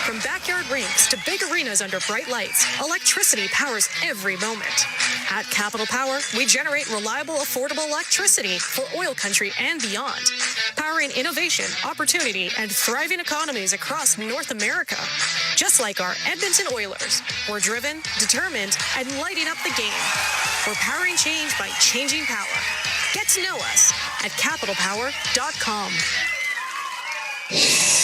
From backyard rinks to big arenas under bright lights, electricity powers every moment. At Capital Power, we generate reliable, affordable electricity for OilCountry and beyond, powering innovation, opportunity, and thriving economies across North America. Just like our Edmonton Oilers, we're driven, determined, and lighting up the game. We're powering change by changing power. Get to know us at capitalpower.com.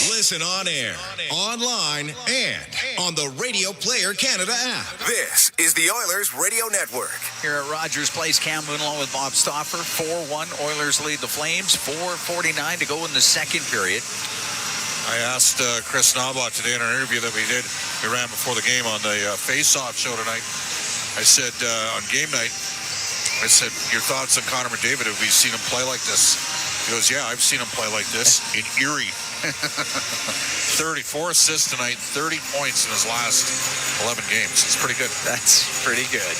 Listen on air, online, and on the Radio Player Canada app. This is the Oilers Radio Network. Here at Rogers Place, Cam Moon along with Bob Stauffer. 4-1, Oilers lead the Flames. 4:49 to go in the second period. I asked Chris Knobloch today in an interview that we ran before the game on the face-off show tonight. I said, on game night, I said, your thoughts on Connor McDavid? Have we seen him play like this? He goes, yeah, I've seen him play like this in Erie. 34 assists tonight, 30 points in his last 11 games. It's pretty good. That's pretty good.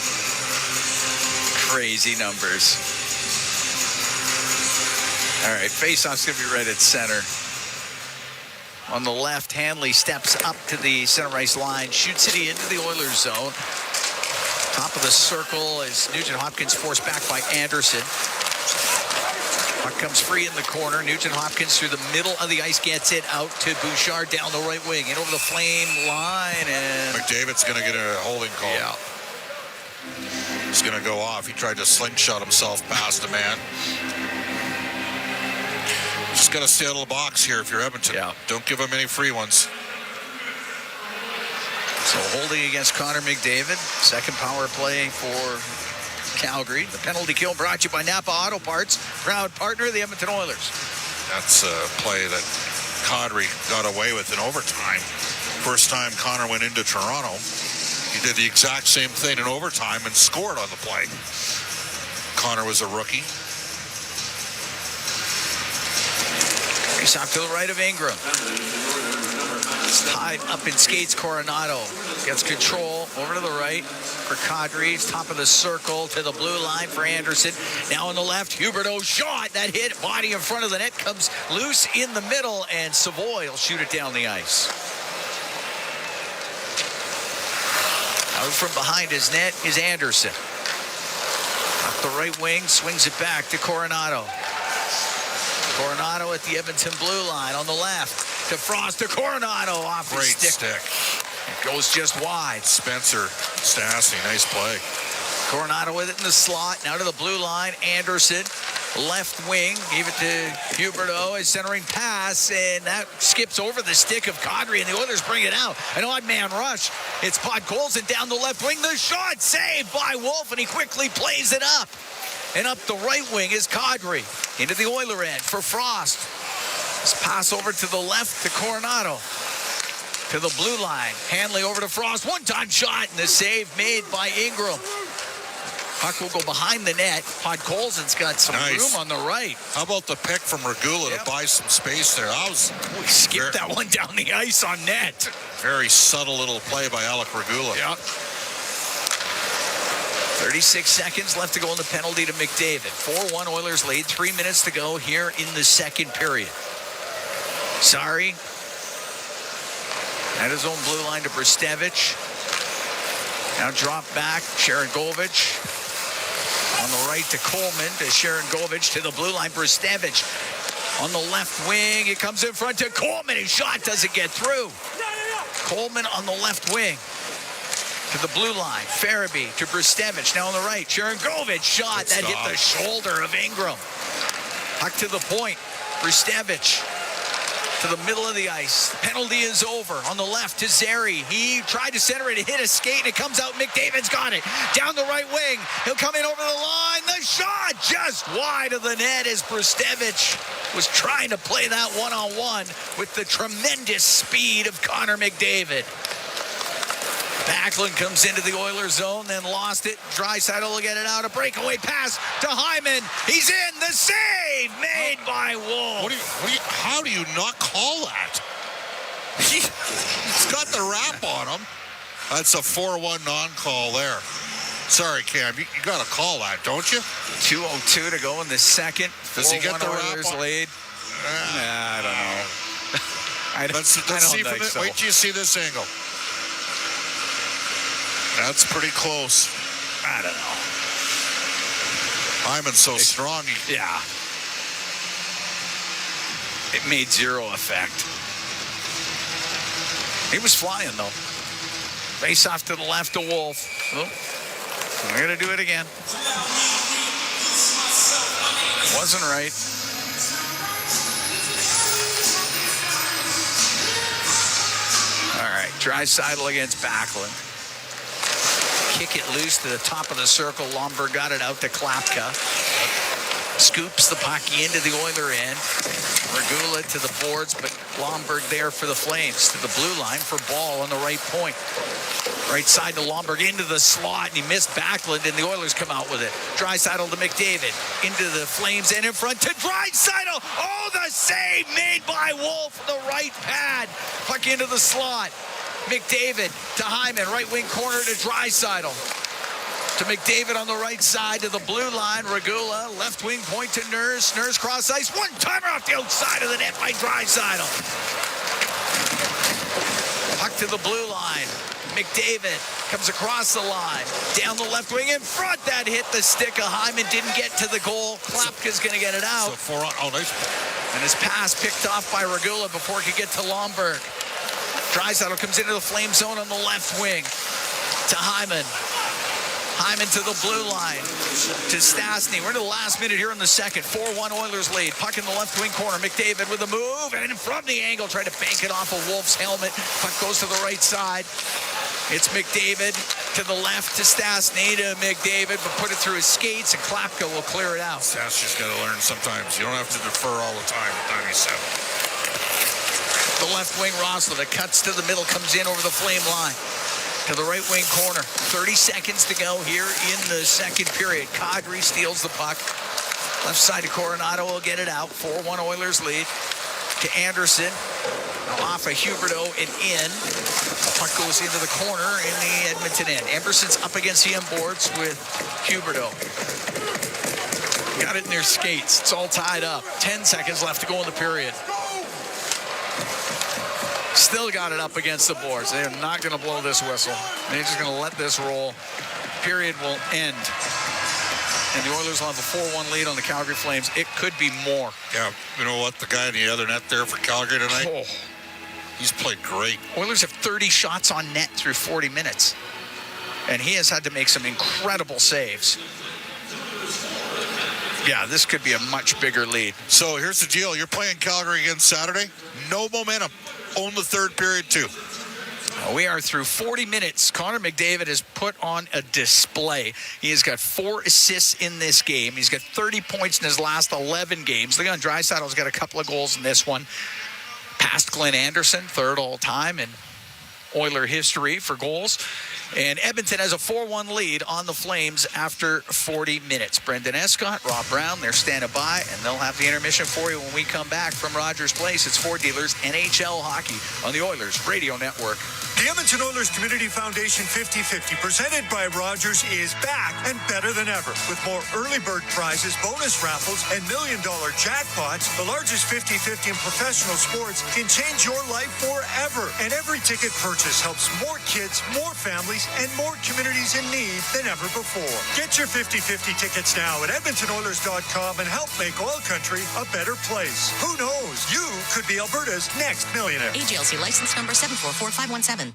Crazy numbers. All right, face-off's going to be right at center. On the left, Hanley steps up to the center ice line, shoots it into the Oilers zone. Top of the circle is Nugent Hopkins forced back by Anderson. Puck comes free in the corner. Nugent Hopkins through the middle of the ice gets it out to Bouchard down the right wing. In over the Flame line, and McDavid's going to get a holding call. Yeah. He's going to go off. He tried to slingshot himself past a man. Just got to stay out of the box here if you're Edmonton. Yeah. Don't give him any free ones. So holding against Connor McDavid. Second power play for Calgary. The penalty kill brought to you by Napa Auto Parts, proud partner of the Edmonton Oilers. That's a play that Kadri got away with in overtime. First time Connor went into Toronto, he did the exact same thing in overtime and scored on the play. Connor was a rookie. Face off to the right of Ingram. It's tied up in skates. Coronado gets control over to the right for Kadri. Top of the circle to the blue line for Anderson. Now on the left, Huberdeau shot. That hit body in front of the net comes loose in the middle, and Savoy will shoot it down the ice. Out from behind his net is Anderson. Up the right wing, swings it back to Coronado. Coronado at the Edmonton blue line on the left. To Frost, to Coronado off the Great stick. It goes just wide. Spencer Stastny, nice play. Coronado with it in the slot. Now to the blue line. Anderson, left wing. Gave it to Huberdeau. A centering pass, and that skips over the stick of Kadri, and the Oilers bring it out. An odd man rush. It's Podkolzin down the left wing. The shot saved by Wolf, and he quickly plays it up. And up the right wing is Kadri. Into the Oiler end for Frost. This pass over to the left to Coronado. To the blue line. Hanley over to Frost. One-time shot, and the save made by Ingram. Puck will go behind the net. Podkolzin's got some room on the right. How about the pick from Regula to buy some space there? That was we skipped that one down the ice on net. Very subtle little play by Alec Regula. Yep. 36 seconds left to go in the penalty to McDavid. 4-1 Oilers lead. 3 minutes to go here in the second period. Sorry. At his own blue line to Brstevich. Now drop back. Sharangovich. On the right to Coleman. To Sharangovich to the blue line. Brstevich. On the left wing. It comes in front to Coleman. His shot doesn't get through. Coleman on the left wing. To the blue line. Farabee to Brstevich. Now on the right. Sharangovich shot. That hit the shoulder of Ingram. Puck to the point. Brstevich to the middle of the ice. Penalty is over. On the left to Zary. He tried to center it. It hit a skate and it comes out. McDavid's got it. Down the right wing. He'll come in over the line. The shot just wide of the net as Brstevich was trying to play that one-on-one with the tremendous speed of Connor McDavid. Backlund comes into the Oilers zone, then lost it. Draisaitl will get it out. A breakaway pass to Hyman. He's in. The save made by Wolf. How do you not call that? He's got the wrap on him. That's a 4-1 non-call there. Sorry, Cam. You got to call that, don't you? 2:02 to go in the second. Does he get the Oilers wrap on? lead? I don't know. Let's see from think so. Wait till you see this angle. That's pretty close. I don't know. Hyman's so strong. Yeah. It made zero effect. He was flying, though. Face off to the left to Wolf. Oh, we're going to do it again. Wasn't right. All right. Draisaitl against Backlund. Kick it loose to the top of the circle. Lomberg got it out to Klapka. Scoops the puck into the Oiler end. Regula to the boards, but Lomberg there for the Flames. To the blue line for Ball on the right point. Right side to Lomberg into the slot, and he missed Backlund, and the Oilers come out with it. Draisaitl to McDavid. Into the Flames and in front to Draisaitl. Oh, the save made by Wolf. The right pad. Puck into the slot. McDavid to Hyman, right wing corner to Draisaitl. To McDavid on the right side to the blue line. Regula, left wing point to Nurse. Nurse cross ice. One timer off the outside of the net by Draisaitl. Puck to the blue line. McDavid comes across the line. Down the left wing in front. That hit the stick of Hyman. Didn't get to the goal. Klapka's going to get it out. Nice. And his pass picked off by Regula before he could get to Lomberg. Draisaitl comes into the Flame zone on the left wing. To Hyman. Hyman to the blue line. To Stastny. We're into the last minute here in the second. 4-1 Oilers lead. Puck in the left wing corner. McDavid with a move. And from the angle, tried to bank it off of Wolf's helmet. Puck goes to the right side. It's McDavid to the left to Stastny to McDavid, but put it through his skates, and Klapka will clear it out. Stastny's got to learn sometimes. You don't have to defer all the time at 97. The left wing Rosler that cuts to the middle, comes in over the Flame line. To the right wing corner. 30 seconds to go here in the second period. Kadri steals the puck. Left side to Coronado will get it out. 4-1 Oilers lead. To Anderson. Off of Huberdeau and in. The puck goes into the corner in the Edmonton end. Emerson's up against the end boards with Huberdeau. Got it in their skates. It's all tied up. 10 seconds left to go in the period. Still got it up against the boards. They are not going to blow this whistle. They're just going to let this roll. Period will end. And the Oilers will have a 4-1 lead on the Calgary Flames. It could be more. Yeah, you know what? The guy in the other net there for Calgary tonight, he's played great. Oilers have 30 shots on net through 40 minutes. And he has had to make some incredible saves. Yeah, this could be a much bigger lead. So here's the deal. You're playing Calgary again Saturday. No momentum. Own the third period, too. We are through 40 minutes. Connor McDavid has put on a display. He has got 4 assists in this game. He's got 30 points in his last 11 games. Look on Draisaitl's got a couple of goals in this one. Past Glenn Anderson, third all time. And Oiler history for goals. And Edmonton has a 4-1 lead on the Flames after 40 minutes. Brendan Escott, Rob Brown, they're standing by, and they'll have the intermission for you when we come back from Rogers Place. It's Ford Dealers NHL Hockey on the Oilers Radio Network. The Edmonton Oilers Community Foundation 50-50, presented by Rogers, is back and better than ever. With more early bird prizes, bonus raffles, and million-dollar jackpots, the largest 50-50 in professional sports can change your life forever. And every ticket purchase helps more kids, more families, and more communities in need than ever before. Get your 50-50 tickets now at EdmontonOilers.com and help make OilCountry a better place. Who knows? You could be Alberta's next millionaire. AGLC license number 744517.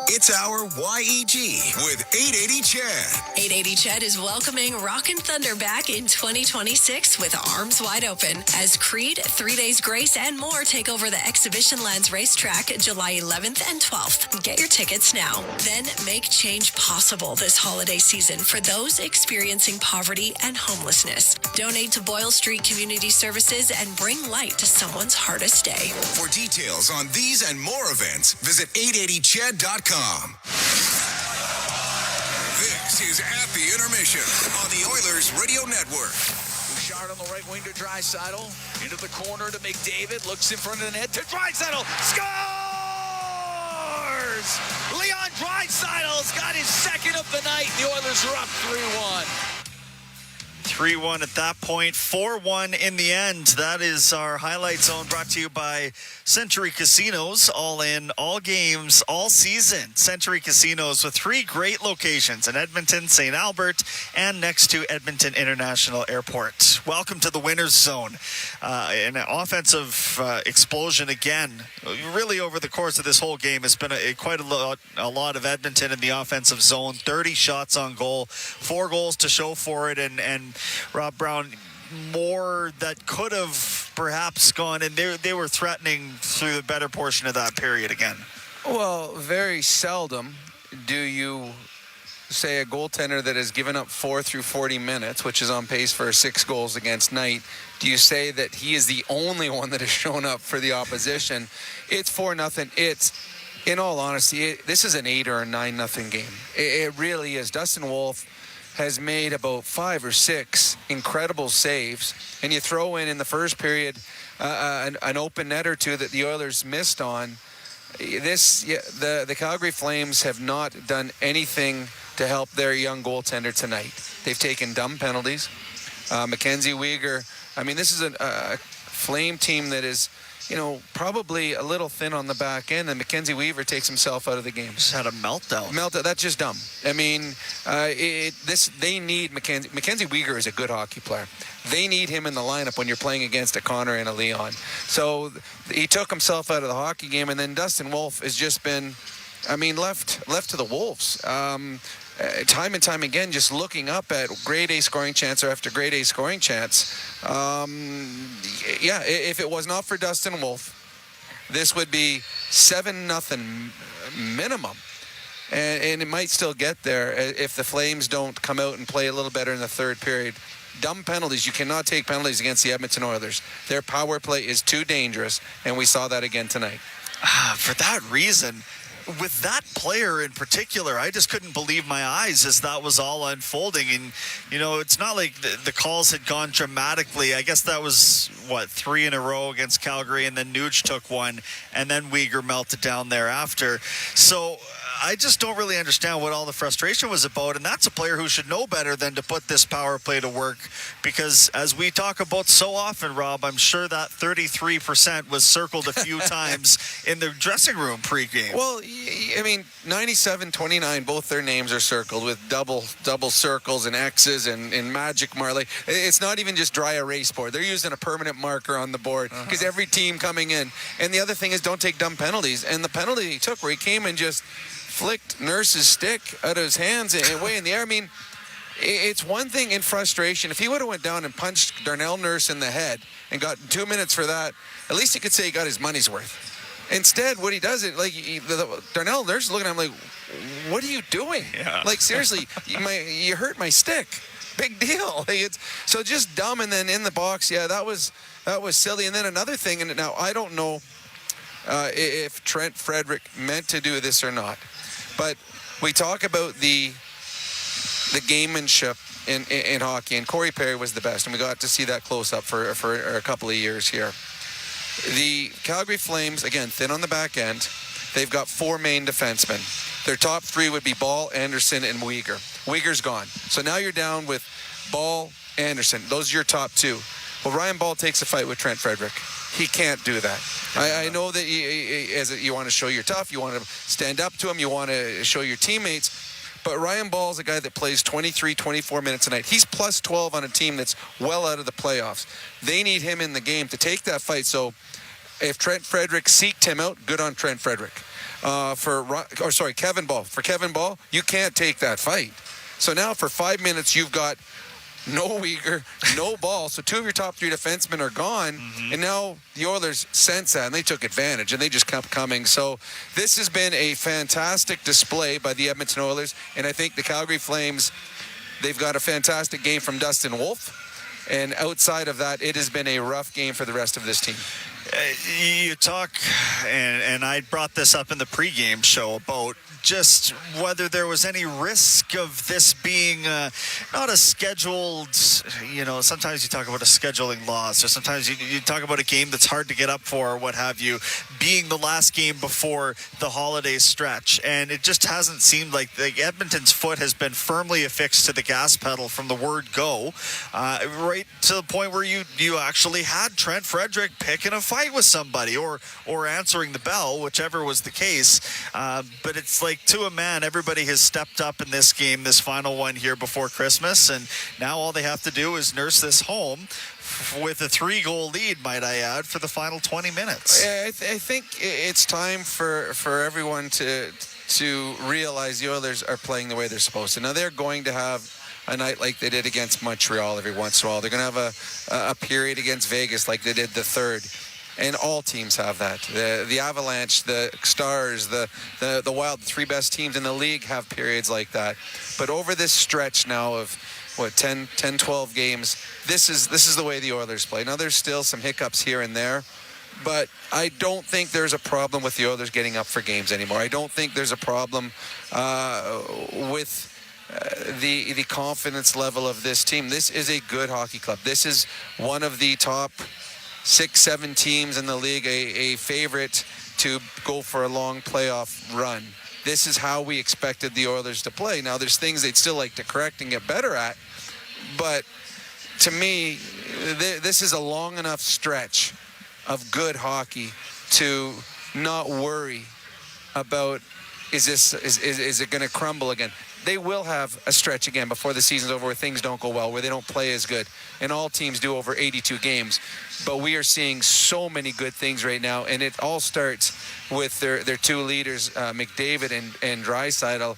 It's our YEG with 880 Chad. 880 Ched is welcoming Rockin' Thunder back in 2026 with arms wide open as Creed, 3 Days Grace, and more take over the Exhibition Lands racetrack July 11th and 12th. Get your tickets now. Then make change possible this holiday season for those experiencing poverty and homelessness. Donate to Boyle Street Community Services and bring light to someone's hardest day. For details on these and more events, visit 880ched.com. This is At the Intermission on the Oilers Radio Network. Bouchard on the right wing to Draisaitl. Into the corner to McDavid. Looks in front of the net to Draisaitl. Scores! Leon Draisaitl's got his second of the night. The Oilers are up 3-1. 3-1 at that point, 4-1 in the end. That is our highlight zone, brought to you by Century Casinos. All in, all games, all season. Century Casinos with 3 great locations in Edmonton, St. Albert, and next to Edmonton International Airport. Welcome to the winner's zone. An offensive explosion again. Really, over the course of this whole game, it's been quite a lot of Edmonton in the offensive zone. 30 shots on goal, 4 goals to show for it, and Rob Brown, more that could have perhaps gone, and they were threatening through the better portion of that period again. Well, very seldom do you say a goaltender that has given up 4 through 40 minutes, which is on pace for 6 goals against Knight, do you say that he is the only one that has shown up for the opposition? It's 4-0. It's, in all honesty, this is an 8 or a 9-0 game. It really is. Dustin Wolf has made about 5 or 6 incredible saves, and you throw in the first period an open net or 2 that the Oilers missed on. The Calgary Flames have not done anything to help their young goaltender tonight. They've taken dumb penalties. Mackenzie Weegar, I mean, this is a Flame team that is, probably a little thin on the back end, and Mackenzie Weegar takes himself out of the game. Just had a meltdown. That's just dumb. I mean, they need Mackenzie. Mackenzie Weegar is a good hockey player. They need him in the lineup when you're playing against a Connor and a Leon. So he took himself out of the hockey game, and then Dustin Wolf has just been, left to the Wolves. Time and time again, just looking up at grade A scoring chance after grade A scoring chance. If it was not for Dustin Wolf, this would be 7-0 minimum. And it might still get there if the Flames don't come out and play a little better in the third period. Dumb penalties. You cannot take penalties against the Edmonton Oilers. Their power play is too dangerous, and we saw that again tonight. For that reason, with that player in particular, I just couldn't believe my eyes as that was all unfolding. And, it's not like the calls had gone dramatically. I guess that was, 3 in a row against Calgary, and then Nuge took one, and then Weegar melted down thereafter. So I just don't really understand what all the frustration was about, and that's a player who should know better than to put this power play to work, because as we talk about so often, Rob, I'm sure that 33% was circled a few times in the dressing room pregame. Well, 97-29, both their names are circled with double circles and X's and magic mark. Like, it's not even just dry erase board. They're using a permanent marker on the board because every team coming in. And the other thing is, don't take dumb penalties. And the penalty he took where he came and just flicked Nurse's stick out of his hands and way in the air. It's one thing in frustration. If he would have went down and punched Darnell Nurse in the head and got 2 minutes for that, at least he could say he got his money's worth. Instead, what he does is, Darnell Nurse is looking at him like, what are you doing? Yeah. Like, seriously, you hurt my stick. Big deal. So just dumb. And then in the box, that was silly. And then another thing, and now I don't know, if Trent Frederick meant to do this or not. But we talk about the gamemanship in hockey, and Corey Perry was the best, and we got to see that close up for a couple of years here. The Calgary Flames, again, thin on the back end. They've got 4 main defensemen. Their top 3 would be Ball, Anderson, and Uyghur. Uyghur's gone. So now you're down with Ball, Anderson. Those are your top 2. Well, Ryan Ball takes a fight with Trent Frederick. He can't do that. I know that you want to show you're tough. You want to stand up to him. You want to show your teammates. But Ryan Ball's a guy that plays 23, 24 minutes a night. He's plus 12 on a team that's well out of the playoffs. They need him in the game to take that fight. So if Trent Frederick seeked him out, good on Trent Frederick. Kevin Ball. For Kevin Ball, you can't take that fight. So now for 5 minutes, you've got no Uyghur, no Ball. So 2 of your top 3 defensemen are gone. And now the Oilers sense that, and they took advantage, and they just kept coming. So this has been a fantastic display by the Edmonton Oilers. And I think the Calgary Flames, they've got a fantastic game from Dustin Wolf. And outside of that, it has been a rough game for the rest of this team. You talk, and I brought this up in the pregame show about just whether there was any risk of this being not a scheduled, sometimes you talk about a scheduling loss, or sometimes you talk about a game that's hard to get up for, or what have you, being the last game before the holiday stretch. And it just hasn't seemed like Edmonton's foot has been firmly affixed to the gas pedal from the word go, right to the point where you actually had Trent Frederick picking a fight with somebody or answering the bell, whichever was the case. But it's like, to a man, everybody has stepped up in this game, this final one here before Christmas, and now all they have to do is nurse this home with a 3-goal lead, might I add, for the final 20 minutes. I think it's time for everyone to realize the Oilers are playing the way they're supposed to. Now, they're going to have a night like they did against Montreal every once in a while. They're going to have a period against Vegas like they did the 3rd. And all teams have that. The Avalanche, the Stars, the Wild, the 3 best teams in the league have periods like that. But over this stretch now of 10, 12 games, this is the way the Oilers play. Now there's still some hiccups here and there, but I don't think there's a problem with the Oilers getting up for games anymore. I don't think there's a problem with the confidence level of this team. This is a good hockey club. This is one of the top 6-7 teams in the league, a favorite to go for a long playoff run. This is how we expected the Oilers to play. Now, there's things they'd still like to correct and get better at, but to me, this is a long enough stretch of good hockey to not worry about is it going to crumble again. They will have a stretch again before the season's over where things don't go well, where they don't play as good. And all teams do over 82 games. But we are seeing so many good things right now, and it all starts with their 2 leaders, McDavid and Draisaitl,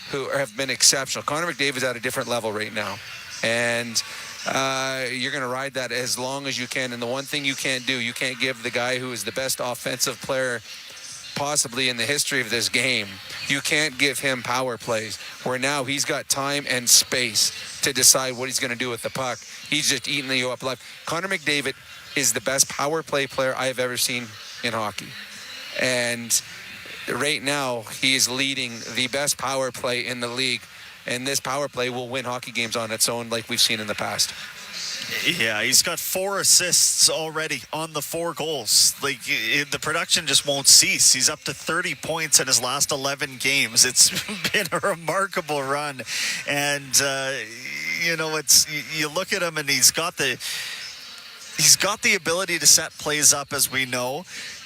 who have been exceptional. Connor McDavid's at a different level right now. And you're going to ride that as long as you can. And the one thing you can't do, you can't give the guy who is the best offensive player possibly in the history of this game, you can't give him power plays where now he's got time and space to decide what he's going to do with the puck. He's just eating you up alive. Connor McDavid is the best power play player I have ever seen in hockey. And right now, he is leading the best power play in the league. And this power play will win hockey games on its own like we've seen in the past. Yeah, he's got 4 assists already on the 4 goals. Like, the production just won't cease. He's up to 30 points in his last 11 games. It's been a remarkable run. And, you look at him and he's got the ability to set plays up, as we know.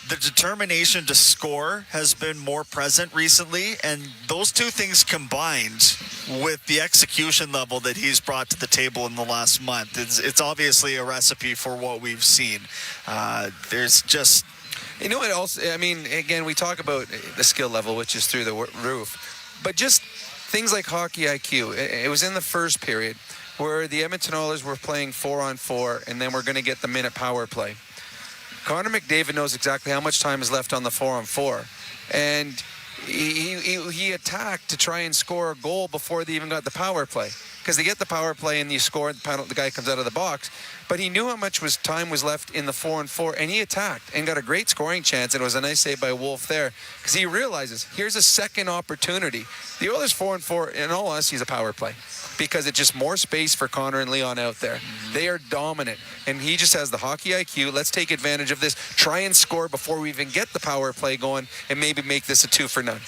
The determination to score has been more present recently, and those 2 things combined with the execution level that he's brought to the table in the last month, it's obviously a recipe for what we've seen. There's just... You know what else? I mean, again, we talk about the skill level, which is through the roof, but just things like hockey IQ. It was in the first period where the Edmonton Oilers were playing 4-on-4, and then we're going to get the minute power play. Connor McDavid knows exactly how much time is left on the 4-on-4. And he attacked to try and score a goal before they even got the power play. because they get the power play and you score, and the guy comes out of the box. But he knew how much time was left in the 4-on-4, and he attacked and got a great scoring chance. And it was a nice save by Wolf there, because he realizes here's a second opportunity. The Oilers 4-on-4, in all honesty, is a power play, because it's just more space for Connor and Leon out there. They are dominant, and he just has the hockey IQ. Let's take advantage of this, try and score before we even get the power play going, and maybe make this a 2-for-none.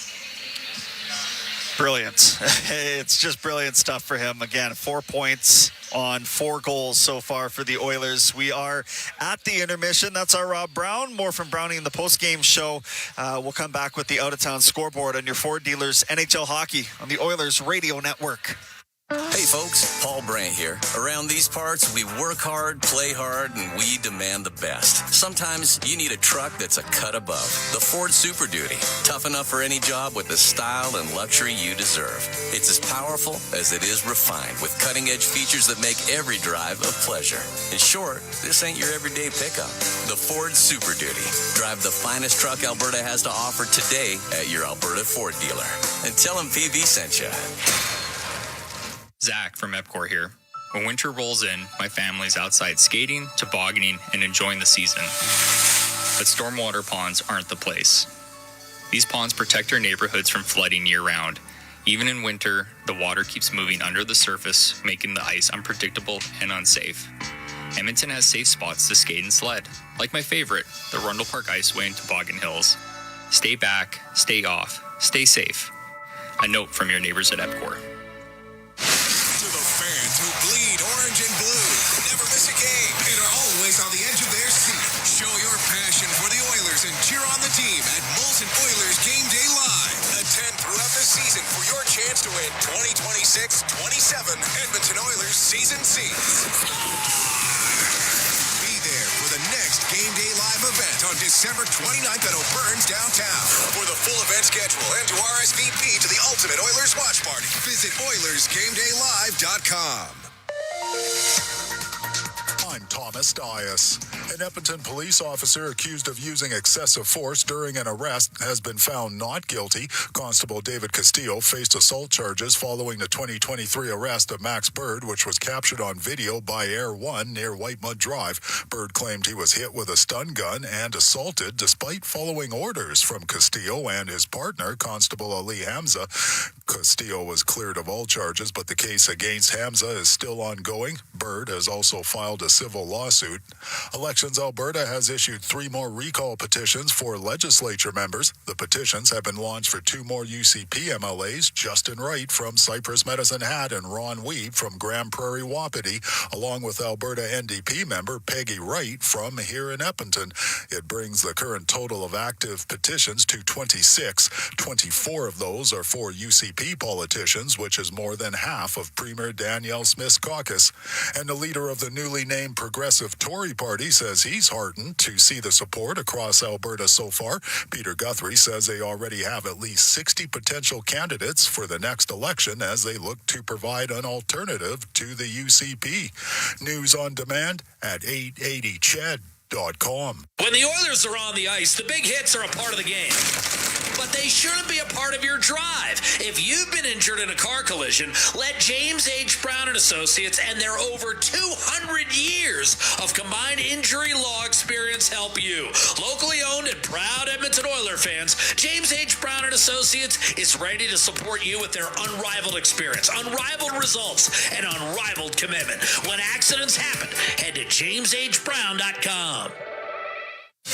Brilliant. It's just brilliant stuff for him. Again, 4 points on 4 goals so far for the Oilers. We are at the intermission. That's our Rob Brown. More from Brownie in the post-game show. We'll come back with the out-of-town scoreboard on your Ford dealers NHL hockey on the Oilers Radio Network. Hey folks, Paul Brandt here. Around these parts, we work hard, play hard, and we demand the best. Sometimes you need a truck that's a cut above. The Ford Super Duty. Tough enough for any job with the style and luxury you deserve. It's as powerful as it is refined, with cutting-edge features that make every drive a pleasure. In short, this ain't your everyday pickup. The Ford Super Duty. Drive the finest truck Alberta has to offer today at your Alberta Ford dealer. And tell them PB sent you. Zach from EPCOR here. When winter rolls in, my family's outside skating, tobogganing, and enjoying the season. But stormwater ponds aren't the place. These ponds protect our neighborhoods from flooding year-round. Even in winter, the water keeps moving under the surface, making the ice unpredictable and unsafe. Edmonton has safe spots to skate and sled, like my favorite, the Rundle Park Iceway and Toboggan Hills. Stay back, stay off, stay safe. A note from your neighbors at EPCOR. To the fans who bleed orange and blue, never miss a game, and are always on the edge of their seat. Show your passion for the Oilers and cheer on the team at Molson Oilers Game Day Live. Attend throughout the season for your chance to win 2026-27 Edmonton Oilers season seats. Be there for the next Game Day Live event on December 29th at O'Byrne's downtown. For the full event schedule and to RSVP to the Ultimate Oilers Watch Party, visit OilersGameDayLive.com. I'm Thomas Dias. An Edmonton police officer accused of using excessive force during an arrest has been found not guilty. Constable David Castillo faced assault charges following the 2023 arrest of Max Bird, which was captured on video by Air 1 near White Mud Drive. Bird claimed he was hit with a stun gun and assaulted despite following orders from Castillo and his partner, Constable Ali Hamza. Castillo was cleared of all charges, but the case against Hamza is still ongoing. Bird has also filed a civil lawsuit. Elections Alberta has issued 3 more recall petitions for legislature members. The petitions have been launched for 2 more UCP MLAs, Justin Wright from Cypress Medicine Hat and Ron Weeb from Grand Prairie Wapiti, along with Alberta NDP member Peggy Wright from here in Edmonton. It brings the current total of active petitions to 26. 24 of those are for UCP politicians, which is more than half of Premier Danielle Smith's caucus. And the leader of the newly named Progressive Tory Party says he's heartened to see the support across Alberta so far. Peter Guthrie says they already have at least 60 potential candidates for the next election as they look to provide an alternative to the UCP. News on demand at 880ched.com. When the Oilers are on the ice, the big hits are a part of the game. But they shouldn't be a part of your drive. If you've been injured in a car collision, let James H. Brown & Associates and their over 200 years of combined injury law experience help you. Locally owned and proud Edmonton Oiler fans, James H. Brown & Associates is ready to support you with their unrivaled experience, unrivaled results, and unrivaled commitment. When accidents happen, head to jameshbrown.com.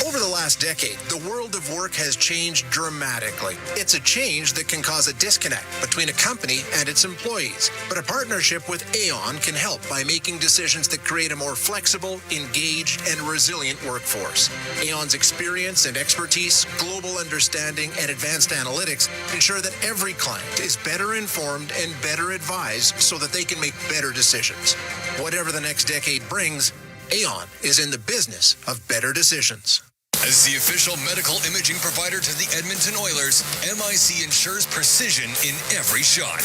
Over the last decade, the world of work has changed dramatically. It's a change that can cause a disconnect between a company and its employees. But a partnership with Aon can help by making decisions that create a more flexible, engaged, and resilient workforce. Aon's experience and expertise, global understanding, and advanced analytics ensure that every client is better informed and better advised so that they can make better decisions. Whatever the next decade brings, Aon is in the business of better decisions. As the official medical imaging provider to the Edmonton Oilers, MIC ensures precision in every shot.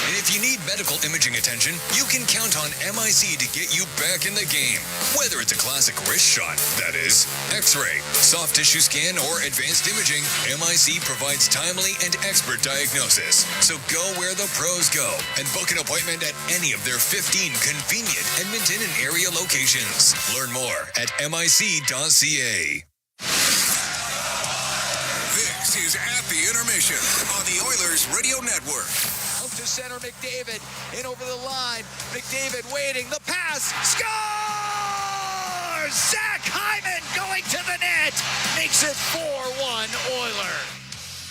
And if you need medical imaging attention, you can count on MIC to get you back in the game. Whether it's a classic wrist shot, that is, X-ray, soft tissue scan, or advanced imaging, MIC provides timely and expert diagnosis. So go where the pros go and book an appointment at any of their 15 convenient Edmonton and area locations. Learn more at mic.ca. This is At the Intermission on the Oilers Radio Network. Up to center, McDavid in over the line. McDavid waiting. The pass. Scores! Zach Hyman going to the net. Makes it 4-1 Oiler.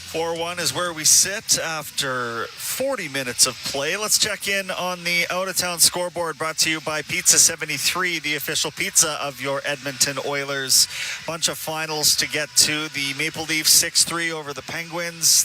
4-1 is where we sit after 40 minutes of play. Let's check in on the out-of-town scoreboard brought to you by Pizza 73, the official pizza of your Edmonton Oilers. Bunch of finals to get to. The Maple Leafs 6-3 over the Penguins.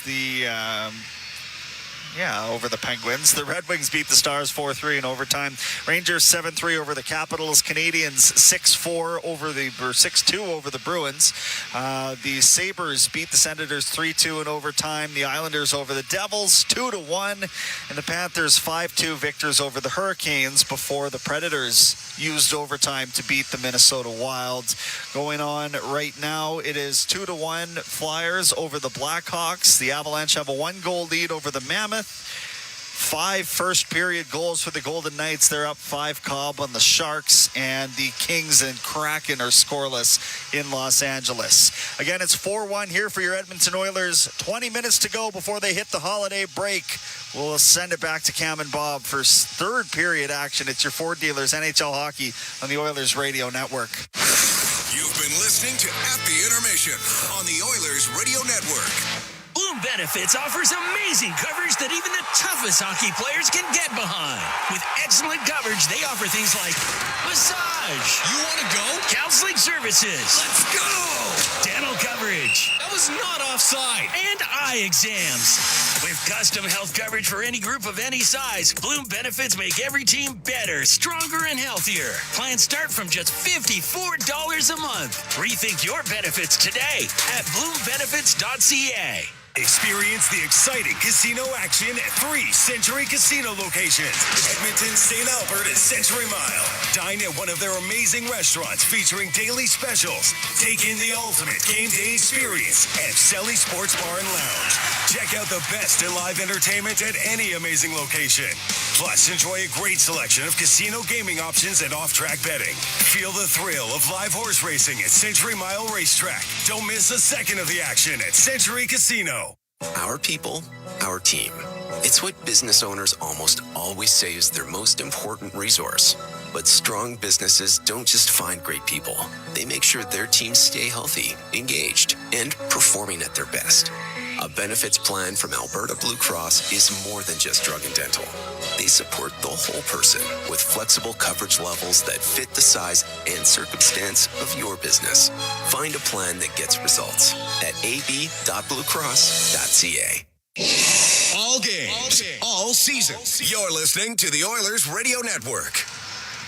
Over the Penguins. The Red Wings beat the Stars 4-3 in overtime. Rangers 7-3 over the Capitals. Canadians 6-2 over the Bruins. The Sabres beat the Senators 3-2 in overtime. The Islanders over the Devils 2-1. And the Panthers 5-2 victors over the Hurricanes before the Predators used overtime to beat the Minnesota Wild. Going on right now, it is 2-1 Flyers over the Blackhawks. The Avalanche have a 1-goal lead over the Mammoth. 5 first period goals for the Golden Knights. They're up 5 Cobb on the Sharks, and the Kings and Kraken are scoreless in Los Angeles. Again, it's 4-1 here for your Edmonton Oilers. 20 minutes to go before they hit the holiday break. We'll send it back to Cam and Bob for third period action. It's your Ford Dealers NHL Hockey on the Oilers Radio Network. You've been listening to At the Intermission on the Oilers Radio Network. Bloom Benefits offers amazing coverage that even the toughest hockey players can get behind. With excellent coverage, they offer things like massage. You want to go? Counseling services. Let's go! Dental coverage. That was not offside. And eye exams. With custom health coverage for any group of any size, Bloom Benefits make every team better, stronger, and healthier. Plans start from just $54 a month. Rethink your benefits today at bloombenefits.ca. Experience the exciting casino action at 3 Century Casino locations. Edmonton, St. Albert, and Century Mile. Dine at one of their amazing restaurants featuring daily specials. Take in the ultimate game day experience at Selly Sports Bar and Lounge. Check out the best in live entertainment at any amazing location. Plus, enjoy a great selection of casino gaming options and off-track betting. Feel the thrill of live horse racing at Century Mile Racetrack. Don't miss a second of the action at Century Casino. Our people, our team. It's what business owners almost always say is their most important resource. But strong businesses don't just find great people. They make sure their teams stay healthy, engaged, and performing at their best. A benefits plan from Alberta Blue Cross is more than just drug and dental. They support the whole person with flexible coverage levels that fit the size and circumstance of your business. Find a plan that gets results at ab.bluecross.ca. All games, all seasons. You're listening to the Oilers Radio Network.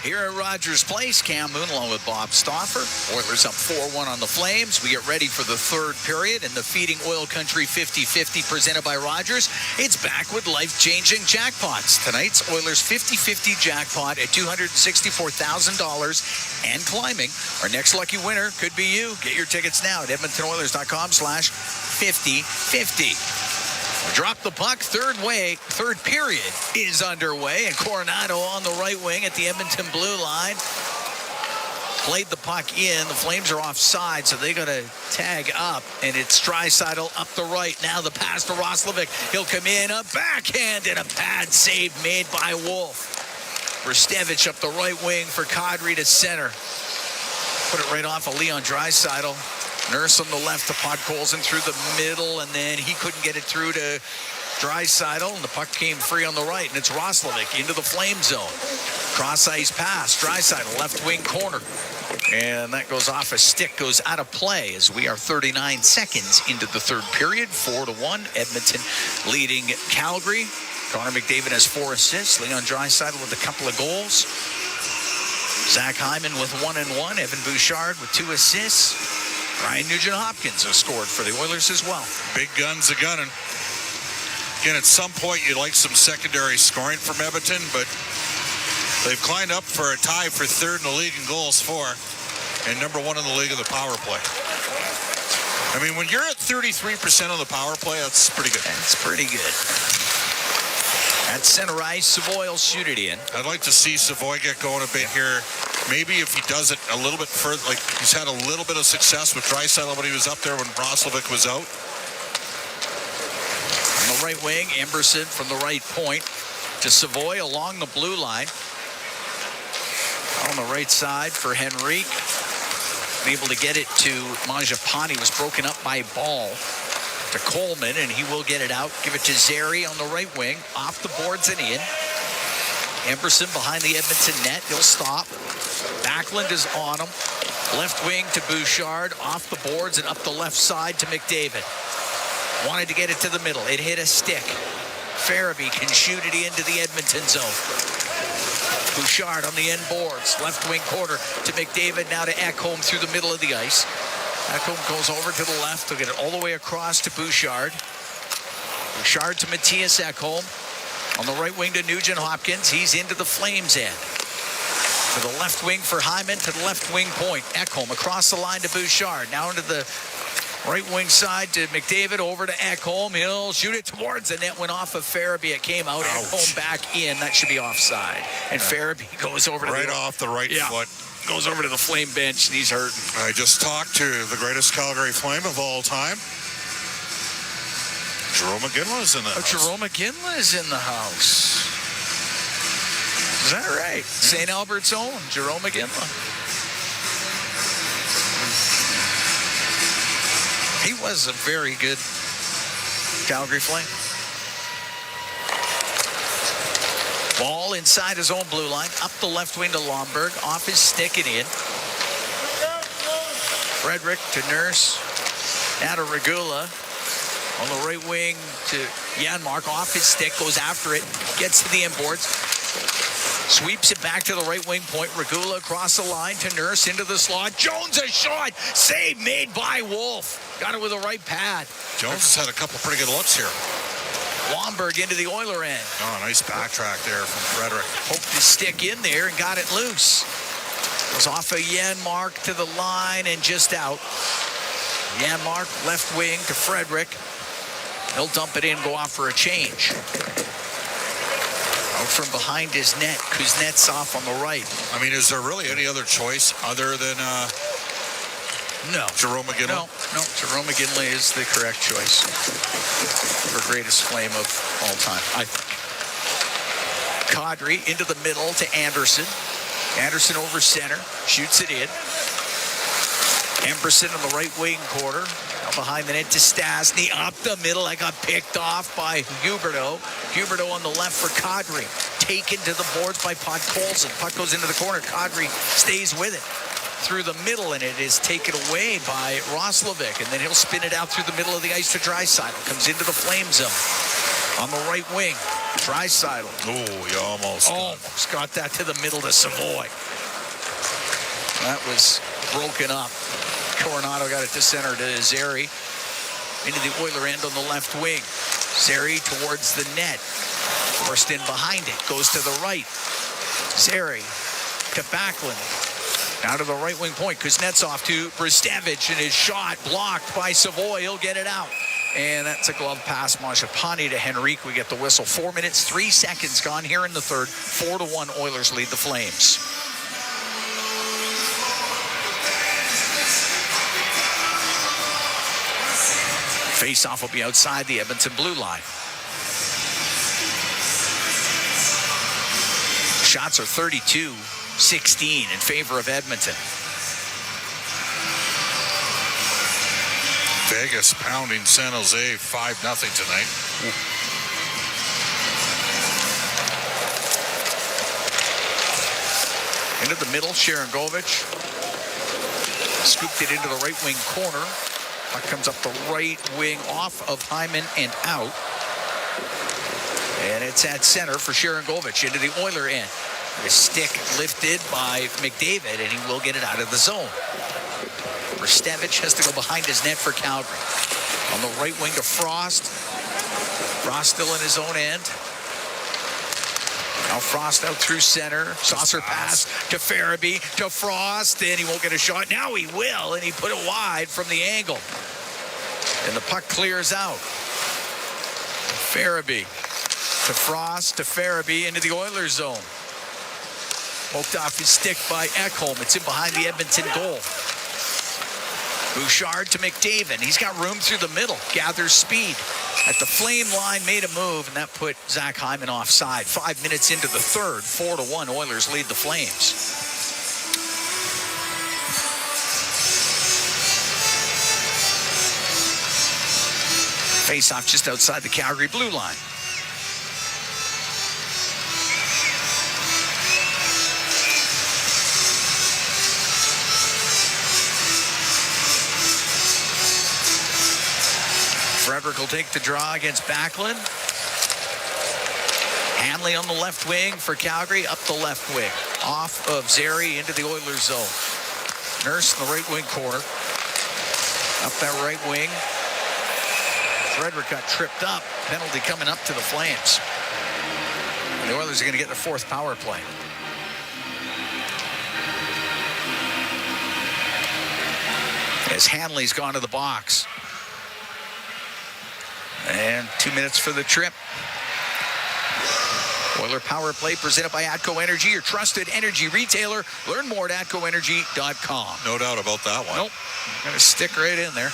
Here at Rogers Place, Cam Moon along with Bob Stauffer. Oilers up 4-1 on the Flames. We get ready for the third period in the Feeding OilCountry 50-50 presented by Rogers. It's back with life-changing jackpots. Tonight's Oilers 50-50 jackpot at $264,000 and climbing. Our next lucky winner could be you. Get your tickets now at edmontonoilers.com/50-50. Drop the puck, third period is underway, and Coronado on the right wing at the Edmonton blue line. Played the puck in. The Flames are offside, so they got to tag up, and it's Draisaitl up the right. Now the pass to Roslovic. He'll come in, a backhand, and a pad save made by Wolf. Restevich up the right wing for Kadri to center. Put it right off of Leon Draisaitl. Nurse on the left to Podkolzin through the middle, and then he couldn't get it through to Draisaitl, and the puck came free on the right, and it's Roslovic into the Flame zone. Cross-ice pass, Draisaitl, left wing corner. And that goes off a stick, goes out of play as we are 39 seconds into the third period. 4-1, Edmonton leading Calgary. Connor McDavid has 4 assists. Leon Draisaitl with a couple of goals. Zach Hyman with 1 and 1. Evan Bouchard with 2 assists. Ryan Nugent-Hopkins has scored for the Oilers as well. Big guns a-gunning. Again, at some point, you'd like some secondary scoring from Edmonton, but they've climbed up for a tie for third in the league in goals for and number one in the league of the power play. I mean, when you're at 33% on the power play, that's pretty good. That's pretty good. At center ice, Savoy will shoot it in. I'd like to see Savoy get going a bit here. Maybe if he does it a little bit further, like he's had a little bit of success with Draisaitl when he was up there when Roslovic was out. On the right wing, Emberson from the right point to Savoy along the blue line. On the right side for Henrique. Able to get it to Mangiapane. Was broken up by Ball to Coleman, and he will get it out. Give it to Zary on the right wing. Off the boards and in. Emberson behind the Edmonton net. He'll stop. Backlund is on him. Left wing to Bouchard. Off the boards and up the left side to McDavid. Wanted to get it to the middle. It hit a stick. Farabee can shoot it into the Edmonton zone. Bouchard on the end boards. Left wing quarter to McDavid. Now to Ekholm through the middle of the ice. Ekholm goes over to the left. They'll get it all the way across to Bouchard. Bouchard to Matthias Ekholm. On the right wing to Nugent Hopkins. He's into the Flames end. To the left wing for Hyman. To the left wing point. Ekholm across the line to Bouchard. Now into the right wing side to McDavid, over to Ekholm. He'll shoot it towards the net. Went off of Farabee. It came out. Ekholm back in. That should be offside. And Farabee goes over to right off the right foot. Goes over to the Flame bench, and he's hurting. I just talked to the greatest Calgary Flame of all time. Jerome McGinley is in the house. Jerome McGinley is in the house. Is that right? St. Albert's own Jerome McGinley. He was a very good Calgary Flame. Ball inside his own blue line, up the left wing to Lomberg, off his stick and in. Frederick to Nurse, now to Regula. On the right wing to Janmark, off his stick, goes after it, gets to the inboards. Sweeps it back to the right wing point. Regula across the line to Nurse into the slot. Jones a shot. Save made by Wolf. Got it with a right pad. Jones has had a couple pretty good looks here. Lomberg into the Oiler end. Oh, nice backtrack there from Frederick. Poked his stick in there and got it loose. Goes off of Janmark to the line and just out. Janmark left wing to Frederick. He'll dump it in, go off for a change. Out from behind his net. Kuznetsov on the right. I mean, is there really any other choice other than no Jerome McGinley? No, Jerome McGinley is the correct choice for greatest Flame of all time, I think. Kadri into the middle to Anderson. Anderson over center, shoots it in. Emberson on the right wing quarter. Now behind the net to Stastny. Up the middle. I got picked off by Huberdeau. Huberdeau on the left for Kadri. Taken to the boards by Podkolzin. Puck goes into the corner. Kadri stays with it through the middle, and it is taken away by Roslovic. And then he'll spin it out through the middle of the ice to Draisaitl. Comes into the Flame zone. On the right wing, Draisaitl. Oh, you almost got that to the middle to Savoy. That was broken up. Coronado got it to center to Zary. Into the Oiler end on the left wing. Zary towards the net. Forced in behind it. Goes to the right. Zary to Backlund. Now to the right wing point. Kuznetsov to Bristevich, and his shot blocked by Savoy. He'll get it out. And that's a glove pass. Mangiapane to Henrique. We get the whistle. 4 minutes, 3 seconds gone here in the third. 4-1 Oilers lead the Flames. Face-off will be outside the Edmonton blue line. Shots are 32-16 in favor of Edmonton. Vegas pounding San Jose 5-0 tonight. Into the middle, Sharangovich. Scooped it into the right wing corner. Puck comes up the right wing off of Hyman and out. And it's at center for Sharangovich into the Oiler end. The stick lifted by McDavid, and he will get it out of the zone. Bristevich has to go behind his net for Calgary. On the right wing to Frost. Frost still in his own end. Now Frost out through center. Saucer pass to Farabee, to Frost, and he won't get a shot. Now he will, and he put it wide from the angle. And the puck clears out. Farabee to Frost, to Farabee, into the Oilers zone. Poked off his stick by Ekholm. It's in behind the Edmonton goal. Bouchard to McDavid. He's got room through the middle. Gathers speed. At the flame line, made a move, and that put Zach Hyman offside. 5 minutes into the third, 4-1, Oilers lead the Flames. Face-off just outside the Calgary blue line. Frederick will take the draw against Backlund. Hanley on the left wing for Calgary, up the left wing. Off of Zary into the Oilers zone. Nurse in the right wing corner. Up that right wing. Frederick got tripped up. Penalty coming up to the Flames. And the Oilers are going to get their fourth power play. As Hanley's gone to the box. And 2 minutes for the trip. Oiler Power Play presented by ATCO Energy, your trusted energy retailer. Learn more at atcoenergy.com. No doubt about that one. Nope. Going to stick right in there.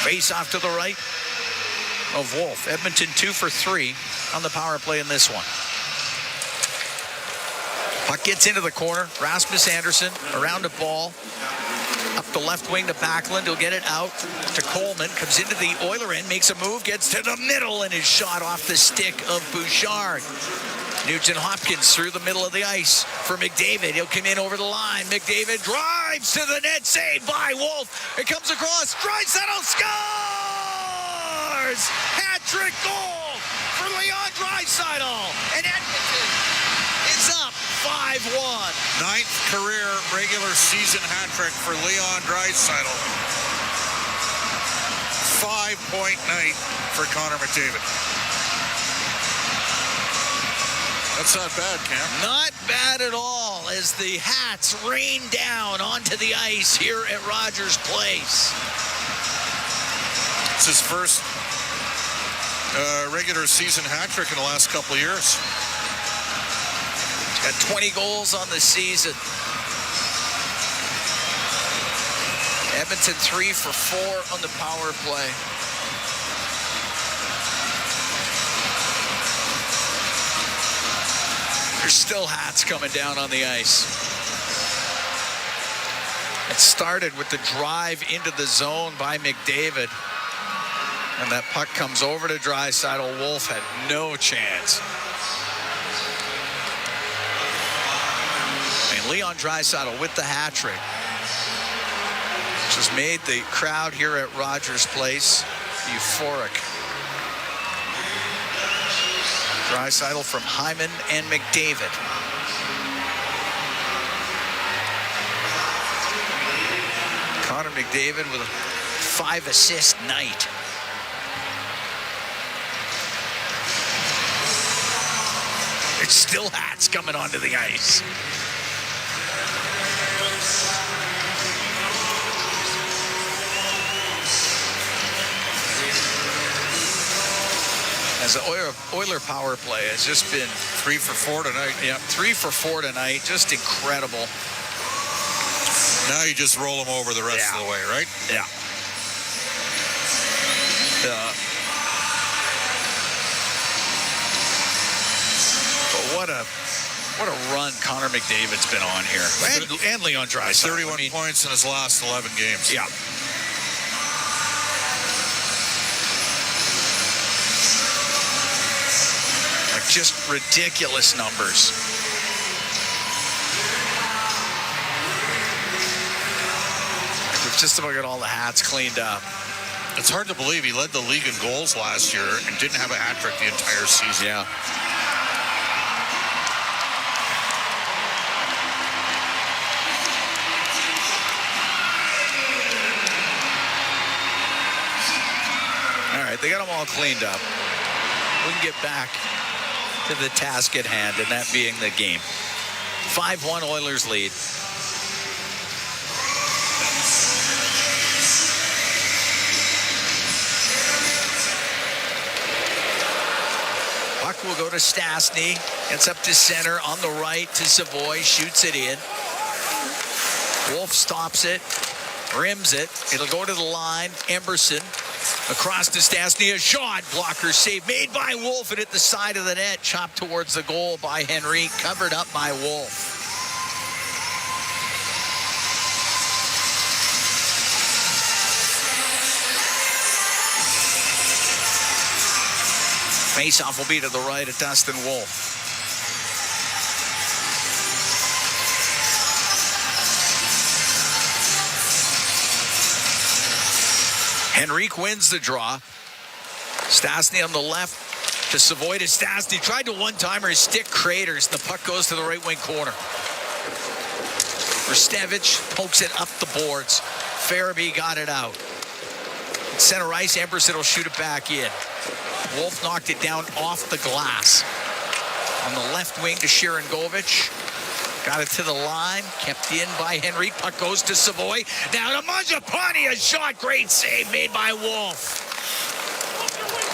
Face off to the right of Wolf. Edmonton 2 for 3 on the power play in this one. Puck gets into the corner. Rasmus Andersson around the ball. Up the left wing to Backlund. He'll get it out to Coleman. Comes into the Oiler end. Makes a move. Gets to the middle and is shot off the stick of Bouchard. Nugent Hopkins through the middle of the ice for McDavid. He'll come in over the line. McDavid drives to the net. Saved by Wolf. It comes across. Draisaitl scores! Hat-trick goal for Leon Draisaitl. And Edmonton is up 5-1. Ninth career regular season hat trick for Leon Draisaitl. 5-point night for Connor McDavid. That's not bad, Cam. Not bad at all as the Hats rain down onto the ice here at Rogers Place. It's his first regular season hat trick in the last couple of years. Got 20 goals on the season. Edmonton 3 for 4 on the power play. There's still Hats coming down on the ice. It started with the drive into the zone by McDavid. And that puck comes over to Draisaitl. Wolf had no chance. Leon Draisaitl with the hat trick, which has made the crowd here at Rogers Place euphoric. Draisaitl from Hyman and McDavid. Connor McDavid with a 5-assist night. It's still Hats coming onto the ice. As the Oiler power play has just been 3 for 4 tonight. Yeah, 3 for 4 tonight. Just incredible. Now you just roll them over the rest of the way, right? Yeah. But what a run Connor McDavid's been on here. And Leon Draisaitl. 31 points in his last 11 games. Yeah. Just ridiculous numbers. We've just about got all the Hats cleaned up. It's hard to believe he led the league in goals last year and didn't have a hat trick the entire season. Yeah. right, they got them all cleaned up. We can get back to the task at hand, and that being the game. 5-1 Oilers lead. Puck will go to Stastny. Gets up to center on the right to Savoy. Shoots it in. Wolf stops it. Rims it. It'll go to the line. Emberson across to Stastny. A shot. Blocker save made by Wolf and at the side of the net. Chopped towards the goal by Henry. Covered up by Wolf. Faceoff will be to the right of Dustin Wolf. Henrique wins the draw. Stastny on the left to Savoy to Stastny. Tried to one-timer, his stick craters. The puck goes to the right wing corner. Restevich pokes it up the boards. Farabee got it out. Center ice, Emberson will shoot it back in. Wolf knocked it down off the glass. On the left wing to Sharangovich. Got it to the line. Kept in by Henry. Puck goes to Savoy. Now to Mangiapane. A shot. Great save made by Wolf.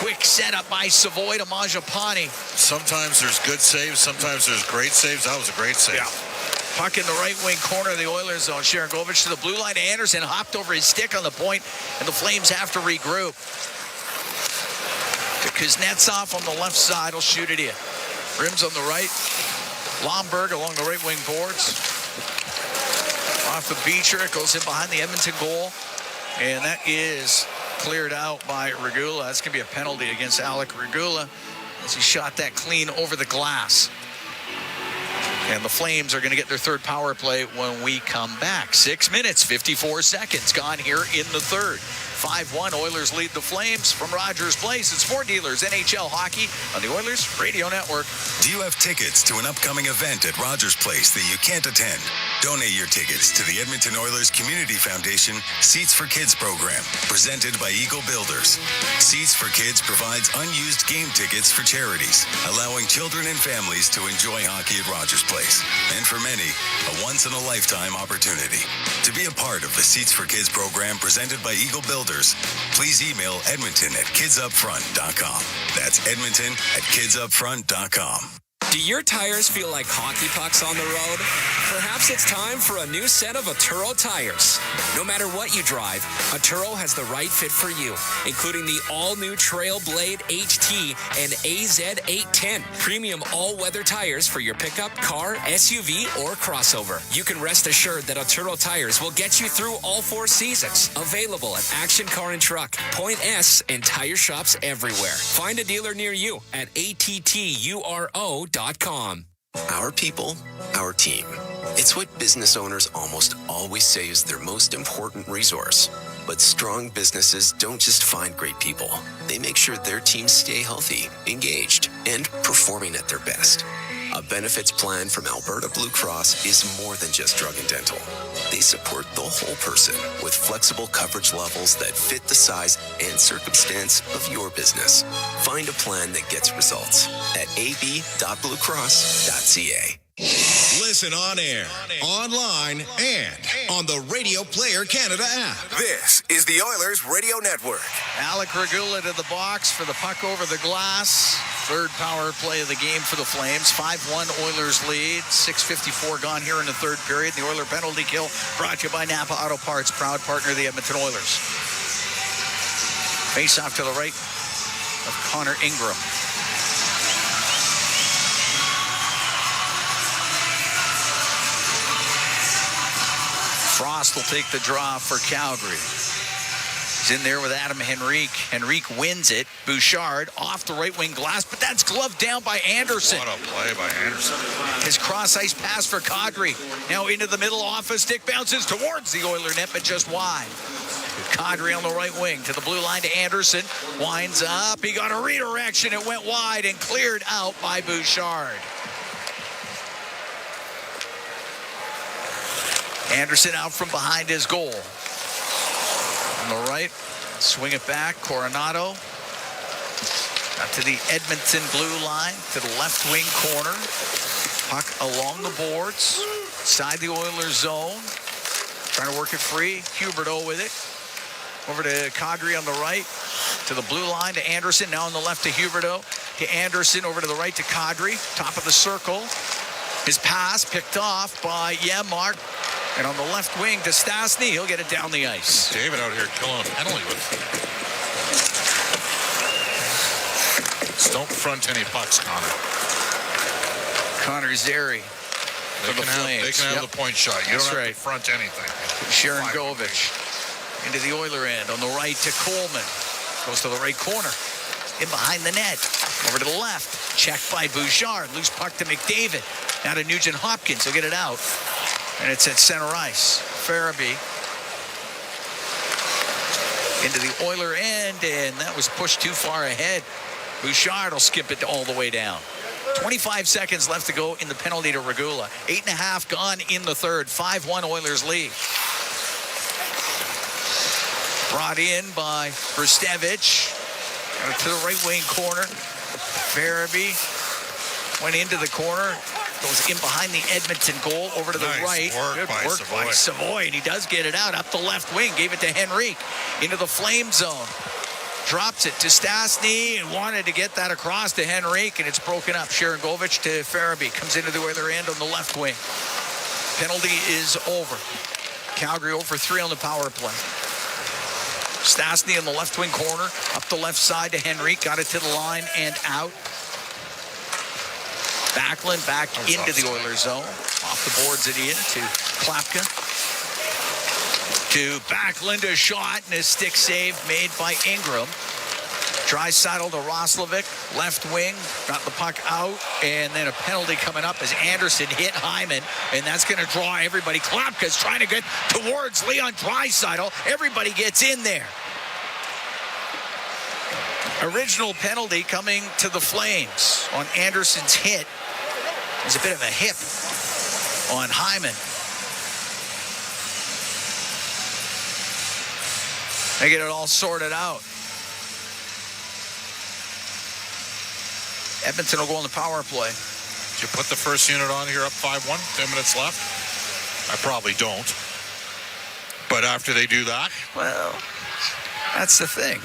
Quick setup by Savoy to Mangiapane. Sometimes there's good saves. Sometimes there's great saves. That was a great save. Yeah. Puck in the right wing corner of the Oilers zone. Sharangovich to the blue line. Anderson hopped over his stick on the point, and the Flames have to regroup. To Kuznetsov on the left side. Will shoot it in. Rims on the right. Lomberg along the right wing boards. Off the Beecher. It goes in behind the Edmonton goal. And that is cleared out by Regula. That's going to be a penalty against Alec Regula as he shot that clean over the glass. And the Flames are going to get their third power play when we come back. 6 minutes, 54 seconds gone here in the third. 5-1, Oilers lead the Flames from Rogers Place. It's Ford Dealers NHL Hockey on the Oilers Radio Network. Do you have tickets to an upcoming event at Rogers Place that you can't attend? Donate your tickets to the Edmonton Oilers Community Foundation Seats for Kids program, presented by Eagle Builders. Seats for Kids provides unused game tickets for charities, allowing children and families to enjoy hockey at Rogers Place. And for many, a once-in-a-lifetime opportunity. To be a part of the Seats for Kids program presented by Eagle Builders, please email edmonton@kidsupfront.com. That's edmonton@kidsupfront.com. Do your tires feel like hockey pucks on the road? Perhaps it's time for a new set of Atturo tires. No matter what you drive, Atturo has the right fit for you, including the all-new Trailblade HT and AZ810, premium all-weather tires for your pickup, car, SUV, or crossover. You can rest assured that Atturo tires will get you through all 4 seasons. Available at Action Car and Truck, Point S, and tire shops everywhere. Find a dealer near you at atturo.com. Our people, our team. It's what business owners almost always say is their most important resource. But strong businesses don't just find great people. They make sure their teams stay healthy, engaged, and performing at their best. A benefits plan from Alberta Blue Cross is more than just drug and dental. They support the whole person with flexible coverage levels that fit the size and circumstance of your business. Find a plan that gets results at ab.bluecross.ca. Listen on air, online, and on the Radio Player Canada app. This is the Oilers Radio Network. Alec Regula to the box for the puck over the glass. Third power play of the game for the Flames. 5-1 Oilers lead. 6:54 gone here in the third period. The Oiler penalty kill brought to you by Napa Auto Parts, proud partner of the Edmonton Oilers. Face off to the right of Connor Ingram. Frost will take the draw for Calgary. He's in there with Adam Henrique. Henrique wins it. Bouchard off the right wing glass, but that's gloved down by Anderson. What a play by Anderson. His cross-ice pass for Kadri. Now into the middle off a stick, bounces towards the Oiler net, but just wide. Kadri on the right wing to the blue line to Anderson. Winds up. He got a redirection. It went wide and cleared out by Bouchard. Anderson out from behind his goal. On the right, swing it back. Coronado Out to the Edmonton blue line, to the left wing corner. Puck along the boards, inside the Oilers zone. Trying to work it free. Huberdeau with it. Over to Kadri on the right. To the blue line to Anderson. Now on the left to Huberdeau. To Anderson. Over to the right to Kadri. Top of the circle. His pass picked off by Janmark. And on the left wing to Stastny. He'll get it down the ice. David out here killing a penalty with. Just don't front any pucks, Connor. Connor Zary. They can have the point shot. You don't have to front anything. Sharon Govich into the Oiler end on the right to Coleman. Goes to the right corner. In behind the net. Over to the left. Checked by Bouchard. Loose puck to McDavid. Now to Nugent Hopkins. He'll get it out. And it's at center ice. Farabee into the Oiler end. And that was pushed too far ahead. Bouchard will skip it all the way down. 25 seconds left to go in the penalty to Regula. 8.5 gone in the third. 5-1 Oilers lead. Brought in by Brustevich. Got it to the right wing corner. Farabee went into the corner. Goes in behind the Edmonton goal. Over to the right. Good work by Savoy. And he does get it out. Up the left wing. Gave it to Henrique. Into the flame zone. Drops it to Stastny and wanted to get that across to Henrique, and it's broken up. Sharon Govich to Farabee. Comes into the other end on the left wing. Penalty is over. Calgary 0 for 3 on the power play. Stastny in the left wing corner. Up the left side to Henrique. Got it to the line and out. Backlund back into the Oilers zone. Off the boards at Ian to Klapka. To Backlund, a shot and a stick save made by Ingram. Draisaitl to Roslovic, left wing, got the puck out, and then a penalty coming up as Anderson hit Hyman, and that's going to draw everybody. Klapka's trying to get towards Leon Draisaitl. Everybody gets in there. Original penalty coming to the Flames on Anderson's hit. There's a bit of a hip on Hyman. They get it all sorted out. Edmonton will go on the power play. Did you put the first unit on here up 5-1? 10 minutes left? I probably don't. But after they do that? Well, that's the thing.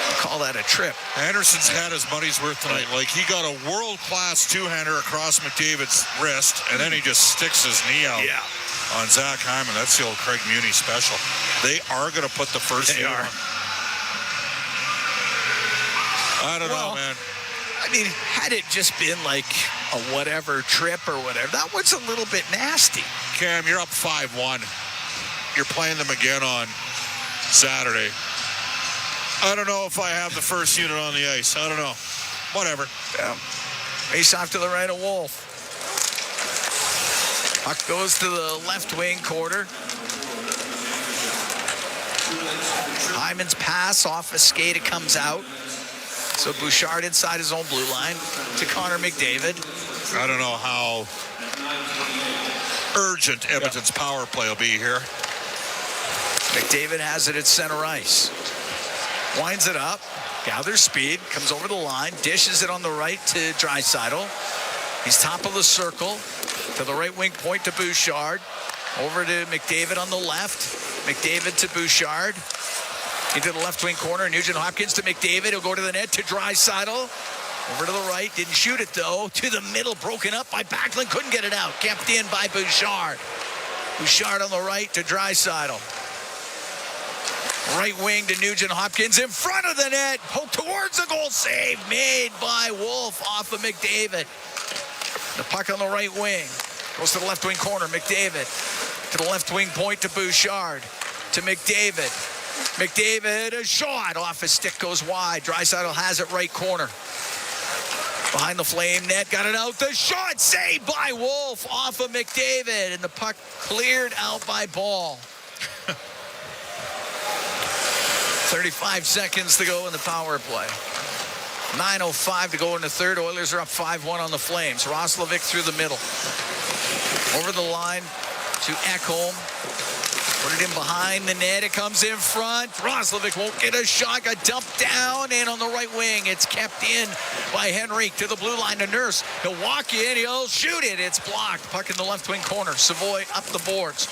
We'll call that a trip. Anderson's had his money's worth tonight. Like, he got a world-class two-hander across McDavid's wrist, and then he just sticks his knee out. Yeah. On Zach Hyman. That's the old Craig Muni special. They are going to put the first unit on. I don't know, man. I mean, had it just been like a whatever trip or whatever, that was a little bit nasty. Cam, you're up 5-1. You're playing them again on Saturday. I don't know if I have the first unit on the ice. I don't know. Whatever. Yeah. Face off to the right of Wolf. Puck goes to the left wing corner. Hyman's pass off a skate. It comes out. So Bouchard inside his own blue line to Connor McDavid. I don't know how urgent Edmonton's power play will be here. McDavid has it at center ice. Winds it up. Gathers speed. Comes over the line. Dishes it on the right to Draisaitl. He's top of the circle. To the right wing point to Bouchard. Over to McDavid on the left. McDavid to Bouchard. Into the left wing corner. Nugent Hopkins to McDavid. He'll go to the net to Draisaitl. Over to the right. Didn't shoot it, though. To the middle. Broken up by Backlund. Couldn't get it out. Kept in by Bouchard. Bouchard on the right to Draisaitl. Right wing to Nugent Hopkins. In front of the net. Poked towards the goal. Save made by Wolf off of McDavid. The puck on the right wing. Goes to the left wing corner. McDavid. To the left wing point to Bouchard. To McDavid. McDavid, a shot off his stick, goes wide. Draisaitl has it right corner. Behind the Flame net, got it out. The shot saved by Wolf off of McDavid. And the puck cleared out by Ball. 35 seconds to go in the power play. 9:05 to go in the third. Oilers are up 5-1 on the Flames. Roslovic through the middle. Over the line to Ekholm. Put it in behind the net. It comes in front. Roslovic won't get a shot. Got dumped down. And on the right wing, it's kept in by Henrique to the blue line to Nurse. He'll walk in. He'll shoot it. It's blocked. Puck in the left wing corner. Savoy up the boards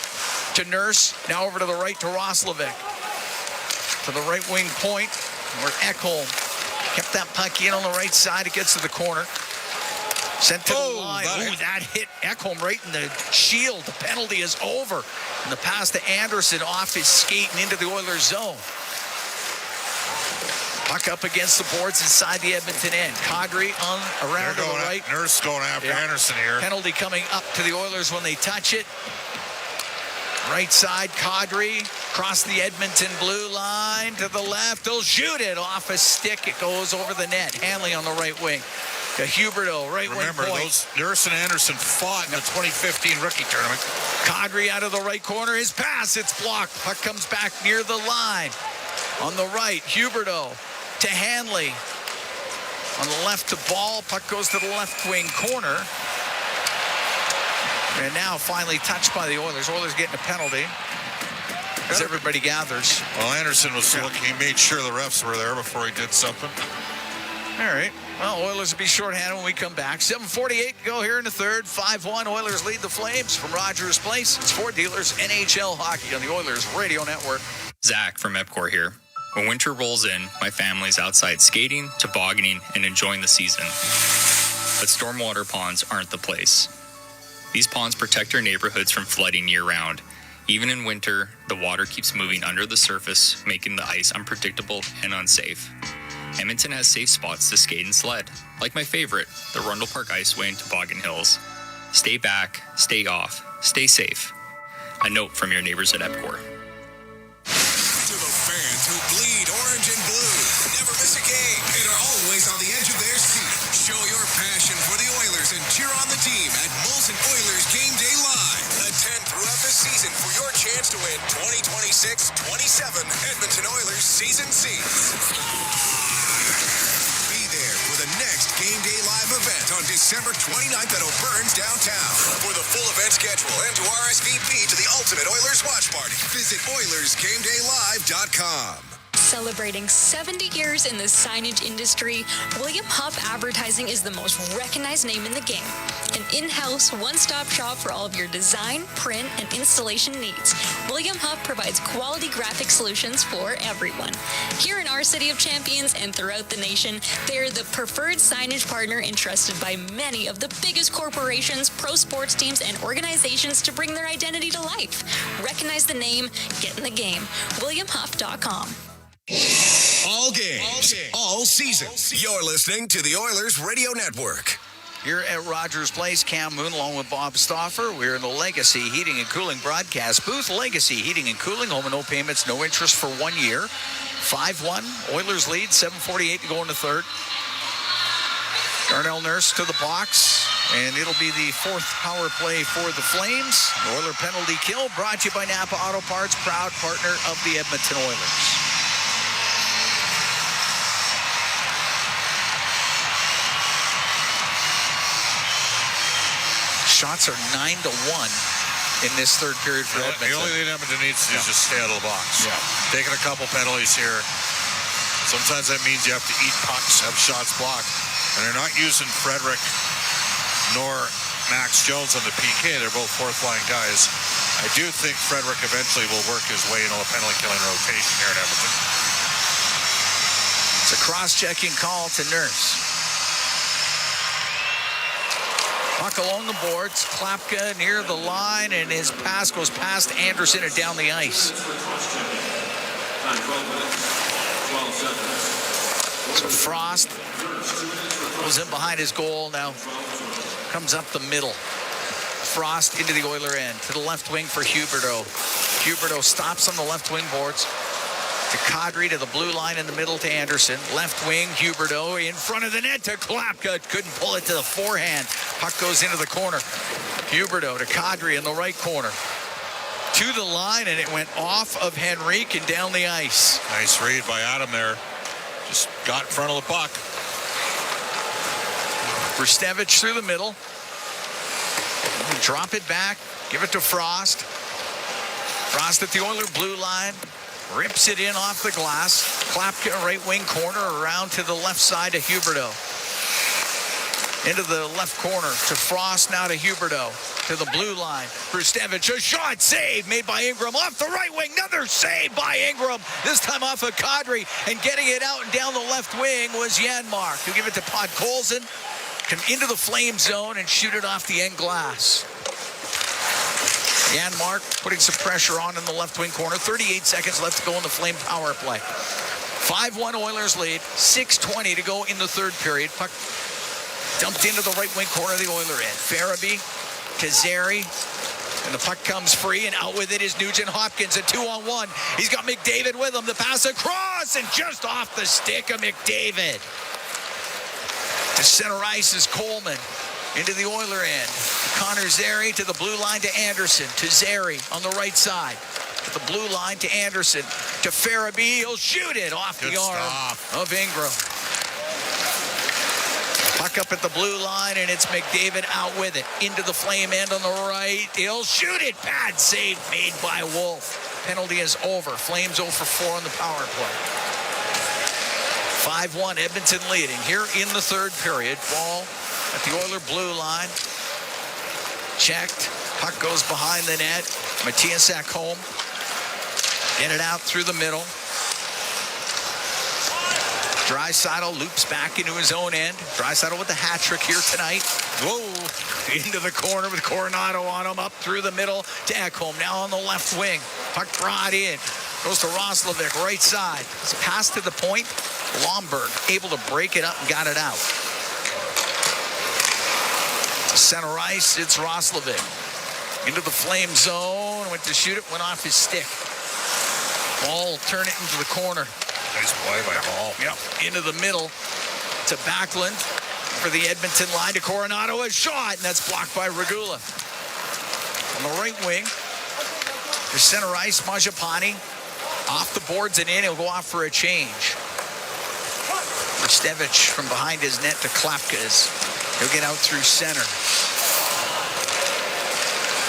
to Nurse. Now over to the right to Roslovic. To the right wing point where Ekholm kept that puck in on the right side. It gets to the corner. Sent to the line. That hit Ekholm right in the shield. The penalty is over. And the pass to Anderson off his skate and into the Oilers zone. Puck up against the boards inside the Edmonton end. Kadri around to the right. Nurse going after Anderson here. Penalty coming up to the Oilers when they touch it. Right side, Kadri across the Edmonton blue line to the left. They'll shoot it off a stick. It goes over the net. Hanley on the right wing. To Huberdeau, right wing point. Remember, those Nurse and Anderson fought in the 2015 rookie tournament. Kadri out of the right corner. His pass, it's blocked. Puck comes back near the line. On the right, Huberdeau to Hanley. On the left, the ball. Puck goes to the left wing corner. And now finally touched by the Oilers. Oilers getting a penalty as everybody gathers. Well, Anderson was looking. He made sure the refs were there before he did something. All right. Well, Oilers will be shorthanded when we come back. 7:48 to go here in the third. 5-1. Oilers lead the Flames from Rogers Place. It's Ford Dealers NHL Hockey on the Oilers Radio Network. Zach from EPCOR here. When winter rolls in, my family's outside skating, tobogganing, and enjoying the season. But stormwater ponds aren't the place. These ponds protect our neighborhoods from flooding year-round. Even in winter, the water keeps moving under the surface, making the ice unpredictable and unsafe. Edmonton has safe spots to skate and sled, like my favorite, the Rundle Park Iceway and Toboggan Hills. Stay back, stay off, stay safe. A note from your neighbors at EPCOR. To the fans who bleed orange and blue, never miss a game, and are always on the edge of their seat. Show your passion for the Oilers and cheer on the team at Molson Oilers Game Day Live. Attend throughout the season for your chance to win 2026-27 Edmonton Oilers season seats. Be there for the next Game Day Live event on December 29th at O'Byrne's downtown. For the full event schedule and to RSVP to the Ultimate Oilers Watch Party, visit OilersGameDayLive.com. Celebrating 70 years in the signage industry, William Huff Advertising is the most recognized name in the game. An in-house, one-stop shop for all of your design, print, and installation needs. William Huff provides quality graphic solutions for everyone. Here in our City of Champions and throughout the nation, they are the preferred signage partner entrusted by many of the biggest corporations, pro sports teams, and organizations to bring their identity to life. Recognize the name, get in the game. WilliamHuff.com. All games, all season. You're listening to the Oilers Radio Network. Here at Rogers Place, Cam Moon along with Bob Stauffer. We're in the Legacy Heating and Cooling broadcast booth. Legacy Heating and Cooling, home and no payments, no interest for 1 year. 5-1, Oilers lead, 7:48 to go in the third. Darnell Nurse to the box, and it'll be the fourth power play for the Flames. Oiler penalty kill brought to you by Napa Auto Parts, proud partner of the Edmonton Oilers. Shots are 9-1 in this third period for Edmonton. The only thing Edmonton needs to do is just stay out of the box. Taking a couple penalties here. Sometimes that means you have to eat pucks, have shots blocked. And they're not using Frederick nor Max Jones on the PK. They're both fourth-line guys. I do think Frederick eventually will work his way into a penalty-killing rotation here in Edmonton. It's a cross-checking call to Nurse. Puck along the boards, Klapka near the line, and his pass goes past Anderson and down the ice. So Frost goes in behind his goal now, comes up the middle. Frost into the Oiler end, to the left wing for Huberdeau. Huberdeau stops on the left wing boards. To Kadri, to the blue line in the middle to Anderson. Left wing, Huberdeau in front of the net to Klapka. Couldn't pull it to the forehand. Puck goes into the corner. Huberdeau to Kadri in the right corner. To the line, and it went off of Henrique and down the ice. Nice read by Adam there. Just got in front of the puck. Rustevich through the middle. Drop it back. Give it to Frost. Frost at the Oiler blue line. Rips it in off the glass. Klapka, right wing corner, around to the left side to Huberdeau. Into the left corner to Frost, now to Huberdeau. To the blue line. Brustevich, a shot, save made by Ingram. Off the right wing, another save by Ingram. This time off of Kadri. And getting it out and down the left wing was Janmark. Who give it to Podkolzin. Come into the flame zone and shoot it off the end glass. Janmark putting some pressure on in the left wing corner. 38 seconds left to go in the Flame power play. 5-1 Oilers lead. 6:20 to go in the third period. Puck dumped into the right wing corner of the Oiler end. Farabee, Kazari, and the puck comes free, and out with it is Nugent Hopkins. A 2-on-1. He's got McDavid with him. The pass across, and just off the stick of McDavid. To center ice is Coleman. Into the Oiler end. Connor Zary to the blue line to Anderson. To Zary on the right side. To the blue line to Anderson. To Farabee. He'll shoot it off the arm of Ingram. Puck up at the blue line, and it's McDavid out with it. Into the Flame end on the right. He'll shoot it. Bad save made by Wolf. Penalty is over. Flames 0 for 4 on the power play. 5-1 Edmonton leading here in the third period. Ball at the Oiler blue line. Checked. Puck goes behind the net. Matthias Ekholm. Get it out through the middle. Draisaitl loops back into his own end. Draisaitl with the hat trick here tonight. Whoa. Into the corner with Coronado on him. Up through the middle to Ekholm. Now on the left wing. Puck brought in. Goes to Roslovic, right side. It's passed to the point. Lomberg able to break it up and got it out. Center ice, it's Roslovic. Into the Flame zone. Went to shoot it, went off his stick. Ball turn it into the corner. Nice play by Hall. Yep, into the middle to Backlund for the Edmonton line to Coronado. A shot, and that's blocked by Regula. On the right wing, to center ice, Mangiapane. Off the boards and in, he'll go off for a change. Stevich from behind his net to Klapka. He'll get out through center.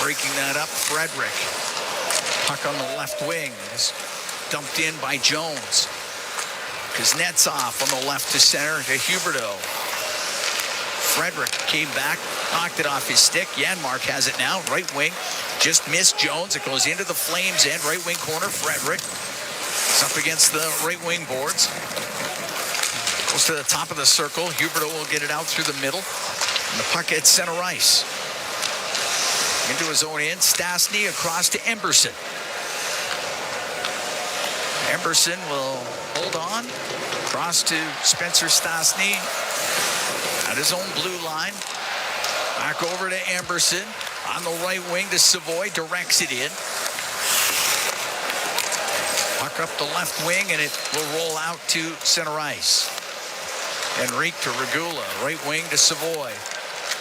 Breaking that up, Frederick. Puck on the left wing is dumped in by Jones. Kuznetsov on the left to center to Huberdeau. Frederick came back, knocked it off his stick. Janmark has it now, right wing. Just missed Jones. It goes into the Flames end, right wing corner. Frederick. It's up against the right wing boards. Goes to the top of the circle. Huberdeau will get it out through the middle. And the puck at center ice. Into his own end. Stastny across to Emberson. Emberson will hold on. Cross to Spencer Stastny. At his own blue line. Back over to Emberson. On the right wing to Savoy. Directs it in. Puck up the left wing, and it will roll out to center ice. Henrique to Regula. Right wing to Savoy.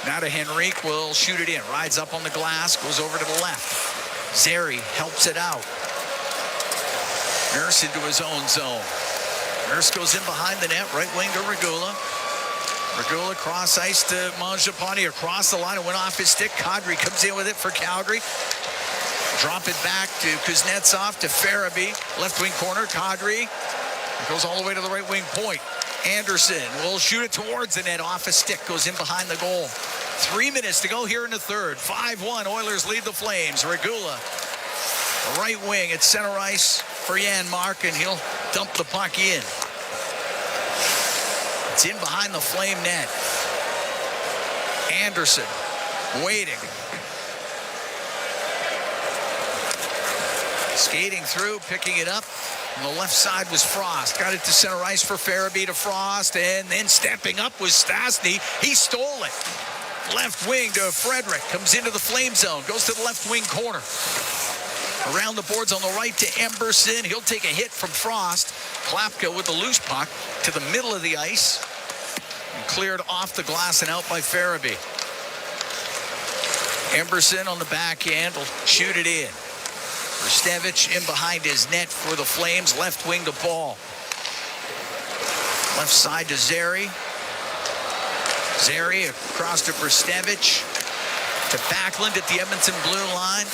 Now to Henrique. Will shoot it in. Rides up on the glass. Goes over to the left. Zary helps it out. Nurse into his own zone. Nurse goes in behind the net. Right wing to Regula. Regula cross ice to Mangiapane across the line. It went off his stick. Kadri comes in with it for Calgary. Drop it back to Kuznetsov to Farabee. Left wing corner. Kadri. It goes all the way to the right wing point. Anderson will shoot it towards the net. Off a stick. Goes in behind the goal. 3 minutes to go here in the third. 5-1. Oilers lead the Flames. Regula. Right wing at center ice for Janmark, and he'll dump the puck in. It's in behind the Flame net. Anderson waiting. Skating through, picking it up. On the left side was Frost. Got it to center ice for Farabee to Frost, and then stepping up was Stastny. He stole it. Left wing to Frederick. Comes into the Flame zone. Goes to the left wing corner. Around the boards on the right to Emberson. He'll take a hit from Frost. Klapka with the loose puck to the middle of the ice. And cleared off the glass and out by Farabee. Emberson on the backhand will shoot it in. Brustevich in behind his net for the Flames. Left wing to Ball. Left side to Zary. Zary across to Brustevich. To Backlund at the Edmonton blue line.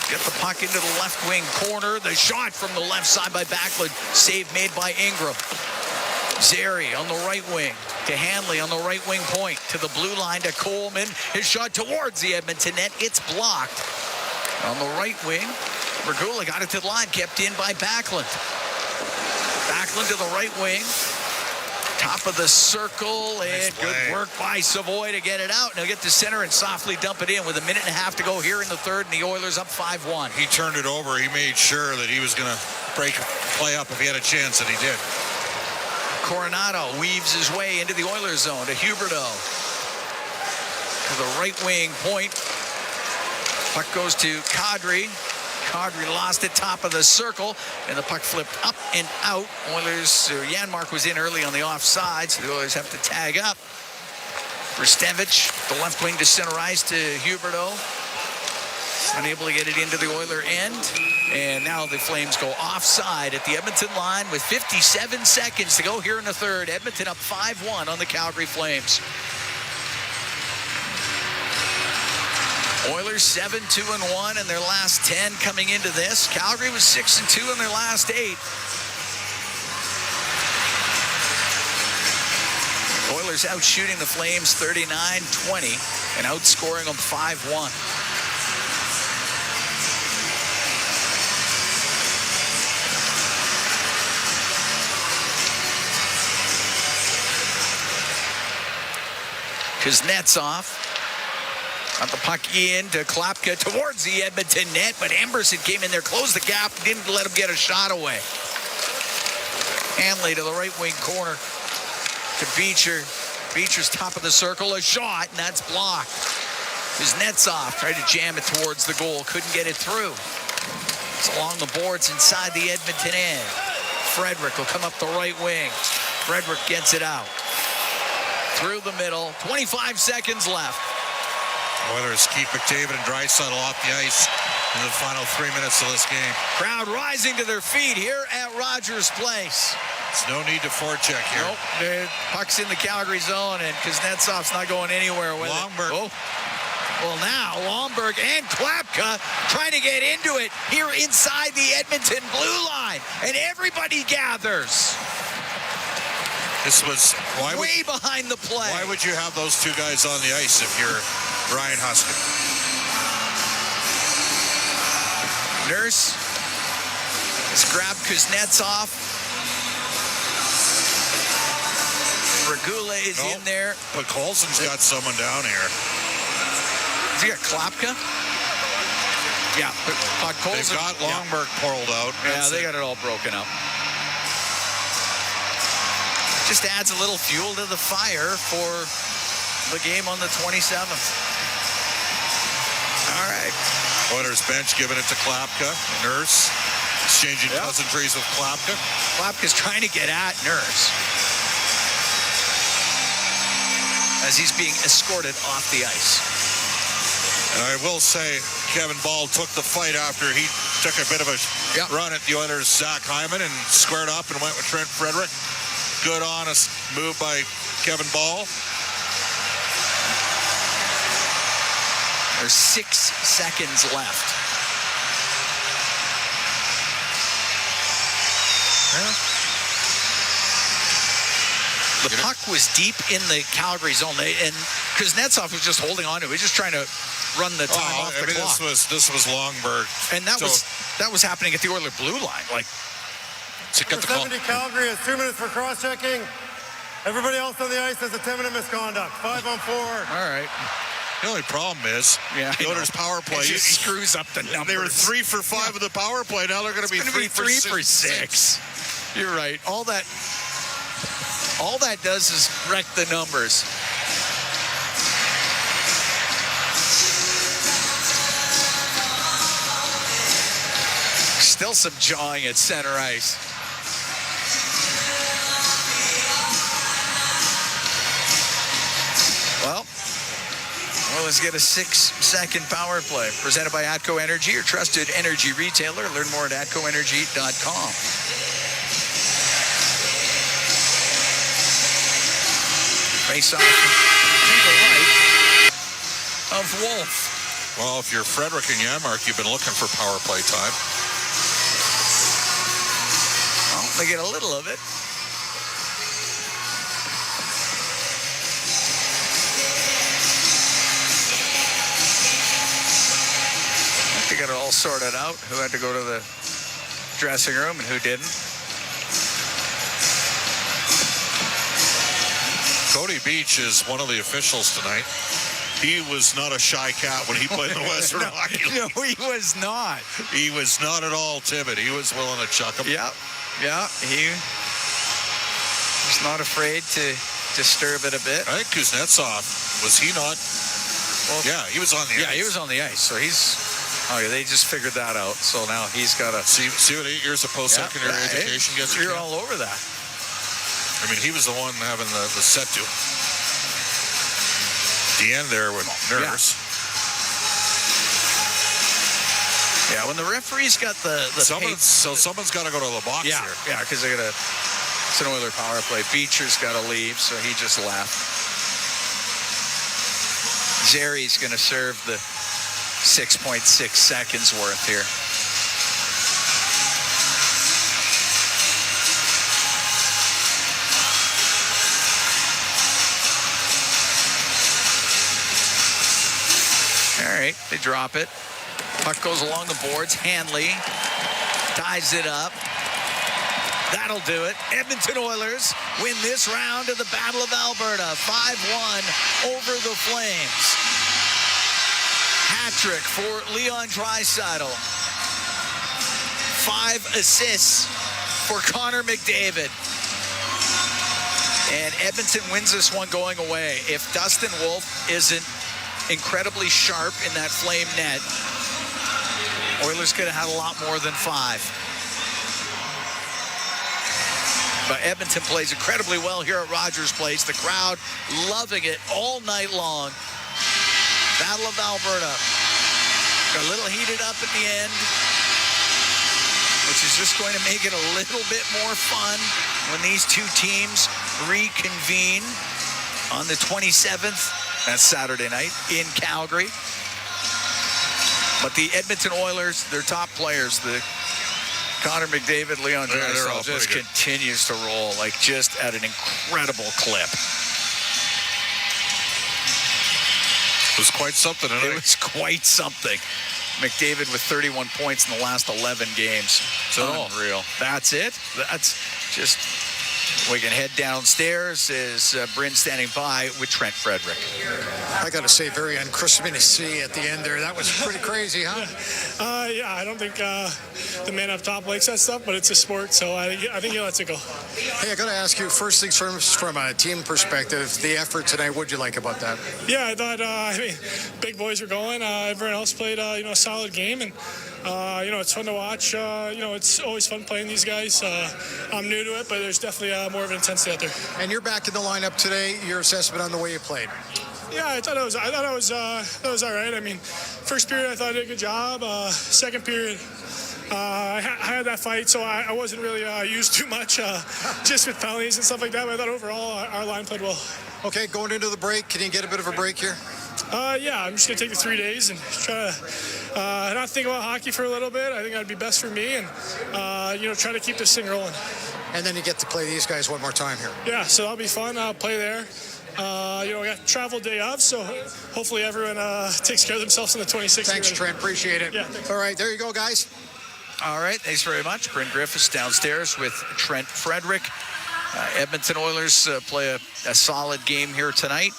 Get the puck into the left wing corner. The shot from the left side by Backlund. Save made by Ingram. Zary on the right wing to Hanley on the right wing point. To the blue line to Coleman. His shot towards the Edmonton net. It's blocked. On the right wing, Regula got it to the line. Kept in by Backlund. Backlund to the right wing. Top of the circle, and good work by Savoy to get it out. Now get to center and softly dump it in with 1.5 minutes to go here in the third, and the Oilers up 5-1. He turned it over. He made sure that he was going to break play up if he had a chance, and he did. Coronado weaves his way into the Oilers zone to Huberdeau. To the right wing point. Puck goes to Kadri. Kadri lost it top of the circle, and the puck flipped up and out. Oilers, Janmark was in early on the offside, so the Oilers have to tag up. Rstevich, the left wing to center ice to Huberdeau. Unable to get it into the Oiler end. And now the Flames go offside at the Edmonton line with 57 seconds to go here in the third. Edmonton up 5-1 on the Calgary Flames. Oilers 7-2-1 in their last 10 coming into this. Calgary was 6-2 in their last 8. Oilers out shooting the Flames 39-20 and outscoring them 5-1. Kuznetsov. Got the puck in to Klapka towards the Edmonton net, but Emberson came in there, closed the gap, didn't let him get a shot away. Hanley to the right wing corner to Beecher. Beecher's top of the circle, a shot, and that's blocked. Kuznetsov tried to jam it towards the goal, couldn't get it through. It's along the boards inside the Edmonton end. Frederick will come up the right wing. Frederick gets it out. Through the middle, 25 seconds left. Oilers keep McDavid and Draisaitl off the ice in the final 3 minutes of this game. Crowd rising to their feet here at Rogers Place. There's no need to forecheck here. Nope, the puck's in the Calgary zone, and Kuznetsov's not going anywhere with Longberg. it. Oh. Well, now Longberg and Klapka trying to get into it here inside the Edmonton blue line, and everybody gathers. This was way behind the play. Why would you have those two guys on the ice if you're Ryan Huska? Nurse has grabbed Kuznetsov. Regula is in there. But Colson's got someone down here. Has he got Klapka? Yeah, but Colson. They've got Longberg pulled out. Yeah, they got it all broken up. Just adds a little fuel to the fire for the game on the 27th. All right. Oilers bench giving it to Klapka. Nurse exchanging pleasantries with Klapka. Klapka's trying to get at Nurse as he's being escorted off the ice. And I will say, Kevin Ball took the fight after he took a bit of a run at the Oilers' Zach Hyman and squared up and went with Trent Frederick. Good, honest move by Kevin Ball. There's 6 seconds left. The puck was deep in the Calgary zone, and Kuznetsov was just holding on to it. He was just trying to run the time off the clock. This was Longberg, and that was happening at the Oilers blue line. Like, Number 70 Calgary has 2 minutes for cross-checking. Everybody else on the ice has a 10-minute misconduct. 5 on 4. All right. The only problem is the Oilers' power play just screws up the numbers. They were 3 for 5 of the power play. Now they're going to be 3 for 6. You're right. All that does is wreck the numbers. Still some jawing at center ice. Well, let's get a 6-second power play. Presented by Atco Energy, your trusted energy retailer. Learn more at atcoenergy.com. Face off to the right of Wolf. Well, if you're Frederick and Yanmark, you've been looking for power play time. Well, they get a little of it. They got it all sorted out. Who had to go to the dressing room and who didn't. Cody Beach is one of the officials tonight. He was not a shy cat when he played in the Western Hockey League. No, he was not. He was not at all timid. He was willing to chuck him. Yeah, he was not afraid to disturb it a bit. I think Kuznetsov, was he not? Well, yeah, he was on the ice. Yeah, he was on the ice. So he's... Oh, yeah, they just figured that out. So now he's got to... See what 8 years of post-secondary education gets you? You're all over that. I mean, he was the one having the set to the end there with Nurse. Yeah, when the referee's got the someone's got to go to the box here. Yeah, because it's an Oiler power play. Beecher's got to leave, so he just left. Zeri's going to serve the 6.6 seconds worth here. All right, they drop it. Puck goes along the boards. Hanley ties it up. That'll do it. Edmonton Oilers win this round of the Battle of Alberta. 5-1 over the Flames. Hat-trick for Leon Draisaitl. 5 assists for Connor McDavid. And Edmonton wins this one going away. If Dustin Wolf isn't incredibly sharp in that Flame net, Oilers could have had a lot more than 5. But Edmonton plays incredibly well here at Rogers Place. The crowd loving it all night long. Battle of Alberta. Got a little heated up at the end, which is just going to make it a little bit more fun when these two teams reconvene on the 27th. That's Saturday night in Calgary. But the Edmonton Oilers, their top players, the Connor McDavid, Leon Draisaitl just continues to roll, like just at an incredible clip. It was quite something tonight. It was quite something. McDavid with 31 points in the last 11 games. It's unreal. That's it. That's just... We can head downstairs. Is Bryn standing by with Trent Frederick. I got to say, very un-Christmassy at the end there. That was pretty crazy, huh? Yeah, I don't think the man up top likes that stuff, but it's a sport, so I think he lets it go. Hey, I got to ask you, first things first, from a team perspective, the effort tonight, what'd you like about that? Yeah, I thought, big boys were going. Everyone else played, a solid game, and it's fun to watch. It's always fun playing these guys. I'm new to it, but there's definitely more of an intensity out there. And you're back in the lineup today. Your assessment on the way you played? Yeah, I thought it was all right. I mean, first period I thought I did a good job. Second period, I had that fight, so I wasn't really used too much, just with penalties and stuff like that. But I thought overall our line played well. Okay, going into the break, can you get a bit of a break here? Yeah, I'm just going to take the 3 days and try to not think about hockey for a little bit. I think that'd be best for me, and try to keep this thing rolling. And then you get to play these guys one more time here. Yeah, so that'll be fun. I'll play there. We got travel day off, so hopefully everyone takes care of themselves on the 26th. Thanks, Trent. Appreciate it. Yeah, thanks. All right, there you go, guys. All right, thanks very much. Bryn Griffiths downstairs with Trent Frederick. Edmonton Oilers play a solid game here tonight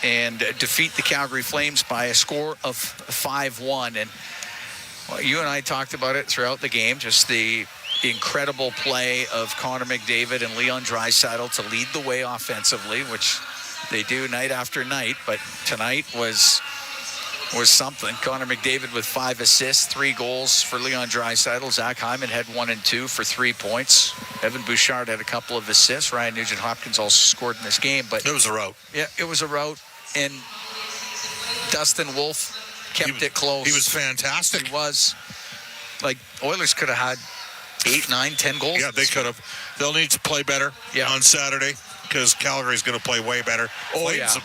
and defeat the Calgary Flames by a score of 5-1. And you and I talked about it throughout the game, just the incredible play of Connor McDavid and Leon Draisaitl to lead the way offensively, which they do night after night, but tonight was something. Connor McDavid with 5 assists, 3 goals for Leon Draisaitl. Zach Hyman had 1 and 2 for 3 points. Evan Bouchard had a couple of assists. Ryan Nugent-Hopkins also scored in this game, but it was a rout. Yeah, it was a rout, and Dustin Wolf kept it close. He was fantastic. He was. Like, Oilers could have had 8, 9, 10 goals. Yeah, they could have. They'll need to play better on Saturday. because Calgary's going to play way better. Oh, Flames yeah.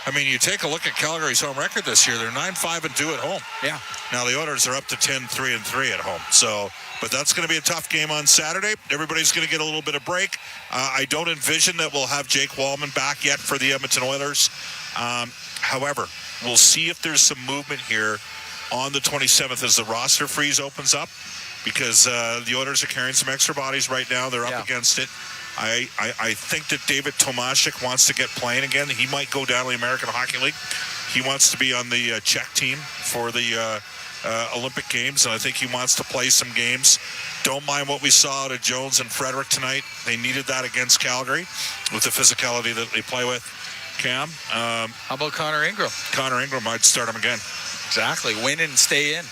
I mean, you take a look at Calgary's home record this year. They're 9-5-2 at home. Yeah. Now the Oilers are up to 10-3-3 at home. So, but that's going to be a tough game on Saturday. Everybody's going to get a little bit of break. I don't envision that we'll have Jake Wallman back yet for the Edmonton Oilers. However, we'll see if there's some movement here on the 27th as the roster freeze opens up, because the Oilers are carrying some extra bodies right now. They're up against it. I think that David Tomashik wants to get playing again. He might go down to the American Hockey League. He wants to be on the Czech team for the Olympic Games, and I think he wants to play some games. Don't mind what we saw out of Jones and Frederick tonight. They needed that against Calgary with the physicality that they play with. Cam? How about Connor Ingram? Connor Ingram, I'd start him again. Exactly. Win and stay in.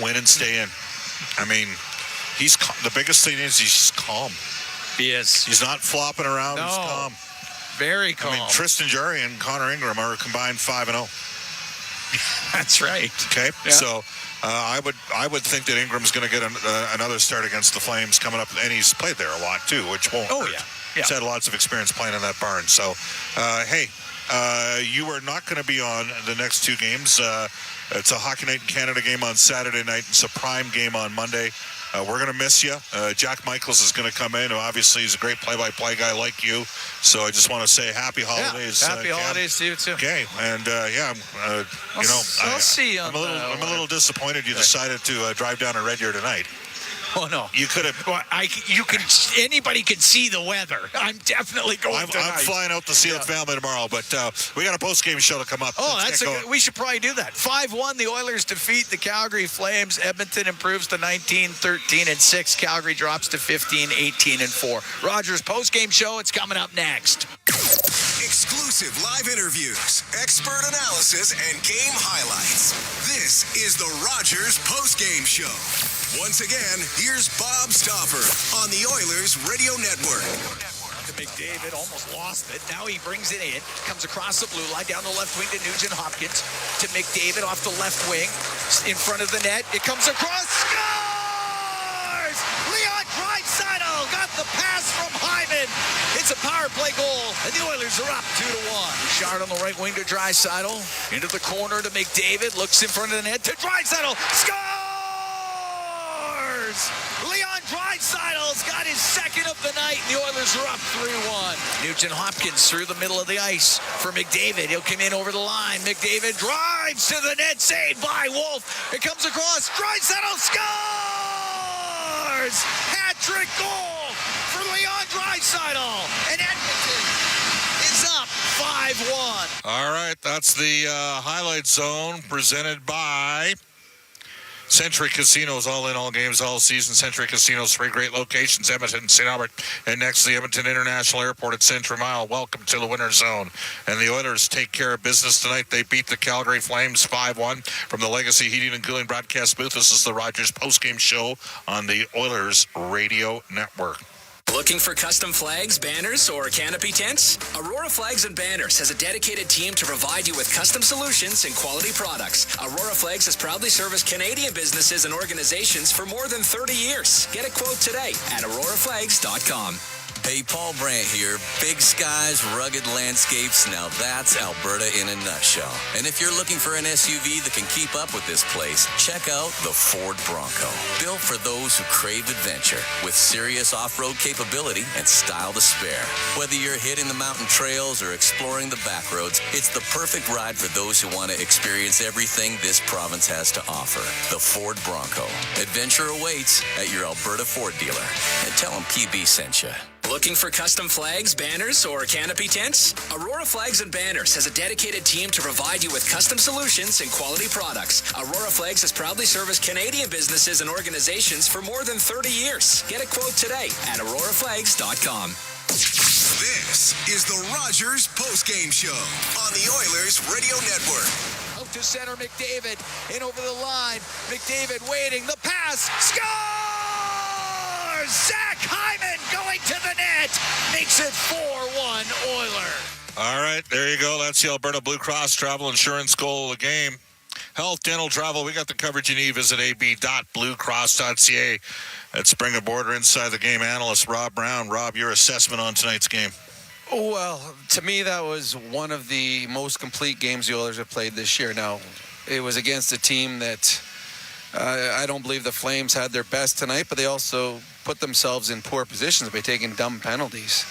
Win and stay in. I mean, the biggest thing is he's just calm. He is. He's not flopping around. No. He's calm. Very calm. I mean, Tristan Jarry and Connor Ingram are combined 5-0. That's right. Okay, yeah. So I would think that Ingram's going to get another start against the Flames coming up, and he's played there a lot too, which won't hurt. He's had lots of experience playing in that barn. So, hey, you are not going to be on the next two games. It's a Hockey Night in Canada game on Saturday night. It's a prime game on Monday. We're going to miss you. Jack Michaels is going to come in. Obviously, he's a great play-by-play guy like you. So I just want to say happy holidays. Happy holidays to you, too. Okay. And, I'll see you on I'm a little disappointed you decided to drive down to Red Deer tonight. Oh, no. You could have. Well, anybody can see the weather. I'm definitely going tonight. I'm flying out to see the family tomorrow, but we got a post-game show to come up. Oh, we should probably do that. 5-1, the Oilers defeat the Calgary Flames. Edmonton improves to 19-13-6. Calgary drops to 15-18-4. Rogers post-game show, it's coming up next. Exclusive live interviews, expert analysis, and game highlights. This is the Rogers post-game show. Once again, here's Bob Stauffer on the Oilers Radio Network. McDavid almost lost it. Now he brings it in. Comes across the blue line down the left wing to Nugent Hopkins. To McDavid off the left wing. In front of the net. It comes across. Scores! Leon Draisaitl got the pass from Hyman. It's a power play goal. And the Oilers are up 2-1. Shot on the right wing to Draisaitl. Into the corner to McDavid. Looks in front of the net to Draisaitl. Scores! Leon Draisaitl's got his second of the night. The Oilers are up 3-1. Nugent Hopkins through the middle of the ice for McDavid. He'll come in over the line. McDavid drives to the net. Saved by Wolf. It comes across. Draisaitl scores! Hat-trick goal for Leon Draisaitl. And Edmonton is up 5-1. All right, that's the highlight zone presented by Century Casinos. All in, all games, all season. Century Casinos, 3 great locations, Edmonton, St. Albert, and next to the Edmonton International Airport at Century Mile. Welcome to the winner's zone. And the Oilers take care of business tonight. They beat the Calgary Flames 5-1 from the Legacy Heating and Cooling broadcast booth. This is the Rogers postgame show on the Oilers Radio Network. Looking for custom flags, banners, or canopy tents? Aurora Flags and Banners has a dedicated team to provide you with custom solutions and quality products. Aurora Flags has proudly serviced Canadian businesses and organizations for more than 30 years. Get a quote today at auroraflags.com. Hey, Paul Brandt here. Big skies, rugged landscapes. Now that's Alberta in a nutshell. And if you're looking for an SUV that can keep up with this place, check out the Ford Bronco. Built for those who crave adventure, with serious off-road capability and style to spare. Whether you're hitting the mountain trails or exploring the back roads, it's the perfect ride for those who want to experience everything this province has to offer. The Ford Bronco. Adventure awaits at your Alberta Ford dealer. And tell them PB sent you. Looking for custom flags, banners, or canopy tents? Aurora Flags and Banners has a dedicated team to provide you with custom solutions and quality products. Aurora Flags has proudly serviced Canadian businesses and organizations for more than 30 years. Get a quote today at auroraflags.com. This is the Rogers postgame show on the Oilers Radio Network. Out to center, McDavid. In over the line. McDavid waiting. The pass. Scores! Zach Hyman going to the net. Makes it 4-1 Oiler. All right, there you go. That's the Alberta Blue Cross Travel Insurance goal of the game. Health, dental, travel. We got the coverage you need. Visit ab.bluecross.ca. Let's bring aboard our inside the game analyst, Rob Brown. Rob, your assessment on tonight's game. Well, to me, that was one of the most complete games the Oilers have played this year. Now, it was against a team that I don't believe the Flames had their best tonight, but they also put themselves in poor positions by taking dumb penalties.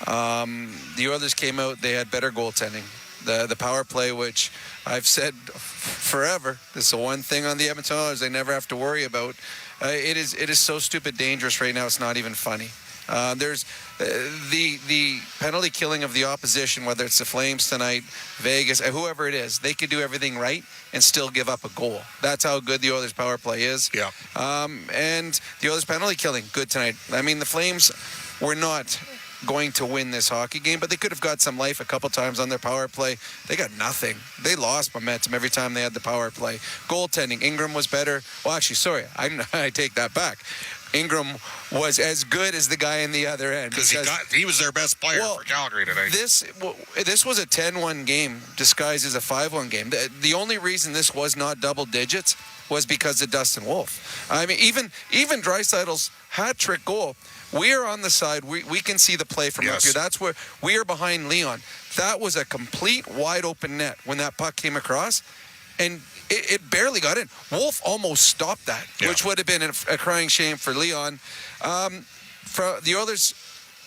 The Oilers came out, they had better goaltending. The power play, which I've said forever, this is the one thing on the Edmonton Oilers they never have to worry about. It is so stupid dangerous right now, it's not even funny. There's the penalty killing of the opposition, whether it's the Flames tonight, Vegas, whoever it is, they could do everything right and still give up a goal. That's how good the Oilers power play is. Yeah. And the Oilers penalty killing, good tonight. I mean, the Flames were not going to win this hockey game, but they could have got some life a couple times on their power play. They got nothing. They lost momentum every time they had the power play. Goaltending, Ingram was better. Well, actually, sorry, I take that back. Ingram was as good as the guy in the other end. Because he was their best player for Calgary tonight. This was a 10-1 game disguised as a 5-1 game. The only reason this was not double digits was because of Dustin Wolf. I mean, even Draisaitl's hat-trick goal, we are on the side. We can see the play from up here. That's where we are behind Leon. That was a complete wide-open net when that puck came across, and it barely got in. Wolf almost stopped that, which would have been a crying shame for Leon. For the Oilers,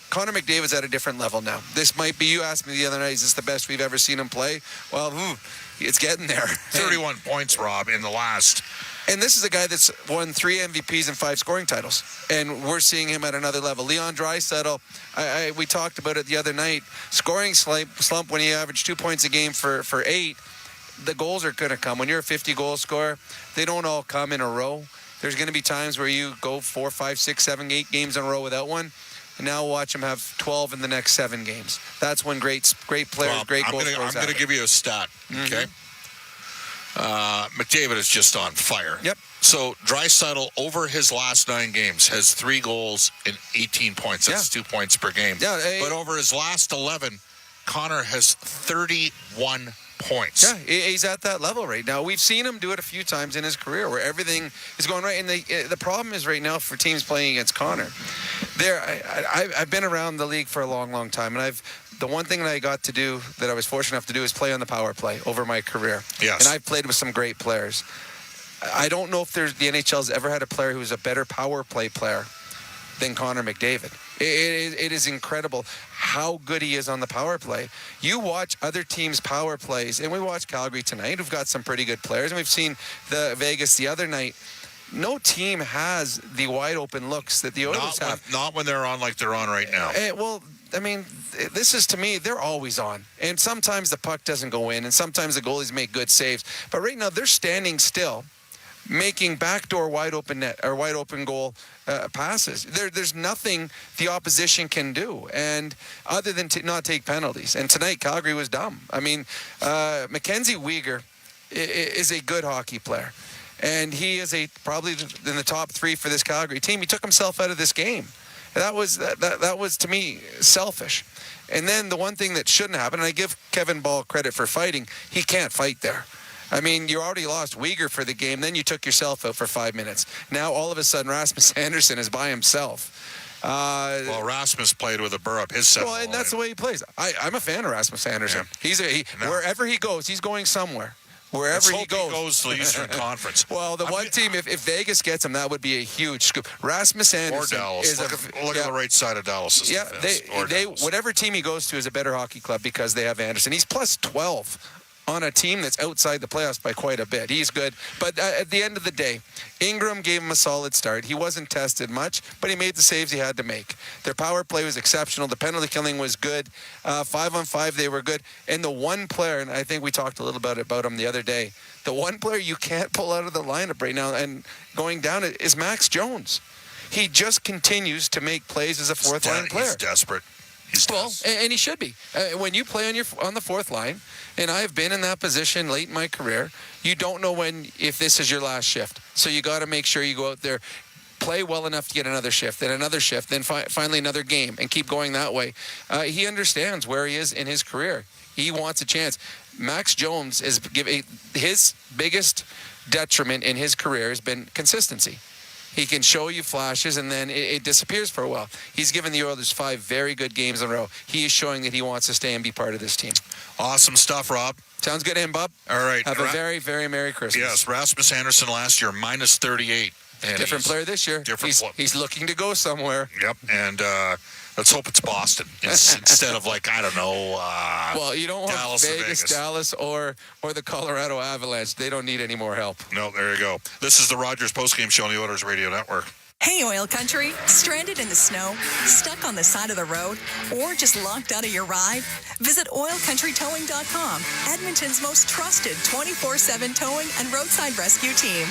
Connor McDavid's at a different level now. This might be, you asked me the other night, is this the best we've ever seen him play? Well, it's getting there. 31 points, Rob, in the last. And this is a guy that's won 3 MVPs and 5 scoring titles. And we're seeing him at another level. Leon Draisaitl, we talked about it the other night. Scoring slump when he averaged 2 points a game for 8. The goals are going to come. When you're a 50-goal scorer, they don't all come in a row. There's going to be times where you go 4, 5, 6, 7, 8 games in a row without one. And now watch him have 12 in the next 7 games. That's when great players, Rob, great goal scorers I'm going to give you a stat, okay? McDavid is just on fire. Yep. So Draisaitl, over his last 9 games, has 3 goals and 18 points. That's 2 points per game. Yeah, but over his last 11, Connor has 31 points. Yeah, he's at that level right now. We've seen him do it a few times in his career where everything is going right. And the problem is right now for teams playing against Connor. I've been around the league for a long, long time, and the one thing that I got to do, that I was fortunate enough to do, is play on the power play over my career. Yes. And I've played with some great players. I don't know if the NHL's ever had a player who's a better power play player than Connor McDavid. It is incredible how good he is on the power play. You watch other teams' power plays, and we watched Calgary tonight, who've got some pretty good players, and we've seen the Vegas the other night. No team has the wide open looks that the Oilers have. Not when they're on like they're on right now. Well, I mean, this is, to me, they're always on. And sometimes the puck doesn't go in, and sometimes the goalies make good saves. But right now, they're standing still, making backdoor wide open net or wide open goal passes. There's nothing the opposition can do, and other than not take penalties. And tonight, Calgary was dumb. I mean, Mackenzie Weegar is a good hockey player, and he is probably in the top 3 for this Calgary team. He took himself out of this game. That was to me selfish. And then the one thing that shouldn't happen, and I give Kevin Ball credit for fighting, he can't fight there. I mean, you already lost Weegar for the game, then you took yourself out for 5 minutes. Now, all of a sudden, Rasmus Anderson is by himself. Well, Rasmus played with a burr up his set. Well, and that's the way he plays. I'm a fan of Rasmus Anderson. Yeah. Wherever he goes, he's going somewhere. Wherever he goes to the Eastern Conference. Well, one team, if Vegas gets him, that would be a huge scoop. Rasmus Anderson. Or Dallas. Look at the right side of Dallas. Yeah, whatever team he goes to is a better hockey club because they have Anderson. He's plus 12 on a team that's outside the playoffs by quite a bit. He's good. But at the end of the day, Ingram gave him a solid start. He wasn't tested much, but he made the saves he had to make. Their power play was exceptional. The penalty killing was good. 5-on-5, they were good. And the one player, and I think we talked a little bit about him the other day, the one player you can't pull out of the lineup right now and going down is Max Jones. He just continues to make plays as a fourth-line player. He's desperate. And he should be. When you play on the fourth line, and I've been in that position late in my career, you don't know if this is your last shift. So you got to make sure you go out there, play well enough to get another shift, then finally another game, and keep going that way. He understands where he is in his career. He wants a chance. Max Jones is his biggest detriment in his career has been consistency. He can show you flashes, and then it disappears for a while. He's given the Oilers 5 very good games in a row. He is showing that he wants to stay and be part of this team. Awesome stuff, Rob. Sounds good to him, Bob. All right. Have a very, very Merry Christmas. Yes, Rasmus Anderson last year, minus 38. And different player this year. He's looking to go somewhere. Yep, and let's hope it's Boston instead of, like, I don't know, well, you don't want Dallas Vegas, Dallas, or the Colorado Avalanche. They don't need any more help. No, there you go. This is the Rogers postgame show on the Oilers Radio Network. Hey, Oil Country, stranded in the snow, stuck on the side of the road, or just locked out of your ride? Visit OilCountryTowing.com, Edmonton's most trusted 24/7 towing and roadside rescue team.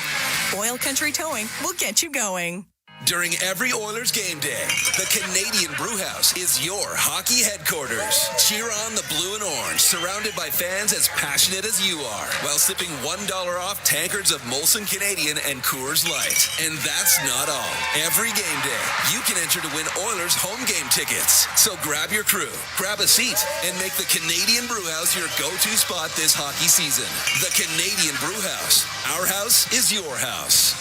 Oil Country Towing will get you going. During every Oilers game day, the Canadian Brewhouse is your hockey headquarters. Cheer on the blue and orange, surrounded by fans as passionate as you are, while sipping $1 off tankards of Molson Canadian and Coors Light. And that's not all. Every game day, you can enter to win Oilers home game tickets. So grab your crew, grab a seat, and make the Canadian Brewhouse your go-to spot this hockey season. The Canadian Brewhouse. Our house is your house.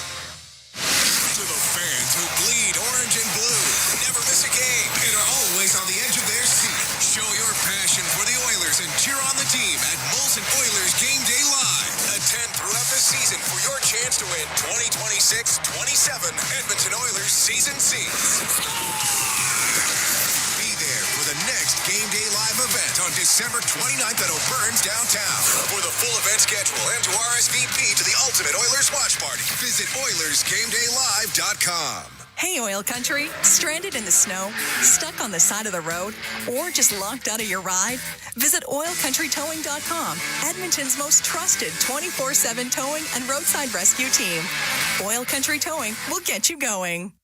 To the fans who bleed orange and blue, never miss a game, and are always on the edge of their seat. Show your passion for the Oilers and cheer on the team at Molson Oilers Game Day Live. Attend throughout the season for your chance to win 2026-27 Edmonton Oilers season seats. Be there for the next Game Day Live event on December 29th at O'Byrne's downtown. For the full event schedule and to RSVP to the Ultimate Oilers Watch Party, visit OilersGameDayLive.com. Hey, Oil Country, stranded in the snow, stuck on the side of the road, or just locked out of your ride? Visit OilCountryTowing.com, Edmonton's most trusted 24/7 towing and roadside rescue team. Oil Country Towing will get you going.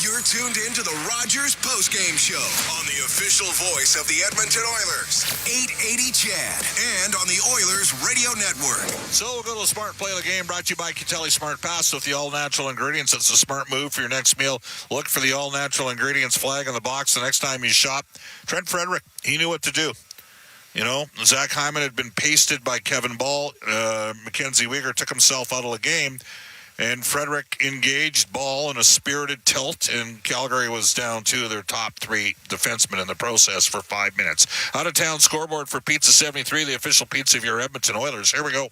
You're tuned in to the Rogers postgame show on the official voice of the Edmonton Oilers, 880 CHAD, and on the Oilers Radio Network. So we'll go to the Smart Play of the Game, brought to you by Catelli Smart Pass with the all-natural ingredients. It's a smart move for your next meal. Look for the all-natural ingredients flag on the box the next time you shop. Trent Frederick, he knew what to do. You know, Zach Hyman had been pasted by Kevin Ball. Mackenzie Weegar took himself out of the game. And Frederick engaged Ball in a spirited tilt, and Calgary was down two of their top three defensemen in the process for 5 minutes. Out-of-town scoreboard for Pizza 73, the official pizza of your Edmonton Oilers. Here we go.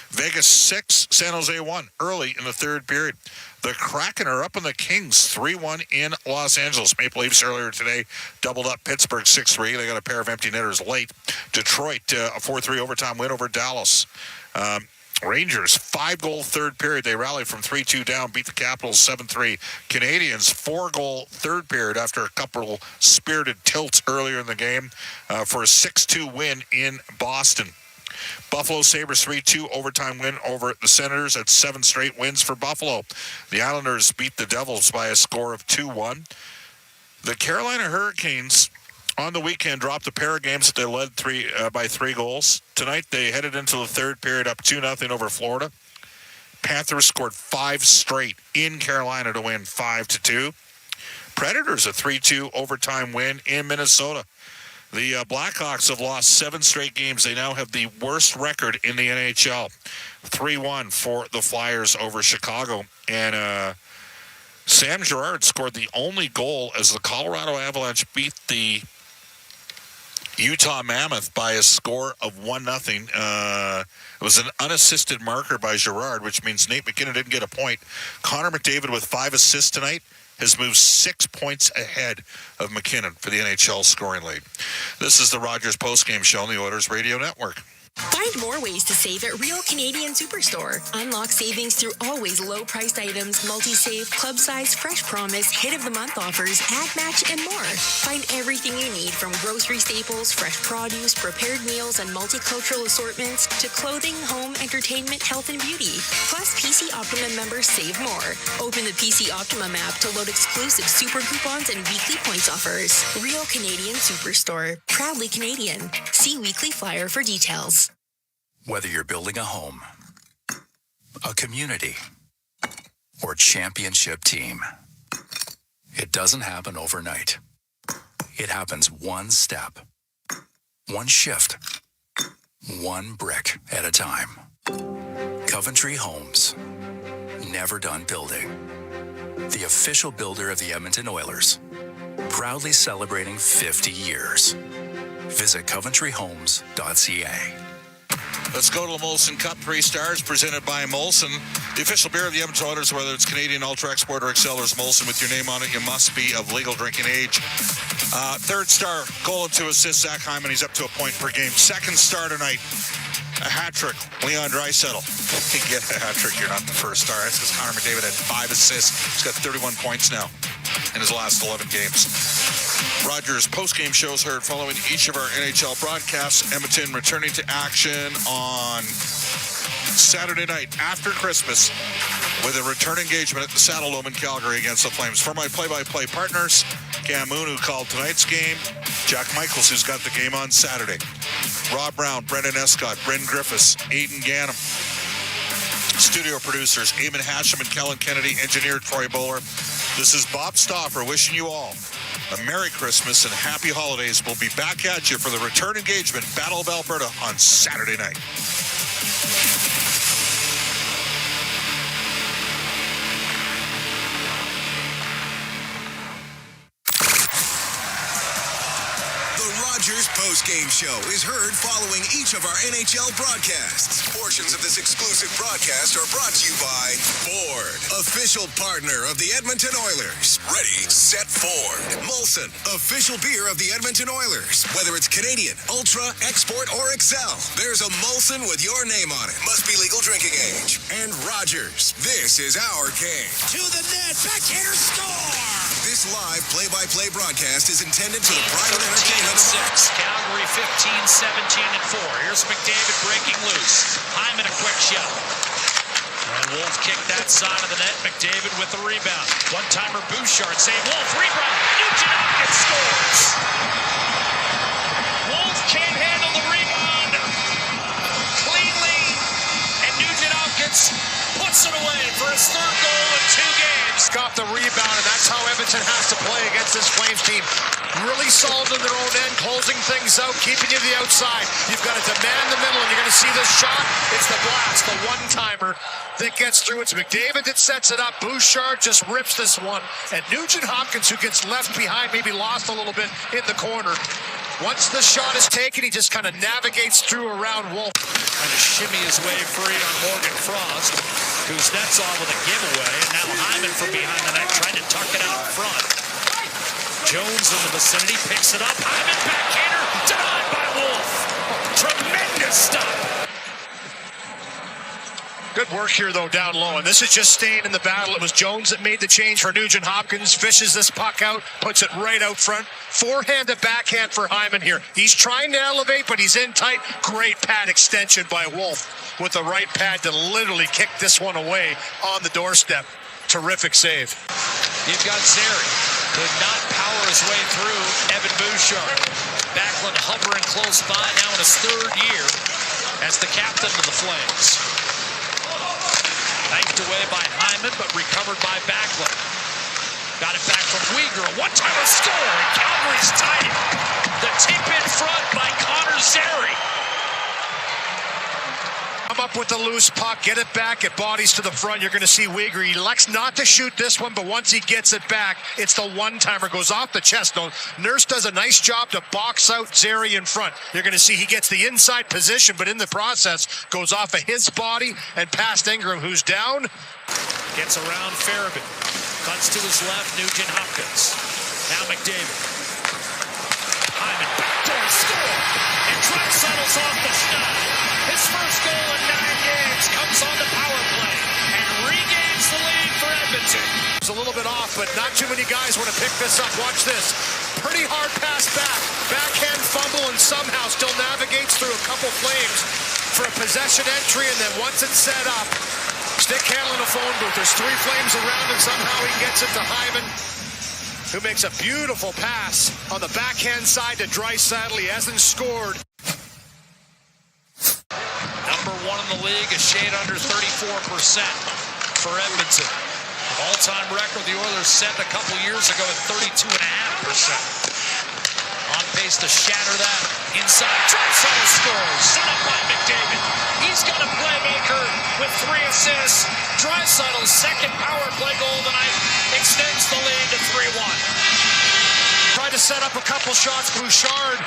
Vegas 6, San Jose 1, early in the third period. The Kraken are up on the Kings, 3-1 in Los Angeles. Maple Leafs earlier today doubled up Pittsburgh 6-3. They got a pair of empty netters late. Detroit, a 4-3 overtime win over Dallas. Rangers, 5-goal third period. They rallied from 3-2 down, beat the Capitals 7-3. Canadians, 4-goal third period after a couple spirited tilts earlier in the game for a 6-2 win in Boston. Buffalo Sabres 3-2 overtime win over the Senators. That's 7 straight wins for Buffalo. The Islanders beat the Devils by a score of 2-1. The Carolina Hurricanes on the weekend dropped a pair of games that they led by 3 goals. Tonight they headed into the third period up 2-0 over Florida. Panthers scored 5 straight in Carolina to win 5-2. Predators a 3-2 overtime win in Minnesota. The Blackhawks have lost 7 straight games. They now have the worst record in the NHL. 3-1 for the Flyers over Chicago. And Sam Girard scored the only goal as the Colorado Avalanche beat the Utah Mammoth by a score of 1-0. It was an unassisted marker by Girard, which means Nate McKinnon didn't get a point. Connor McDavid with 5 assists tonight has moved 6 points ahead of McKinnon for the NHL scoring lead. This is the Rogers postgame show on the Oilers Radio Network. Find more ways to save at Real Canadian Superstore. Unlock savings through always low-priced items, multi-save, club size, fresh promise, hit of the month offers, ad match, and more. Find everything you need from grocery staples, fresh produce, prepared meals, and multicultural assortments to clothing, home, entertainment, health, and beauty. Plus, PC Optimum members save more. Open the PC Optimum app to load exclusive super coupons and weekly points offers. Real Canadian Superstore. Proudly Canadian. See weekly flyer for details. Whether you're building a home, a community, or championship team, it doesn't happen overnight. It happens one step, one shift, one brick at a time. Coventry Homes. never done building. The official builder of the Edmonton Oilers, proudly celebrating 50 years. Visit coventryhomes.ca. Let's go to the Molson Cup 3 Stars, presented by Molson. The official beer of the Edmonton Oilers, whether it's Canadian Ultra Export or Excelers, Molson with your name on it, you must be of legal drinking age. Third star, goal and 2 assists, Zach Hyman. He's up to a point per game. Second star tonight, a hat trick, Leon Draisaitl. You get a hat trick, you're not the first star. That's because Connor McDavid had 5 assists. He's got 31 points now in his last 11 games. Rogers post-game shows heard following each of our NHL broadcasts. Edmonton returning to action on Saturday night after Christmas with a return engagement at the Saddledome in Calgary against the Flames. For my play-by-play partners, Cam Moon, who called tonight's game, Jack Michaels, who's got the game on Saturday, Rob Brown, Brendan Escott, Bryn Griffiths, Aidan Gannam. Studio producers, Eamon Hashem and Kellen Kennedy, engineer Troy Bowler. This is Bob Stauffer wishing you all a Merry Christmas and Happy Holidays. We'll be back at you for the return engagement, Battle of Alberta, on Saturday night. Rogers post-game show is heard following each of our NHL broadcasts. Portions of this exclusive broadcast are brought to you by Ford, official partner of the Edmonton Oilers. Ready, set, Ford. Molson, official beer of the Edmonton Oilers. Whether it's Canadian, Ultra, Export, or Excel, there's a Molson with your name on it. Must be legal drinking age. And Rogers, this is our game. To the net, backhander score! This live play-by-play broadcast is intended for the private entertainment of all. Calgary 15-17-4. Here's McDavid breaking loose. Hyman a quick shot. And Wolf kicked that side of the net. McDavid with the rebound. One-timer Bouchard save. Wolf rebound. Nugent Hopkins scores. Wolf can't handle the rebound cleanly. And Nugent Hopkins puts it away for his third goal in 2 games. Got the rebound, and that's how Edmonton has to play against this Flames team. Really solid in their own end, closing things out, keeping you to the outside. You've got to demand the middle, and you're going to see this shot. It's the blast, the one-timer that gets through. It's McDavid that sets it up. Bouchard just rips this one. And Nugent Hopkins, who gets left behind, maybe lost a little bit in the corner. Once the shot is taken, he just kind of navigates through around Wolf. Trying to shimmy his way free on Morgan Frost. Kuznetsov with a giveaway, and now Hyman from behind the net trying to tuck it out in front. Jones in the vicinity, picks it up. Hyman backhander, denied by Wolf. Tremendous stop. Good work here, though, down low. And this is just staying in the battle. It was Jones that made the change for Nugent Hopkins. Fishes this puck out, puts it right out front. Forehand to backhand for Hyman here. He's trying to elevate, but he's in tight. Great pad extension by Wolf with the right pad to literally kick this one away on the doorstep. Terrific save. You've got Zary. Could not power his way through Evan Bouchard. Backlund hovering close by now in his 3rd year as the captain of the Flames. Banked away by Hyman, but recovered by Backlund. Got it back from Uyghur. A one-timer score, and Calgary's tied it. The tip in front by Connor Zary. Come up with the loose puck, get it back, it bodies to the front. You're going to see Uyghur. He elects not to shoot this one, but once he gets it back, it's the one-timer. Goes off the chest. No, Nurse does a nice job to box out Zary in front. You're going to see he gets the inside position, but in the process, goes off of his body and past Ingram, who's down. Gets around Farabee. Cuts to his left, Nugent Hopkins. Now McDavid. Hyman, backdoor score! And Draisaitl's off the snide. His first goal in 9 games comes on the power play and regains the lead for Edmonton. It's a little bit off, but not too many guys want to pick this up. Watch this. Pretty hard pass back. Backhand fumble, and somehow still navigates through a couple Flames for a possession entry, and then once it's set up, stick handle in a phone booth. There's 3 Flames around, and somehow he gets it to Hyman, who makes a beautiful pass on the backhand side to Draisaitl. He hasn't scored. Number 1 in the league, a shade under 34% for Edmonton. All-time record the Oilers set a couple years ago at 32.5%. On pace to shatter that. Inside, Draisaitl scores. Set up by McDavid. He's got a playmaker with 3 assists. Draisaitl's second power play goal tonight extends the lead to 3-1. Tried to set up a couple shots. Bouchard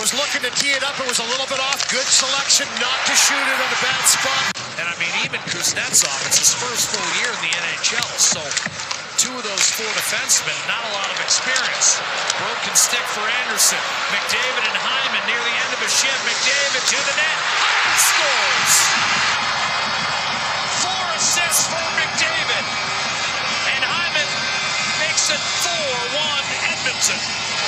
was looking to tee it up. It was a little bit off. Good selection not to shoot it at a bad spot. And I mean, even Kuznetsov, it's his first full year in the NHL. So two of those four defensemen, not a lot of experience. Broken stick for Anderson. McDavid and Hyman near the end of a shift. McDavid to the net. Hyman scores! 4 assists for McDavid. And Hyman makes it 4-1 Edmonton.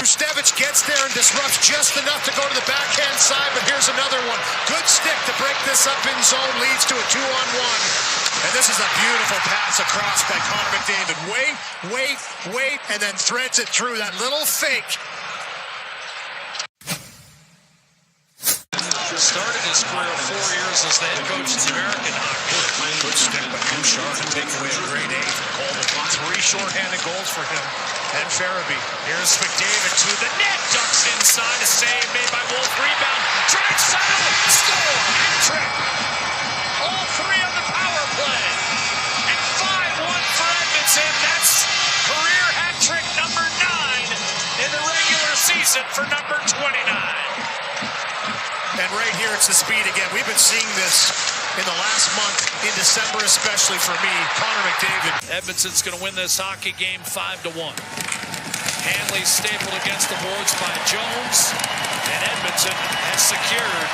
Stevich gets there and disrupts just enough to go to the backhand side, but here's another one. Good stick to break this up in zone, leads to a 2-on-1. And this is a beautiful pass across by Connor McDavid. Wait, and then threads it through that little fake. Started his career 4 years as the head coach of the American Hockey. Good stick by Bouchard to take away a great 8. Called it 3 shorthanded goals for him and Farabee. Here's McDavid to the net. Ducks inside. A save made by Wolf. Rebound. Draisaitl. Score. Hat-trick. All 3 on the power play. And 5-1 for Edmonton. That's career hat-trick number 9 in the regular season for number 29. And right here, it's the speed again. We've been seeing this in the last month, in December especially for me. Connor McDavid. Edmonton's going to win this hockey game 5-1. Hanley stapled against the boards by Jones. And Edmonton has secured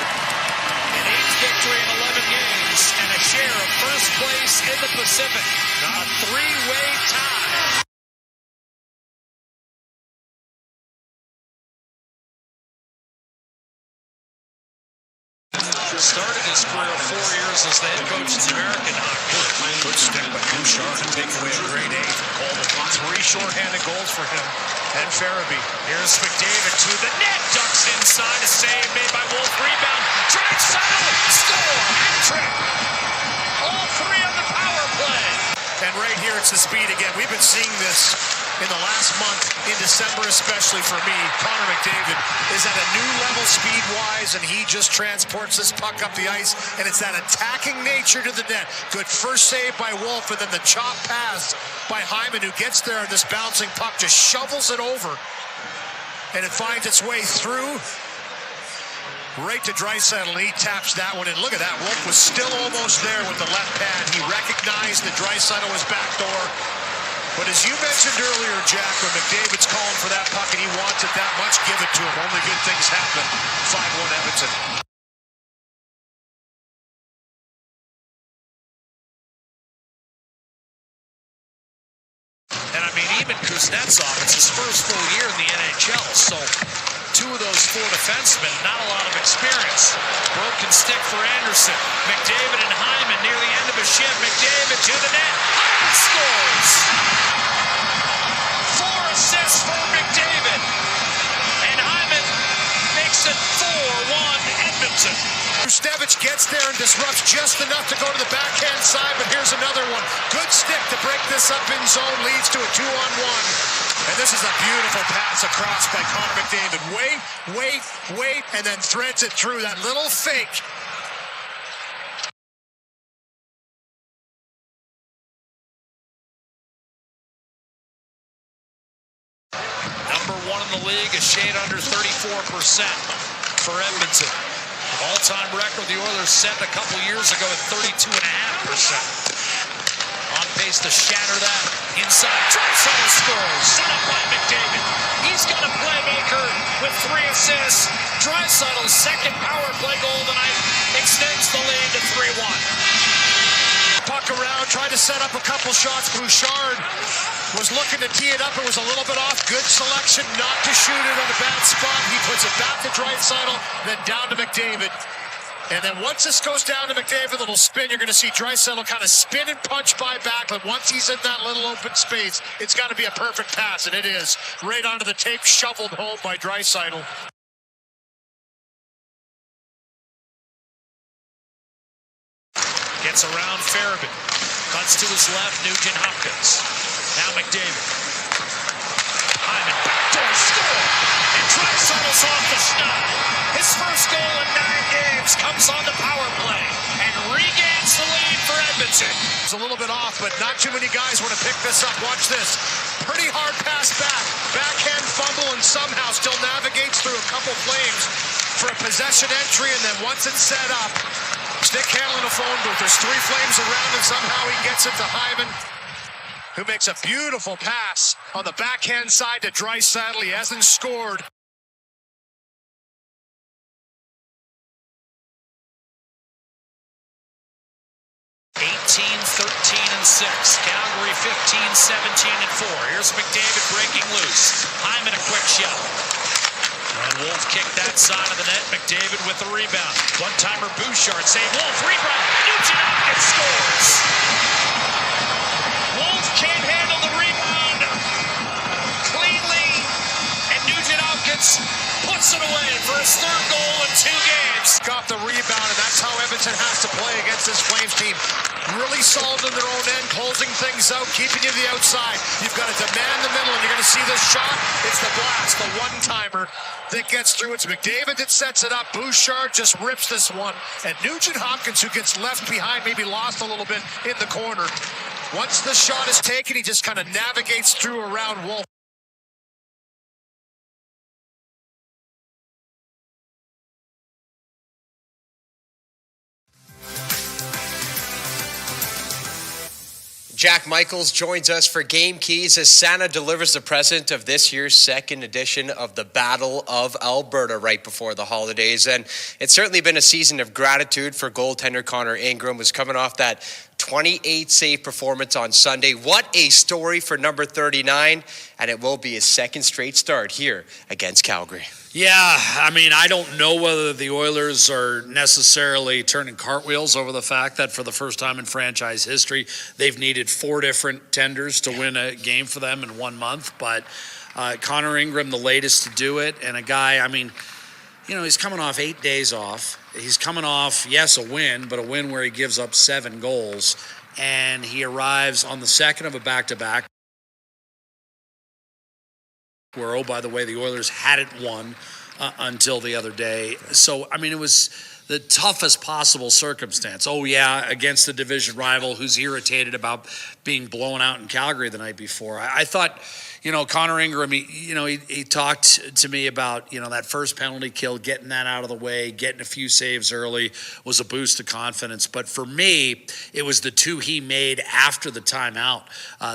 an 8th victory in 11 games and a share of first place in the Pacific. A 3-way tie. Started his career 4 years as the head coach of the American Hockey. Good stick by Bouchard to take away a great 8. Called it 3 shorthanded goals for him and Farabee. Here's McDavid to the net. Ducks inside. A save made by Wolf. Rebound. Draisaitl. Score. Hat-trick. All 3 on the power play. And right here, it's the speed again. We've been seeing this in the last month, in December especially for me. Connor McDavid is at a new level speed-wise, and he just transports this puck up the ice, and it's that attacking nature to the net. Good first save by Wolf, and then the chop pass by Hyman, who gets there, and this bouncing puck just shovels it over, and it finds its way through right to Draisaitl, and he taps that one in. Look at that. Wolf was still almost there with the left pad. He recognized that Draisaitl was backdoor. But as you mentioned earlier, Jack, when McDavid's calling for that puck and he wants it that much, give it to him. Only good things happen. 5-1 Edmonton. And I mean, even Kuznetsov, it's his first full year in the NHL, so two of those 4 defensemen, not a lot of experience. Broken stick for Anderson. McDavid and Hyman near the end of a shift. McDavid to the net. Hyman scores! 4 assists for McDavid. And Hyman makes it 4-1 Edmonton. Stevich gets there and disrupts just enough to go to the backhand side, but here's another one. Good stick to break this up in zone, leads to a 2-on-1. And this is a beautiful pass across by Connor McDavid. Wait, and then threads it through that little fake. Number 1 in the league, a shade under 34% for Edmonton. All-time record the Oilers set a couple years ago at 32.5%. On pace to shatter that. Inside, Draisaitl scores. Set up by McDavid. He's got a playmaker with 3 assists. Draisaitl's second power play goal tonight extends the lead to 3-1. Puck around, tried to set up a couple shots. Bouchard was looking to tee it up. It was a little bit off. Good selection not to shoot it at a bad spot. He puts it back to Draisaitl, then down to McDavid. And then once this goes down to McDavid, a little spin, you're going to see Draisaitl kind of spin and punch by Backlund. Once he's in that little open space, it's got to be a perfect pass, and it is. Right onto the tape, shoveled home by Draisaitl. Gets around Farabee. Cuts to his left, Nugent Hopkins. Now McDavid. Hyman, backdoor score! And Draisaitl's off the snide. His first goal in 9 games comes on the power play and regains the lead for Edmonton. shoots it. It's a little bit off, but not too many guys want to pick this up. Watch this. Pretty hard pass back. Backhand fumble and somehow still navigates through a couple flames for a possession entry, and then once it's set up, stick handle in a phone booth. There's 3 flames around, and somehow he gets it to Hyman, who makes a beautiful pass on the backhand side to Draisaitl. He hasn't scored. 13-6. Calgary 15-17-4. Here's McDavid breaking loose. Hyman a quick shot. And Wolf kicked that side of the net. McDavid with the rebound. One-timer Bouchard save. Wolf rebound. Nugent Hopkins scores. Wolf can't handle the rebound cleanly. And Nugent Hopkins puts it away for his 3rd goal in 2 games. Got the rebound, and that's how Edmonton has to play against this Flames team. Really solid in their own end, closing things out, keeping you to the outside. You've got to demand the middle, and you're going to see this shot. It's the blast, the one-timer that gets through. It's McDavid that sets it up. Bouchard just rips this one. And Nugent Hopkins, who gets left behind, maybe lost a little bit in the corner. Once the shot is taken, he just kind of navigates through around Wolf. Jack Michaels joins us for Game Keys as Santa delivers the present of this year's 2nd edition of the Battle of Alberta right before the holidays. And it's certainly been a season of gratitude for goaltender Connor Ingram, who's coming off that 28 save performance on Sunday. What a story for number 39, and it will be his 2nd straight start here against Calgary. Yeah, I mean, I don't know whether the Oilers are necessarily turning cartwheels over the fact that for the first time in franchise history, they've needed 4 different tenders to win a game for them in 1 month. But Connor Ingram, the latest to do it, and a guy, I mean, you know, he's coming off 8 days off. He's coming off, yes, a win, but a win where he gives up 7 goals. And he arrives on the 2nd of a back-to-back, where, oh, by the way, the Oilers hadn't won until the other day. So, I mean, it was the toughest possible circumstance. Oh, yeah, against the division rival who's irritated about being blown out in Calgary the night before. I thought, you know, Connor Ingram, he talked to me about, you know, that first penalty kill, getting that out of the way, getting a few saves early was a boost of confidence. But for me, it was the 2 he made after the timeout.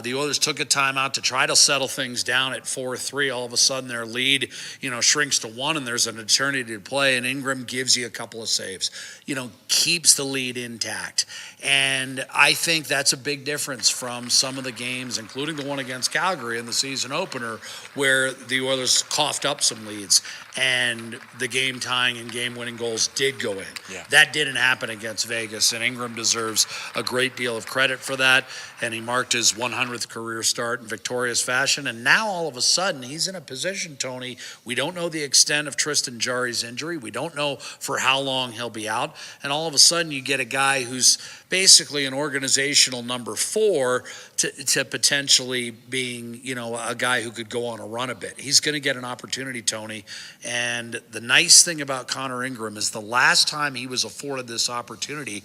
The Oilers took a timeout to try to settle things down at 4-3. All of a sudden, their lead, you know, shrinks to 1, and there's an eternity to play, and Ingram gives you a couple of saves, you know, keeps the lead intact. And I think that's a big difference from some of the games, including the one against Calgary in the season opener, where the Oilers coughed up some leads and the game-tying and game-winning goals did go in. Yeah. That didn't happen against Vegas, and Ingram deserves a great deal of credit for that, and he marked his 100th career start in victorious fashion, and now all of a sudden he's in a position, Tony, we don't know the extent of Tristan Jarry's injury, we don't know for how long he'll be out, and all of a sudden you get a guy who's basically an organizational number 4 to potentially being, you know, a guy who could go on a run a bit. He's going to get an opportunity, Tony. And the nice thing about Connor Ingram is the last time he was afforded this opportunity,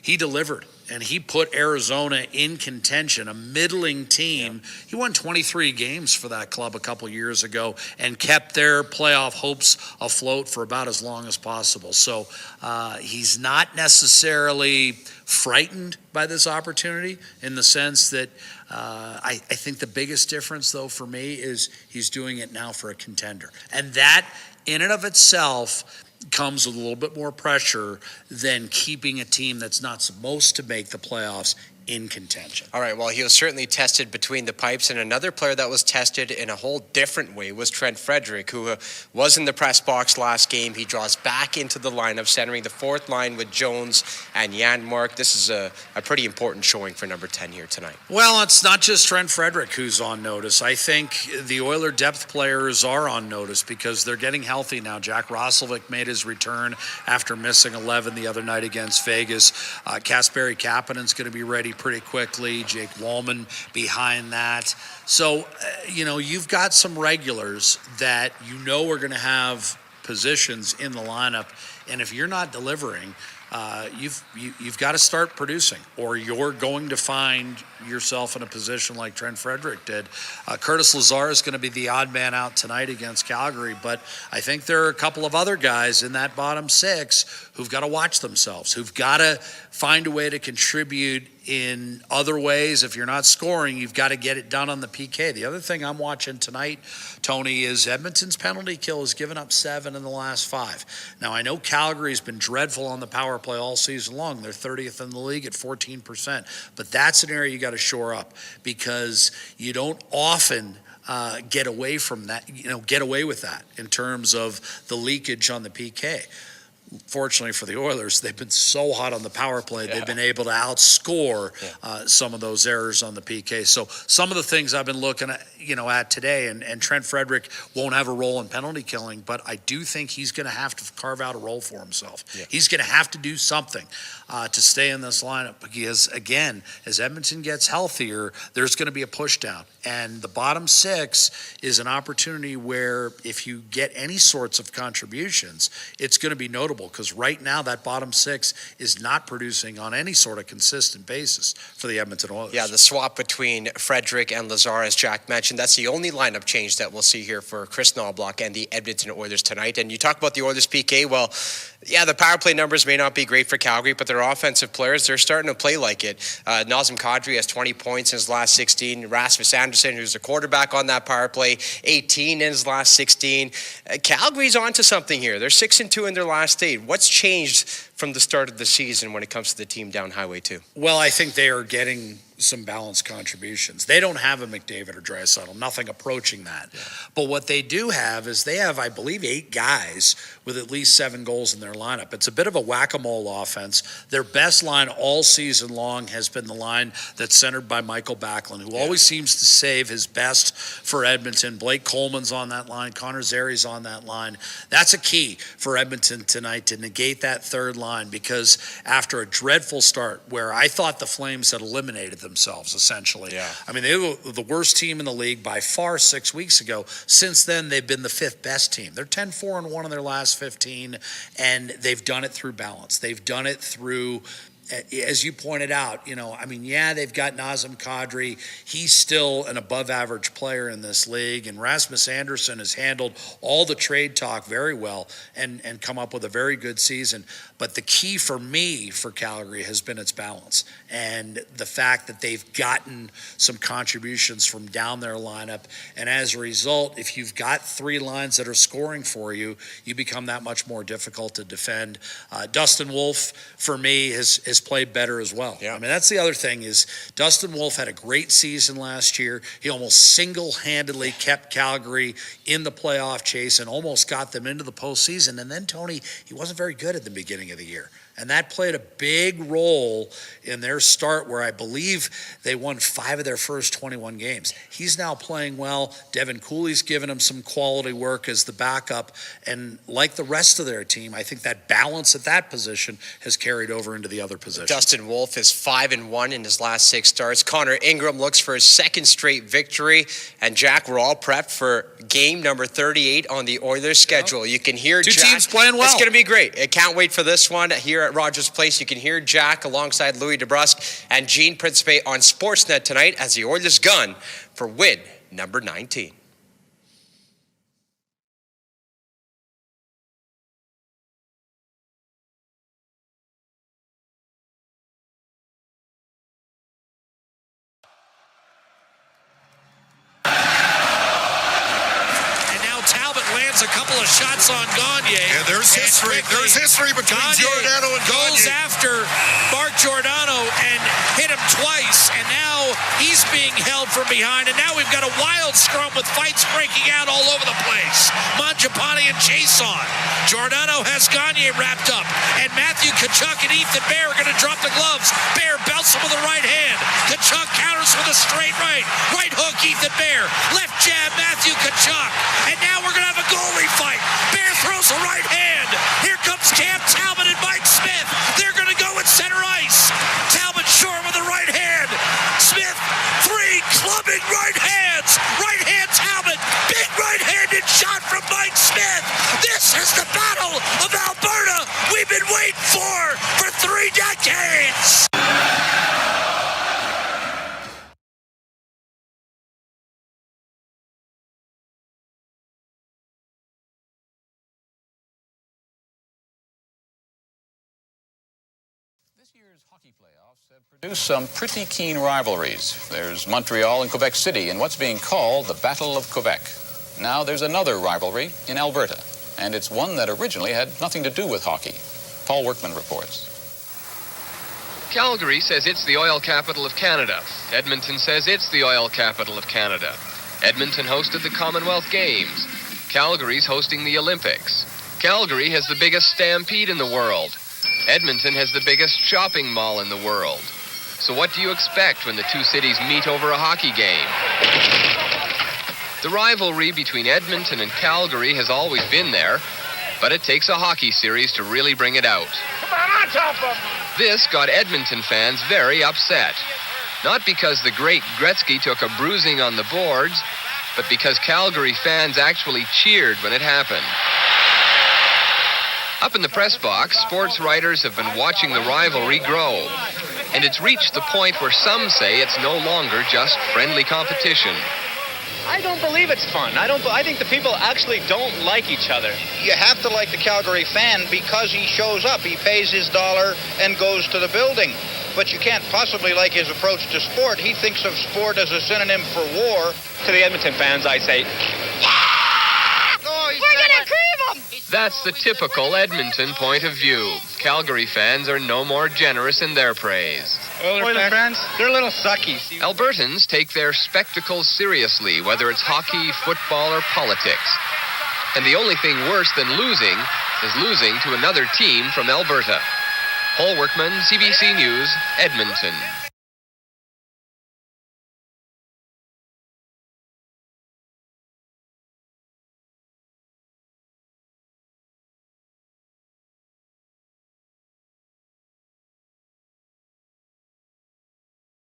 he delivered. And he put Arizona in contention, a middling team. Yeah. He won 23 games for that club a couple years ago and kept their playoff hopes afloat for about as long as possible. So he's not necessarily frightened by this opportunity in the sense that I think the biggest difference, though, for me is he's doing it now for a contender. And that, in and of itself, comes with a little bit more pressure than keeping a team that's not supposed to make the playoffs in contention. All right, well, he was certainly tested between the pipes, and another player that was tested in a whole different way was Trent Frederick, who was in the press box last game. He draws back into the lineup, centering the 4th line with Jones and Janmark. This is a pretty important showing for number 10 here tonight. Well, it's not just Trent Frederick who's on notice. I think the Oiler depth players are on notice because they're getting healthy now. Jack Roslovic made his return after missing 11 the other night against Vegas. Kasperi Kapanen's going to be ready pretty quickly. Jake Wallman behind that. So, you know, you've got some regulars that you know are going to have positions in the lineup And if you're not delivering, you've got to start producing, or you're going to find yourself in a position like Trent Frederick did. Curtis Lazar is going to be the odd man out tonight against Calgary, but I think there are a couple of other guys in that bottom six who've got to watch themselves, who've got to find a way to contribute in other ways. If you're not scoring, you've got to get it done on the PK. The other thing I'm watching tonight, Tony, is Edmonton's penalty kill has given up 7 in the last 5. Now, I know Calgary's been dreadful on the power play all season long. They're 30th in the league at 14%. But that's an area you got to shore up, because you don't often get away from that, get away with that in terms of the leakage on the PK. Fortunately for the Oilers, they've been so hot on the power play, they've been able to outscore some of those errors on the PK. So some of the things I've been looking at, today, and Trent Frederick won't have a role in penalty killing, but I do think he's going to have to carve out a role for himself. Yeah. He's going to have to do something to stay in this lineup, because, again, as Edmonton gets healthier, there's going to be a push down. And the bottom six is an opportunity where if you get any sorts of contributions, it's going to be notable, because right now that bottom six is not producing on any sort of consistent basis for the Edmonton Oilers. Yeah, the swap between Frederick and Lazar, as Jack mentioned, that's the only lineup change that we'll see here for Chris Knobloch and the Edmonton Oilers tonight. And you talk about the Oilers PK, well, yeah, the power play numbers may not be great for Calgary, but their offensive players, they're starting to play like it. Nazem Kadri has 20 points in his last 16. Rasmus Anderson, who's the quarterback on that power play, 18 in his last 16. Calgary's onto something here. They're 6-2 in their last 8. What's changed from the start of the season when it comes to the team down Highway 2? Well, I think they are getting some balanced contributions. They don't have a McDavid or Draisaitl, nothing approaching that. Yeah. But what they do have is they have, I believe, 8 guys with at least 7 goals in their lineup. It's a bit of a whack-a-mole offense. Their best line all season long has been the line that's centered by Michael Backlund, who always seems to save his best for Edmonton. Blake Coleman's on that line. Connor Zari's on that line. That's a key for Edmonton tonight, to negate that third line, because after a dreadful start where I thought the Flames had eliminated themselves, essentially. Yeah. I mean, they were the worst team in the league by far 6 weeks ago. Since then, they've been the 5th best team. They're 10-4-1 in their last 15, and they've done it through balance. They've done it through, as you pointed out, they've got Nazem Kadri. He's still an above-average player in this league, and Rasmus Anderson has handled all the trade talk very well and come up with a very good season. But the key for me for Calgary has been its balance, and the fact that they've gotten some contributions from down their lineup. And as a result, if you've got 3 lines that are scoring for you, you become that much more difficult to defend. Dustin Wolf, for me, has played better as well. Yeah. I mean, that's the other thing, is Dustin Wolf had a great season last year. He almost single-handedly kept Calgary in the playoff chase and almost got them into the postseason. And then, Tony, he wasn't very good at the beginning of the year. And that played a big role in their start, where I believe they won 5 of their first 21 games. He's now playing well. Devin Cooley's given him some quality work as the backup. And like the rest of their team, I think that balance at that position has carried over into the other positions. Dustin Wolf is 5-1 in his last 6 starts. Connor Ingram looks for his 2nd straight victory. And Jack, we're all prepped for game number 38 on the Oilers schedule. You can hear 2 Jack. teams playing well. It's going to be great. I can't wait for this one here at Rogers Place. You can hear Jack alongside Louis DeBrusque and Gene Principe on Sportsnet tonight as the Oilers gun for win number 19. A couple of shots on Gagne. Yeah, there's history. There's history between Giordano and Gagne. Goes after Mark Giordano and hit him twice, and now he's being held from behind, and now we've got a wild scrum with fights breaking out all over the place. Mangiapane and Jason. Giordano has Gagne wrapped up, and Matthew Tkachuk and Ethan Bear are going to drop the gloves. Bear belts him with the right hand. Tkachuk counters with a straight right. Right hook, Ethan Bear. Left jab, Matthew Tkachuk. And now we're going to have a goalie fight. Bear throws a right hand. Here comes Cam Talbot and Mike Smith. They're going to go at center ice. Talbot short with a right hand. Smith, 3 clubbing right hands. Right hand Talbot. Big right-handed shot from Mike Smith. This is the Battle of Alberta There's some pretty keen rivalries. There's Montreal and Quebec City in what's being called the Battle of Quebec. Now there's another rivalry in Alberta, and it's one that originally had nothing to do with hockey. Paul Workman reports. Calgary says it's the oil capital of Canada. Edmonton says it's the oil capital of Canada. Edmonton hosted the Commonwealth Games. Calgary's hosting the Olympics. Calgary has the biggest stampede in the world. Edmonton has the biggest shopping mall in the world. So what do you expect when the two cities meet over a hockey game? The rivalry between Edmonton and Calgary has always been there, but it takes a hockey series to really bring it out. This got Edmonton fans very upset. Not because the great Gretzky took a bruising on the boards, but because Calgary fans actually cheered when it happened. Up in the press box, sports writers have been watching the rivalry grow, and it's reached the point where some say it's no longer just friendly competition. I don't believe it's fun. I think the people actually don't like each other. You have to like the Calgary fan because he shows up. He pays his $1 and goes to the building. But you can't possibly like his approach to sport. He thinks of sport as a synonym for war. To the Edmonton fans, I say, we're gonna cream him! That's the typical Edmonton point of view. Calgary fans are no more generous in their praise. Oiler fans, they're little suckies. Albertans take their spectacles seriously, whether it's hockey, football, or politics. And the only thing worse than losing is losing to another team from Alberta. Paul Workman, CBC News, Edmonton.